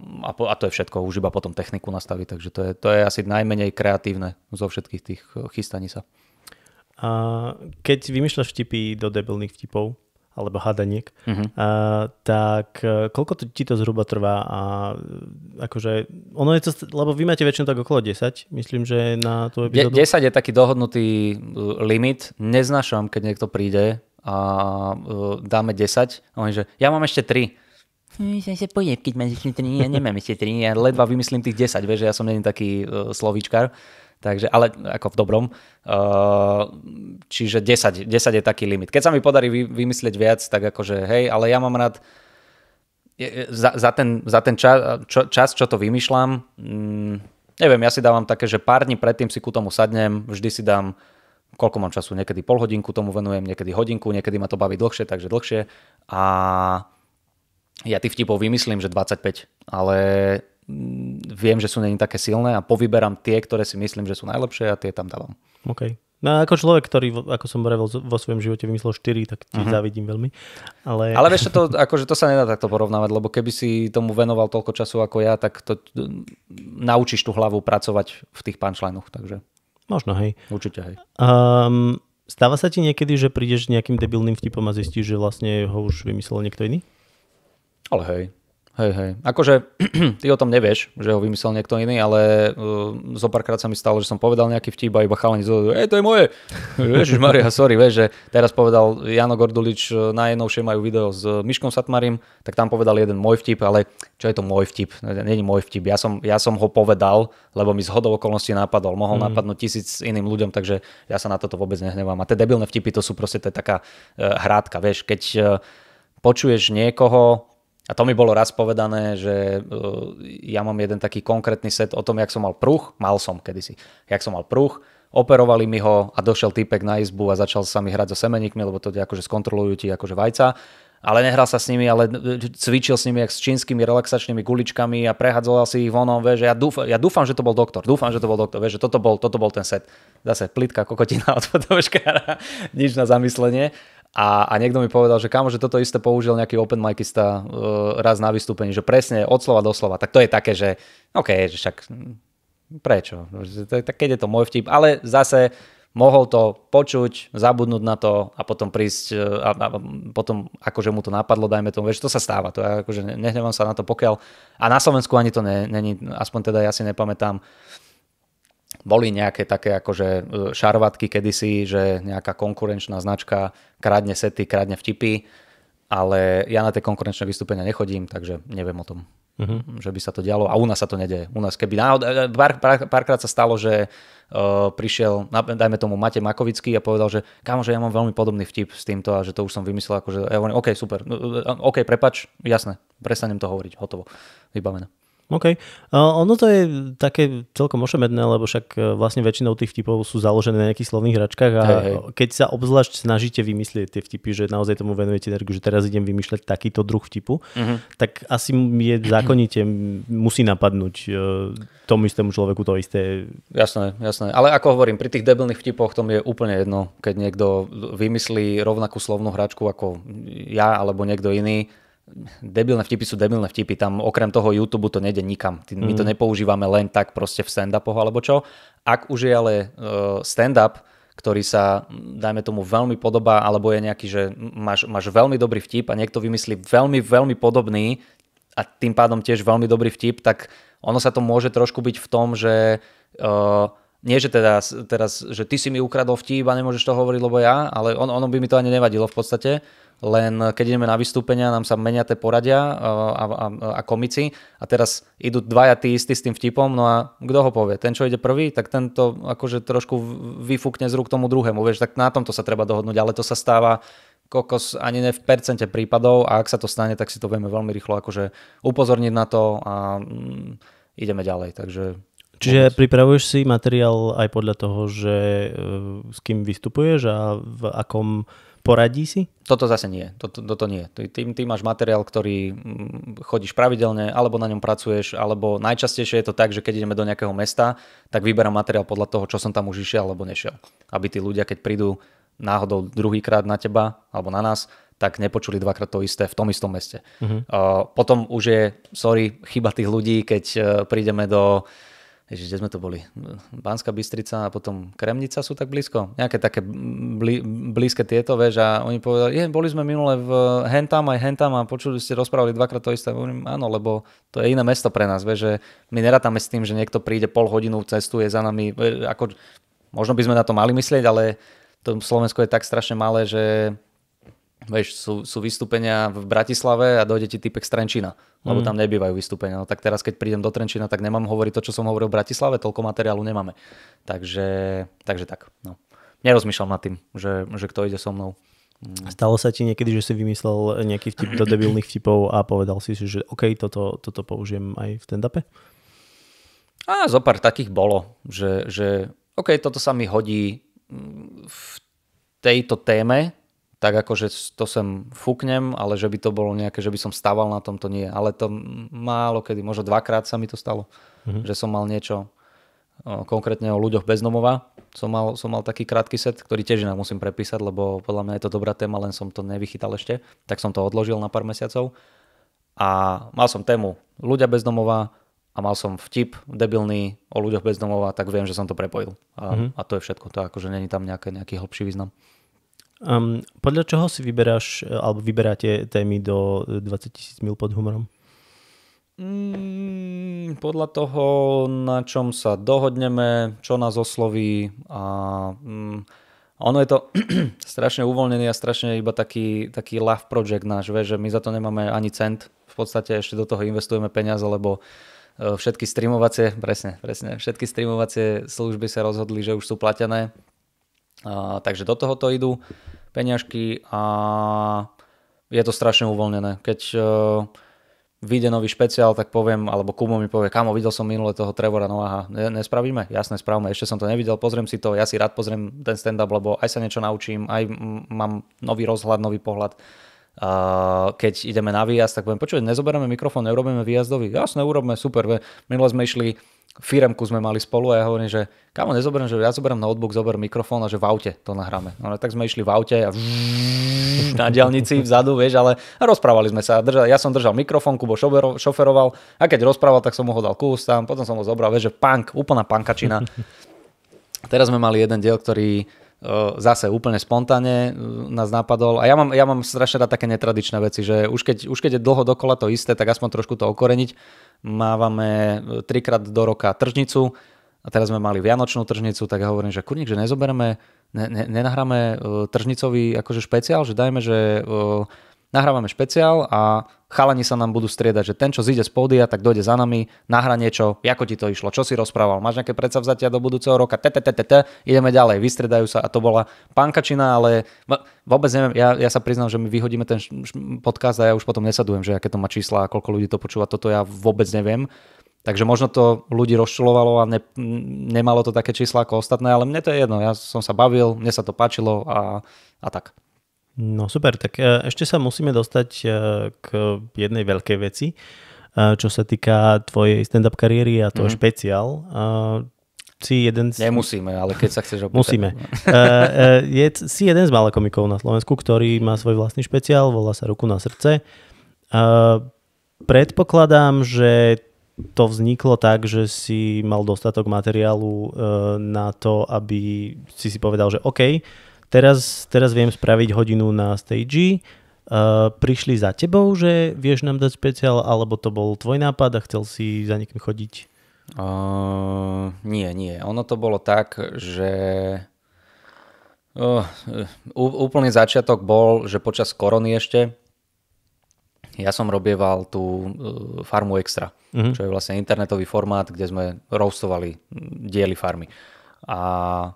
to je všetko, už iba potom techniku nastaviť, takže to je asi najmenej kreatívne zo všetkých tých chystaní sa. A keď vymýšľaš vtipy do debilných vtipov, alebo hádaniek, tak koľko ti to zhruba trvá a akože, ono je to, lebo vy máte väčšinou tak okolo 10, myslím, že na tú epizódu. 10 je taký dohodnutý limit, neznášam, keď niekto príde a dáme 10 a on že ja mám ešte 3. Som sa pojeb, keď máš ešte 3, ja nemám ešte 3, ja ledva vymyslím tých 10, vieš, že ja som není taký slovíčkar, takže, ale ako v dobrom. Čiže 10 je taký limit. Keď sa mi podarí vymyslieť viac, tak akože hej, ale ja mám rád za ten čas, čo to vymýšľam, neviem, ja si dávam také, že pár dní predtým si ku tomu sadnem, vždy si dám, koľko mám času, niekedy pol hodinku tomu venujem, niekedy hodinku, niekedy ma to baví dlhšie, takže dlhšie a ja tých vtipov vymyslím, že 25, ale viem, že sú není také silné a povyberám tie, ktoré si myslím, že sú najlepšie a tie tam dávam. OK. No ako človek, ktorý, ako som hovoril, vo svojom živote vymyslel 4, tak ti závidím veľmi. Ale vieš, to sa nedá takto porovnávať, lebo keby si tomu venoval toľko času ako ja, tak to naučíš tú hlavu pracovať v tých punchlinoch, takže... Možno, hej. Určite, hej. Stáva sa ti niekedy, že prídeš nejakým debilným vtipom a zistíš, že vlastne ho už vymyslel niekto iný? Ale hej. Akože ty o tom nevieš, že ho vymyslel niekto iný, ale zo párkrát sa mi stalo, že som povedal nejaký vtip a iba chalani to je moje. Ježišmaria, sorry, vieš, že teraz povedal Jano Gordulič, najnovšie majú video s Miškom Satmarim, tak tam povedal jeden môj vtip, ale čo je to môj vtip? Není môj vtip. Ja som ho povedal, lebo mi zhodou okolností napadol. Mohol napadnúť 1000 iným ľuďom, takže ja sa na toto vôbec nehnevám. A tie debilné vtipy, to sú proste taká hrádka, vieš, keď počuješ niekoho. A to mi bolo raz povedané, že ja mám jeden taký konkrétny set o tom, jak som mal pruh, jak som mal pruh, operovali mi ho a došiel týpek na izbu a začal sa mi hrať so semeníkmi, lebo to akože skontrolujú ti akože vajca, ale nehral sa s nimi, ale cvičil s nimi jak s čínskymi relaxačnými guličkami a prehadzoval si ich vonom, vieš, ja dúfam, že to bol doktor, vieš, že toto bol ten set. Zase plitka kokotina od fotoškára, nič na zamyslenie. A niekto mi povedal, že kámo, že toto isté použil nejaký open micista raz na vystúpení, že presne od slova do slova. Tak to je také, že OK, že však prečo? Tak keď je to môj vtip, ale zase mohol to počuť, zabudnúť na to a potom prísť a potom akože mu to napadlo, dajme tomu, vieš, to sa stáva. To je akože nehnevám sa na to, pokiaľ a na Slovensku ani to není, aspoň teda ja si nepamätám. Boli nejaké také akože šarvatky kedysi, že nejaká konkurenčná značka kradne sety, kradne vtipy, ale ja na tie konkurenčné vystúpenia nechodím, takže neviem o tom, že by sa to dialo. A u nás sa to nedeje. U nás keby párkrát sa stalo, že prišiel, dajme tomu Matej Makovický a povedal, že kámo, že ja mám veľmi podobný vtip s týmto a že to už som vymyslel, akože ja hovorím, OK, super, OK, prepač, jasné, prestanem to hovoriť, hotovo, vybavené. OK. Ono to je také celkom ošemetné, lebo však vlastne väčšinou tých vtipov sú založené na nejakých slovných hračkách a keď sa obzvlášť snažíte vymyslieť tie vtipy, že naozaj tomu venujete energiu, že teraz idem vymýšľať takýto druh vtipu, tak asi je zákonite musí napadnúť tomu istému človeku to isté. Jasné. Ale ako hovorím, pri tých debilných vtipoch tom je úplne jedno, keď niekto vymyslí rovnakú slovnú hračku ako ja alebo niekto iný. Debilné vtipy sú debilné vtipy, tam okrem toho YouTube to nejde nikam. My to nepoužívame len tak proste v stand-upoch alebo čo. Ak už je ale stand-up, ktorý sa, dajme tomu, veľmi podobá, alebo je nejaký, že máš veľmi dobrý vtip a niekto vymyslí veľmi, veľmi podobný a tým pádom tiež veľmi dobrý vtip, tak ono sa to môže trošku byť v tom, že nie, že teraz, že ty si mi ukradol vtip a nemôžeš to hovoriť, lebo ja, ale ono by mi to ani nevadilo v podstate. Len keď ideme na vystúpenia, nám sa menia tie poradia a komici a teraz idú dvaja tí istí s tým vtipom, no a kto ho povie? Ten, čo ide prvý, tak tento akože trošku vyfúkne z rúk tomu druhému, vieš, tak na tomto sa treba dohodnúť, ale to sa stáva kokos ani ne v percente prípadov a ak sa to stane, tak si to vieme veľmi rýchlo akože upozorniť na to a ideme ďalej, takže... Čiže pripravuješ si materiál aj podľa toho, že s kým vystupuješ a v akom poradí si? Toto zase nie. Toto nie. Ty máš materiál, ktorý chodíš pravidelne, alebo na ňom pracuješ, alebo najčastejšie je to tak, že keď ideme do nejakého mesta, tak vyberám materiál podľa toho, čo som tam už išiel alebo nešiel. Aby tí ľudia, keď prídu náhodou druhýkrát na teba alebo na nás, tak nepočuli dvakrát to isté v tom istom meste. Potom už je, chyba tých ľudí, keď prídeme do... Ježiš, kde sme to boli? Banská Bystrica a potom Kremnica sú tak blízko. Nejaké také blízke tieto, vieš, a oni povedali, boli sme minule v hentam a počuli ste rozprávali dvakrát to isté. Hovorím, áno, lebo to je iné mesto pre nás, vieš, že my nerátame s tým, že niekto príde pol hodinu, cestuje za nami. Ako, možno by sme na to mali myslieť, ale to Slovensko je tak strašne malé, že vieš, sú vystúpenia v Bratislave a dojde ti typek z Trenčína, lebo tam nebývajú vystúpenia. No tak teraz, keď prídem do Trenčína, tak nemám hovoriť to, čo som hovoril v Bratislave, toľko materiálu nemáme. Takže tak. No. Nerozmýšľam nad tým, že kto ide so mnou. Stalo sa ti niekedy, že si vymyslel nejaký vtip do debilných vtipov a povedal si, že OK, toto použijem aj v stand-upe? Zopár takých bolo, že OK, toto sa mi hodí v tejto téme, tak akože to sem fúknem, ale že by to bolo nejaké, že by som stával na tom, to nie. Ale to málo kedy, možno dvakrát sa mi to stalo, že som mal niečo konkrétne o ľuďoch bez domova. Som mal taký krátky set, ktorý tiež inak musím prepísať, lebo podľa mňa je to dobrá téma, len som to nevychytal ešte. Tak som to odložil na pár mesiacov. A mal som tému ľudia bez domova a mal som vtip debilný o ľuďoch bez domova, tak viem, že som to prepojil. A to je všetko. To akože není tam nejaký hlbší význam. Podľa čoho si vyberáš alebo vyberáte témy do 20 000 mil pod humorom? Podľa toho, na čom sa dohodneme, čo nás osloví a ono je to strašne uvoľnený a strašne iba taký love project náš, že my za to nemáme ani cent, v podstate ešte do toho investujeme peniaze, lebo všetky streamovacie, presne, všetky streamovacie služby sa rozhodli, že už sú platené. Takže do tohoto idú peňažky a je to strašne uvoľnené. Keď vyjde nový špeciál, tak poviem, alebo Kubo mi povie, kámo, videl som minule toho Trevora Noaha, nespravíme? Jasné, správne, ešte som to nevidel, pozriem si to, ja si rád pozriem ten stand-up, lebo aj sa niečo naučím, aj mám nový rozhľad, nový pohľad. Keď ideme na výjazd, tak poviem, počuť, nezoberieme mikrofón, neurobíme výjazdový? Jasné, urobíme, super. Minule sme išli, firemku sme mali spolu a ja hovorím, že kámo, nezoberiem, že ja zoberiem notebook, zoberiem mikrofón a že v aute to nahráme. No tak sme išli v aute a na diaľnici vzadu, vieš, ale rozprávali sme sa. Ja som držal mikrofón, Kubo šoferoval a keď rozprával, tak som mu ho dal kús tam, potom som ho zobral, vieš, že úplná pankačina. Teraz sme mali jeden diel, ktorý zase úplne spontánne nás napadol a ja mám strašne rád také netradičné veci, že už keď je dlho dokola to isté, tak aspoň trošku to okoreniť. Mávame 3-krát do roka tržnicu a teraz sme mali vianočnú tržnicu, tak ja hovorím, že kurník, že nenahráme tržnicový akože špeciál, že dajme, že nahrávame špeciál a chalani sa nám budú striedať, že ten, čo zíde z pódia, tak dojde za nami, nahrá niečo, ako ti to išlo, čo si rozprával, máš nejaké predsavzatia do budúceho roka, ideme ďalej, vystriedajú sa a to bola pankačina, ale vôbec neviem, ja sa priznám, že my vyhodíme ten podcast a ja už potom nesadujem, že aké to má čísla a koľko ľudí to počúva, toto ja vôbec neviem. Takže možno to ľudí rozčulovalo a nemalo to také čísla ako ostatné, ale mne to je jedno. Ja som sa bavil, mne sa to páčilo a tak. No super, tak ešte sa musíme dostať k jednej veľkej veci, čo sa týka tvojej stand-up kariéry a toho špeciál. Si jeden z... Nemusíme, ale keď sa chceš opýtať. Musíme. Si jeden z mála komikov na Slovensku, ktorý má svoj vlastný špeciál, volá sa Ruku na srdce. Predpokladám, že to vzniklo tak, že si mal dostatok materiálu na to, aby si povedal, že OK, teraz viem spraviť hodinu na stage. Prišli za tebou, že vieš nám dať špeciál, alebo to bol tvoj nápad a chcel si za niekým chodiť? Nie. Ono to bolo tak, že úplný začiatok bol, že počas korony ešte ja som robieval tú Farmu Extra, čo je vlastne internetový formát, kde sme roastovali diely Farmy. A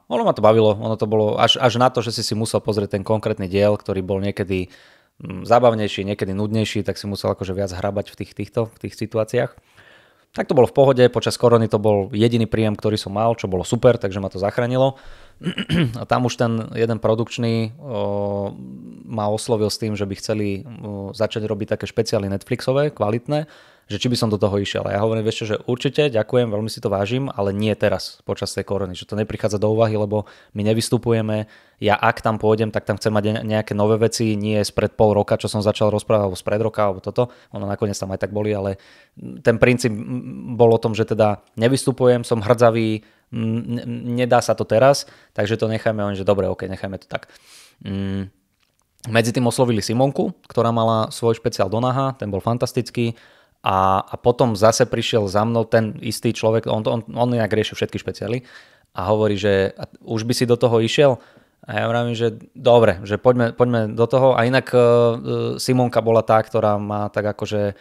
ono ma to bavilo, ono to bolo až na to, že si musel pozrieť ten konkrétny diel, ktorý bol niekedy zábavnejší, niekedy nudnejší, tak si musel akože viac hrabať v tých situáciách. Tak to bolo v pohode, počas korony to bol jediný príjem, ktorý som mal, čo bolo super, takže ma to zachránilo. A tam už ten jeden produkčný ma oslovil s tým, že by chceli začať robiť také špeciály Netflixové, kvalitné, že či by som do toho išiel. A ja hovorím, vieš čo, že určite, ďakujem, veľmi si to vážim, ale nie teraz, počas tej korony, že to neprichádza do úvahy, lebo my nevystupujeme. Ja ak tam pôjdem, tak tam chcem mať nejaké nové veci, nie spred pol roka, čo som začal rozprávať, alebo spred roka, alebo toto. Ono nakoniec tam aj tak boli, ale ten princíp bol o tom, že teda nevystupujem, som hrdzavý, nedá sa to teraz, takže to nechajme, že dobre, ok, nechajme to tak. Medzi tým oslovili Simonku, ktorá mala svoj špeciál do naha, ten bol fantastický. A potom zase prišiel za mnou ten istý človek, on inak rieši všetky špeciály a hovorí, že už by si do toho išiel. A ja vravím, že dobre, že poďme do toho. A inak Simonka bola tá, ktorá ma tak akože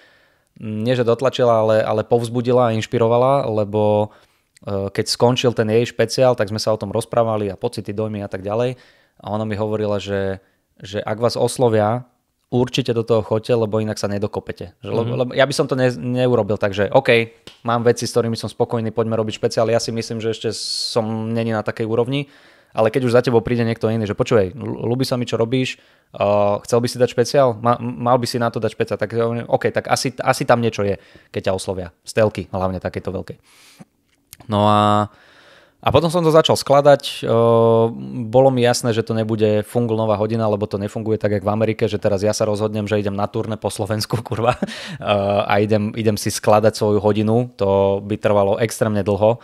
nie že dotlačila, ale povzbudila a inšpirovala, lebo keď skončil ten jej špeciál, tak sme sa o tom rozprávali a pocity, dojmy a tak ďalej. A ona mi hovorila, že ak vás oslovia, určite do toho choďte, lebo inak sa nedokopete. Lebo ja by som to neurobil, takže OK, mám veci, s ktorými som spokojný, poďme robiť špeciál. Ja si myslím, že ešte som není na takej úrovni, ale keď už za tebou príde niekto iný, že počúvaj, ľúbi sa mi, čo robíš, chcel by si dať špeciál, mal by si na to dať špeciál, tak OK, tak asi tam niečo je, keď ťa oslovia. Z telky, hlavne takéto veľkej. No a potom som to začal skladať, bolo mi jasné, že to nebude Funglnová hodina, lebo to nefunguje tak, jak v Amerike, že teraz ja sa rozhodnem, že idem na turné po Slovensku, kurva, a idem si skladať svoju hodinu, to by trvalo extrémne dlho,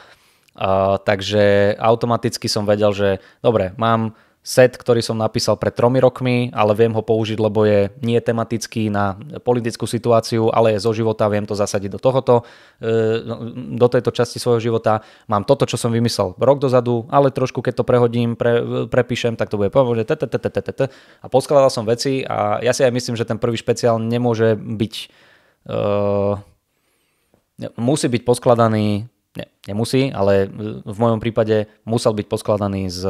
takže automaticky som vedel, že dobre, mám set, ktorý som napísal pred 3 rokmi, ale viem ho použiť, lebo je nie tematický na politickú situáciu, ale je zo života, viem to zasadiť do tohoto, do tejto časti svojho života. Mám toto, čo som vymyslel rok dozadu, ale trošku keď to prehodím, prepíšem, tak to bude povedať a poskladal som veci a ja si aj myslím, že ten prvý špeciál nemôže byť musí byť poskladaný. Nie, nemusí, ale v mojom prípade musel byť poskladaný z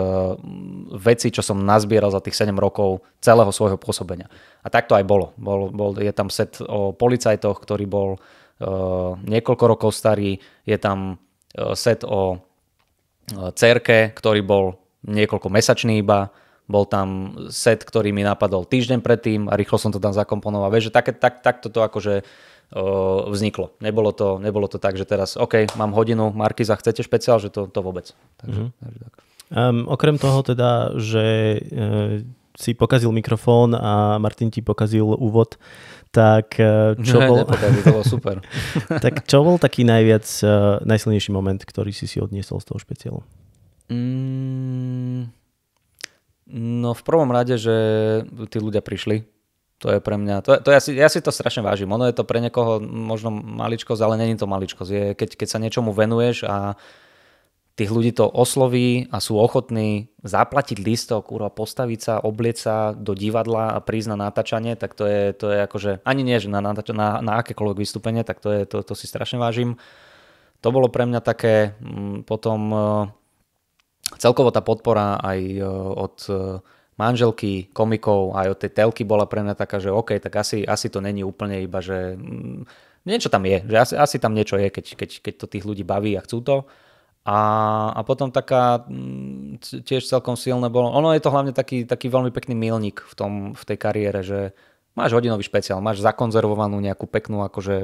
vecí, čo som nazbieral za tých 7 rokov celého svojho pôsobenia. A tak to aj bolo. Je tam set o policajtoch, ktorý bol niekoľko rokov starý. Je tam set o dcérke, ktorý bol niekoľko mesačný iba. Bol tam set, ktorý mi napadol týždeň predtým a rýchlo som to tam zakomponoval. Vieš, že takto to akože vzniklo. Nebolo to tak, že teraz OK, mám hodinu, Markiza, chcete špeciál, že to vôbec. Takže tak. Okrem toho teda, že si pokazil mikrofón a Martin ti pokazil úvod, tak čo bol... Nepokazil, to bolo super. Tak čo bol taký najsilnejší moment, ktorý si odniesol z toho špeciálu? No v prvom rade, že tí ľudia prišli. To je pre mňa, ja si to strašne vážim. Ono je to pre niekoho možno maličkosť, ale není to maličkosť. Keď sa niečomu venuješ a tých ľudí to osloví a sú ochotní zaplatiť lístok, postaviť sa, oblieť sa do divadla a prísť na natáčanie, tak to je akože, ani nie, že na akékoľvek vystúpenie, tak to si strašne vážim. To bolo pre mňa také potom celkovo tá podpora aj od manželky, komikov, aj od tej telky bola pre mňa taká, že OK, tak asi to není úplne iba, že niečo tam je, že asi tam niečo je, keď to tých ľudí baví a chcú to. A potom taká tiež celkom silné bolo, ono je to hlavne taký veľmi pekný milník v tej kariére, že máš hodinový špeciál, máš zakonzervovanú nejakú peknú, akože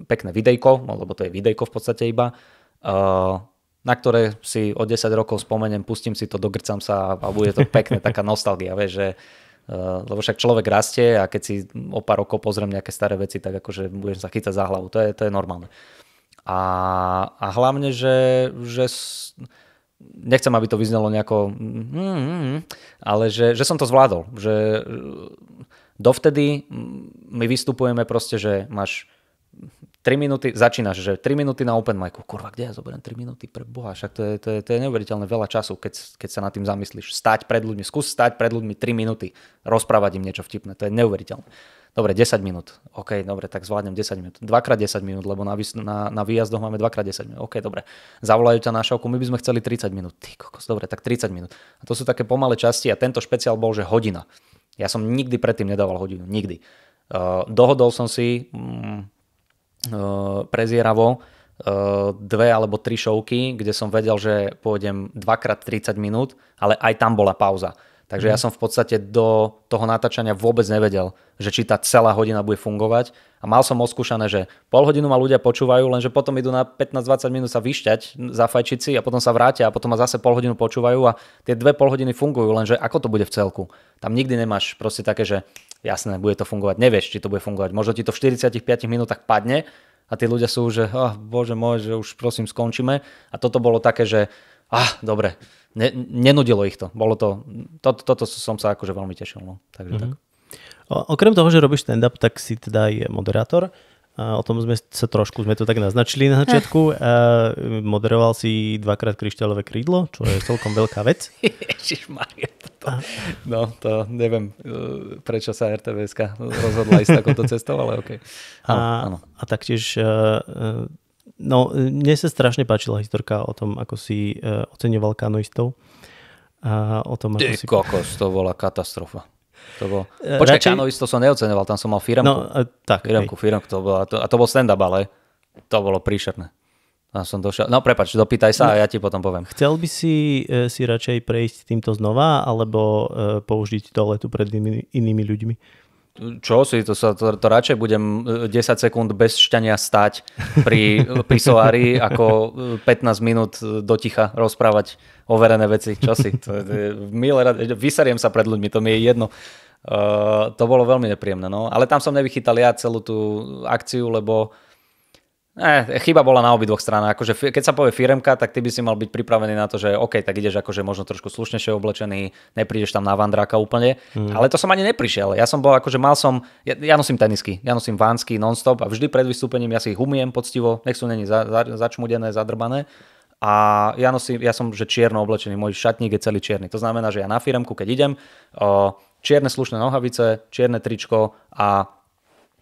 pekné videjko, lebo to je videjko v podstate iba, na ktoré si o 10 rokov spomeniem, pustím si to, dogrcam sa a bude to pekné, taká nostalgia, vieš, že lebo však človek rastie a keď si o pár rokov pozriem nejaké staré veci, tak akože budem sa chytať za hlavu, to je normálne. A hlavne, že nechcem, aby to vyznelo nejako, ale že som to zvládol. Že dovtedy my vystupujeme proste, že máš 3 minúty, začínaš, že 3 minúty na open micu. Kurva, kde ja zoberiem 3 minúty pre Boha? Však to je neuveriteľne veľa času, keď sa nad tým zamyslíš. Stať pred ľuďmi, skús stať pred ľuďmi 3 minúty, rozprávať im niečo vtipné. To je neuveriteľné. Dobre, 10 minút. OK, dobre, tak zvládnem 10 minút. 2x10 minút, lebo na výjazdoch máme 2x10 minút. OK, dobre. Zavolajú ťa na šovku, my by sme chceli 30 minút. Ty kokos, dobre, tak 30 minút. A to sú také pomalé časti a tento špeciál bol, že hodina. Ja som nikdy predtým nedával hodinu. Nikdy. Dohodol som si prezieravo 2 alebo 3 šovky, kde som vedel, že pôjdem 2x30 minút, ale aj tam bola pauza. Takže ja som v podstate do toho natáčania vôbec nevedel, že či tá celá hodina bude fungovať. A mal som oskúšané, že pol hodinu ma ľudia počúvajú, lenže potom idú na 15-20 minút sa vyšťať, zafajčiť si a potom sa vrátia a potom ma zase pol hodinu počúvajú a tie 2 pol hodiny fungujú, lenže ako to bude v celku? Tam nikdy nemáš proste také, že jasné, bude to fungovať, nevieš, či to bude fungovať. Možno ti to v 45 minútach padne a tí ľudia sú, že bože môj, že už prosím skončíme. A toto bolo také, že dobre, nenudilo ich to. Bolo toto som sa akože veľmi tešil. No. Takže tak. Okrem toho, že robíš stand-up, tak si teda aj moderátor. O tom sme to tak naznačili na začiatku. Moderoval si 2-krát Kryštáľové krídlo, čo je celkom veľká vec. Ježišmaria, no to neviem, prečo sa RTVSka rozhodla ísť takouto cestou, ale okej. Áno. A taktiež mne sa strašne páčila historka o tom, ako si oceňoval kanoistov. A o tom, ako si... kokos, to bola katastrofa. To bolo... Počkaj, kanoistov som neoceňoval, tam som mal firemku. Firemku, a to bol stand-up, ale to bolo príšerné. Tam som došiel... No prepáč, dopýtaj sa a ja ti potom poviem. Chcel by si radšej prejsť týmto znova, alebo použiť toaletu pred inými ľuďmi? Čo si, to radšej budem 10 sekúnd bez šťania stať pri pisoári, ako 15 minút do ticha rozprávať overené veci. Čo si? Vyseriem sa pred ľuďmi, to mi je jedno. To bolo veľmi nepríjemné. No. Ale tam som nevychytal ja celú tú akciu, lebo chyba bola na obidvoch stranách. Akože, keď sa povie firemka, tak ty by si mal byť pripravený na to, že OK, tak ideš akože možno trošku slušnejšie oblečený, neprídeš tam na vandráka úplne. Ale to som ani neprišiel. Ja som bol akože ja nosím tenisky, ja nosím vánsky non-stop a vždy pred vystúpením ja si ich umiem poctivo, nech sú není začmudené, zadrbané. A ja som že čierno oblečený, môj šatník je celý čierny. To znamená, že ja na firemku, keď idem, čierne slušné nohavice, čierne tričko a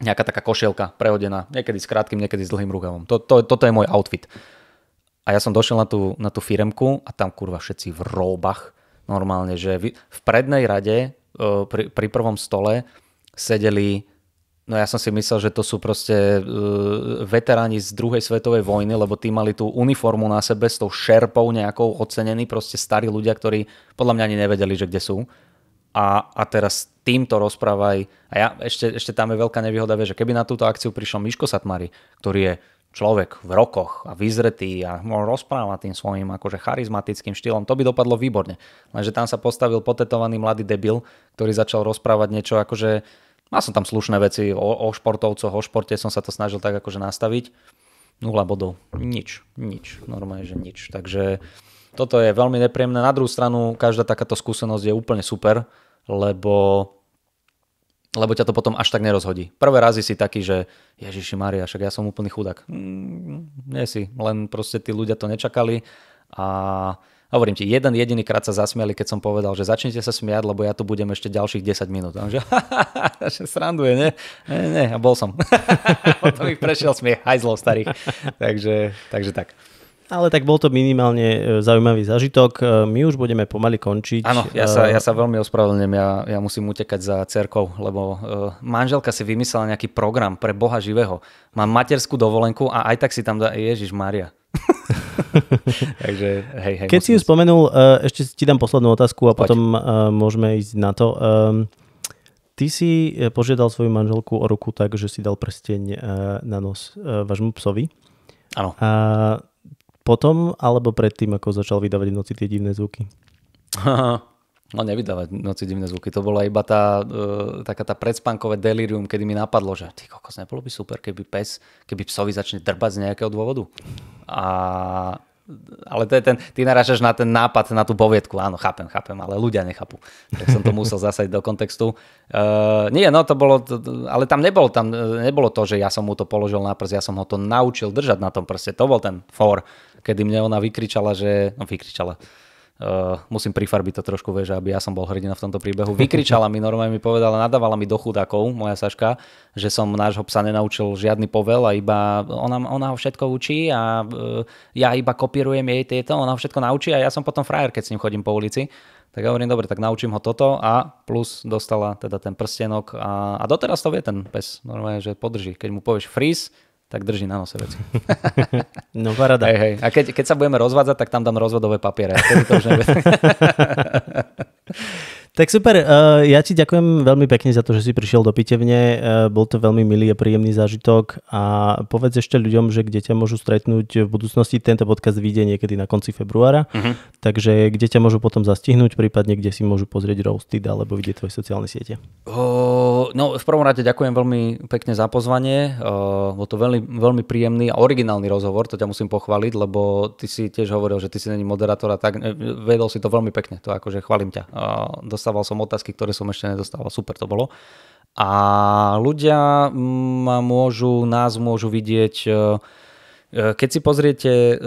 nejaká taká košielka prehodená, niekedy s krátkym, niekedy s dlhým rukavom. Toto je môj outfit. A ja som došiel na tú firemku a tam kurva všetci v róbach normálne, že v prednej rade pri prvom stole sedeli, no ja som si myslel, že to sú proste veteráni z druhej svetovej vojny, lebo tí mali tú uniformu na sebe s tou šerpou nejakou ocenení, proste starí ľudia, ktorí podľa mňa ani nevedeli, že kde sú. A teraz týmto rozprávaj. A ja ešte tam je veľká nevýhoda, že keby na túto akciu prišiel Miško Satmári, ktorý je človek v rokoch a vyzretý a rozpráva tým svojím akože charizmatickým štýlom, to by dopadlo výborne. Lenže tam sa postavil potetovaný mladý debil, ktorý začal rozprávať niečo akože... Mal som tam slušné veci o športovcoch, o športe som sa to snažil tak akože nastaviť. 0 bodov. Nič. Normálne, že nič. Takže toto je veľmi nepríjemné. Na druhú stranu, každá takáto skúsenosť je úplne super, lebo lebo ťa to potom až tak nerozhodí. Prvé razy si taký, že Ježiši Mária, však ja som úplný chudák. Nie si, len proste tí ľudia to nečakali a hovorím ti, jeden jediný krát sa zasmiali, keď som povedal, že začnite sa smiať, lebo ja tu budem ešte ďalších 10 minút. A on že sranduje, ne? Nie, a bol som. Potom ich prešiel smiech hajzlov starých. Takže tak. Ale tak bol to minimálne zaujímavý zážitok. My už budeme pomaly končiť. Áno, ja sa veľmi ospravedlňujem. Ja musím utekať za cerkou, lebo manželka si vymyslela nejaký program pre Boha živého. Mám materskú dovolenku a aj tak si tam dá Ježiš Mária. Takže hej. Keď si ju spomenul, ešte ti dám poslednú otázku a potom môžeme ísť na to. Ty si požiadal svoju manželku o ruku tak, že si dal prsteň na nos vášmu psovi. Áno. A potom, alebo predtým, ako začal vydávať v noci tie divné zvuky? No nevydávať v noci divné zvuky. To bola iba taká tá predspánkové delirium, kedy mi napadlo, že ty kokos, nebolo by super, keby psovi začne drbať z nejakého dôvodu. Ale to je ty narážaš na ten nápad, na tú poviedku. Áno, chápem, ale ľudia nechápu. Tak som to musel zasadiť do kontextu. Nie, no to bolo, ale tam nebolo to, že ja som mu to položil na prst, ja som ho to naučil držať na tom prste. To bol ten fór, kedy mne ona vykričala, musím prifarbiť to trošku, vieš, aby ja som bol hrdina v tomto príbehu. Vykričala mi, normálne mi povedala, nadávala mi do chudákov, moja Saška, že som nášho psa nenaučil žiadny povel a iba ona ho všetko učí a ja iba kopírujem jej tieto, ona ho všetko naučí a ja som potom frajer, keď s ním chodím po ulici. Tak ja hovorím, dobre, tak naučím ho toto a plus dostala teda ten prstenok a doteraz to vie ten pes, normálne, že podrží. Keď mu povieš freeze, tak drží na nose veci. No paráda. Hej. A keď sa budeme rozvádzať, tak tam dám rozvodové papiere. To už nebude. Tak super, ja ti ďakujem veľmi pekne za to, že si prišiel do Pitevne, bol to veľmi milý a príjemný zážitok a povedz ešte ľuďom, že kde ťa môžu stretnúť v budúcnosti, tento podcast vyjde niekedy na konci februára, takže kde ťa môžu potom zastihnúť, prípadne kde si môžu pozrieť Roasted alebo vidieť tvoje sociálne siete. No v prvom rade ďakujem veľmi pekne za pozvanie, bol to veľmi, veľmi príjemný a originálny rozhovor, to ťa musím pochváliť, lebo ty si tiež hovoril, že ty si není moderátor a tak, vedol si to veľmi pekne, to akože chválim ťa. Dostával som otázky, ktoré som ešte nedostával. Super to bolo. A ľudia nás môžu vidieť, keď si pozriete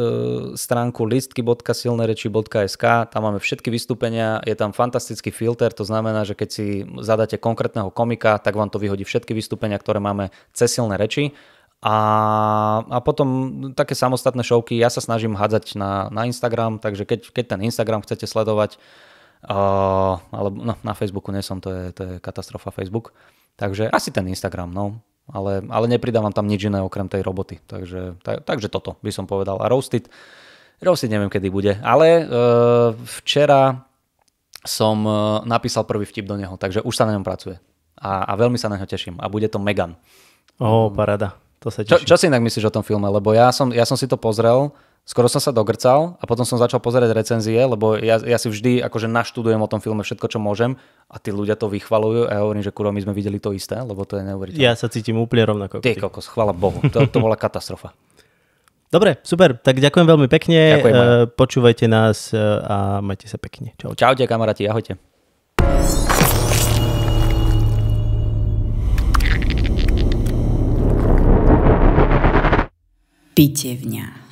stránku listky.silnereči.sk, tam máme všetky vystúpenia, je tam fantastický filter, to znamená, že keď si zadáte konkrétneho komika, tak vám to vyhodí všetky vystúpenia, ktoré máme cez silné reči. A potom také samostatné šovky, ja sa snažím hádzať na Instagram, takže keď ten Instagram chcete sledovať, alebo na Facebooku nie som, to je katastrofa Facebook. Takže asi ten Instagram, no. Ale nepridávam tam nič iné okrem tej roboty. Takže toto by som povedal. A Roasted neviem, kedy bude. Ale včera som napísal prvý vtip do neho, takže už sa na ňom pracuje. A veľmi sa na ňo teším. A bude to Megan. Paráda. To sa teším. Čo si inak myslíš o tom filme? Lebo ja som si to pozrel, skoro som sa dogrcal a potom som začal pozerať recenzie, lebo ja si vždy akože naštudujem o tom filme všetko, čo môžem a tí ľudia to vychvaľujú a ja hovorím, že kurva, my sme videli to isté, lebo to je neuveriteľné. Ja sa cítim úplne rovnako. Ty kokos, chvála Bohu, to bola katastrofa. Dobre, super, tak ďakujem veľmi pekne, ďakujem, počúvajte nás a majte sa pekne. Čau. Čaute kamaráti, ahojte. Pitevňa.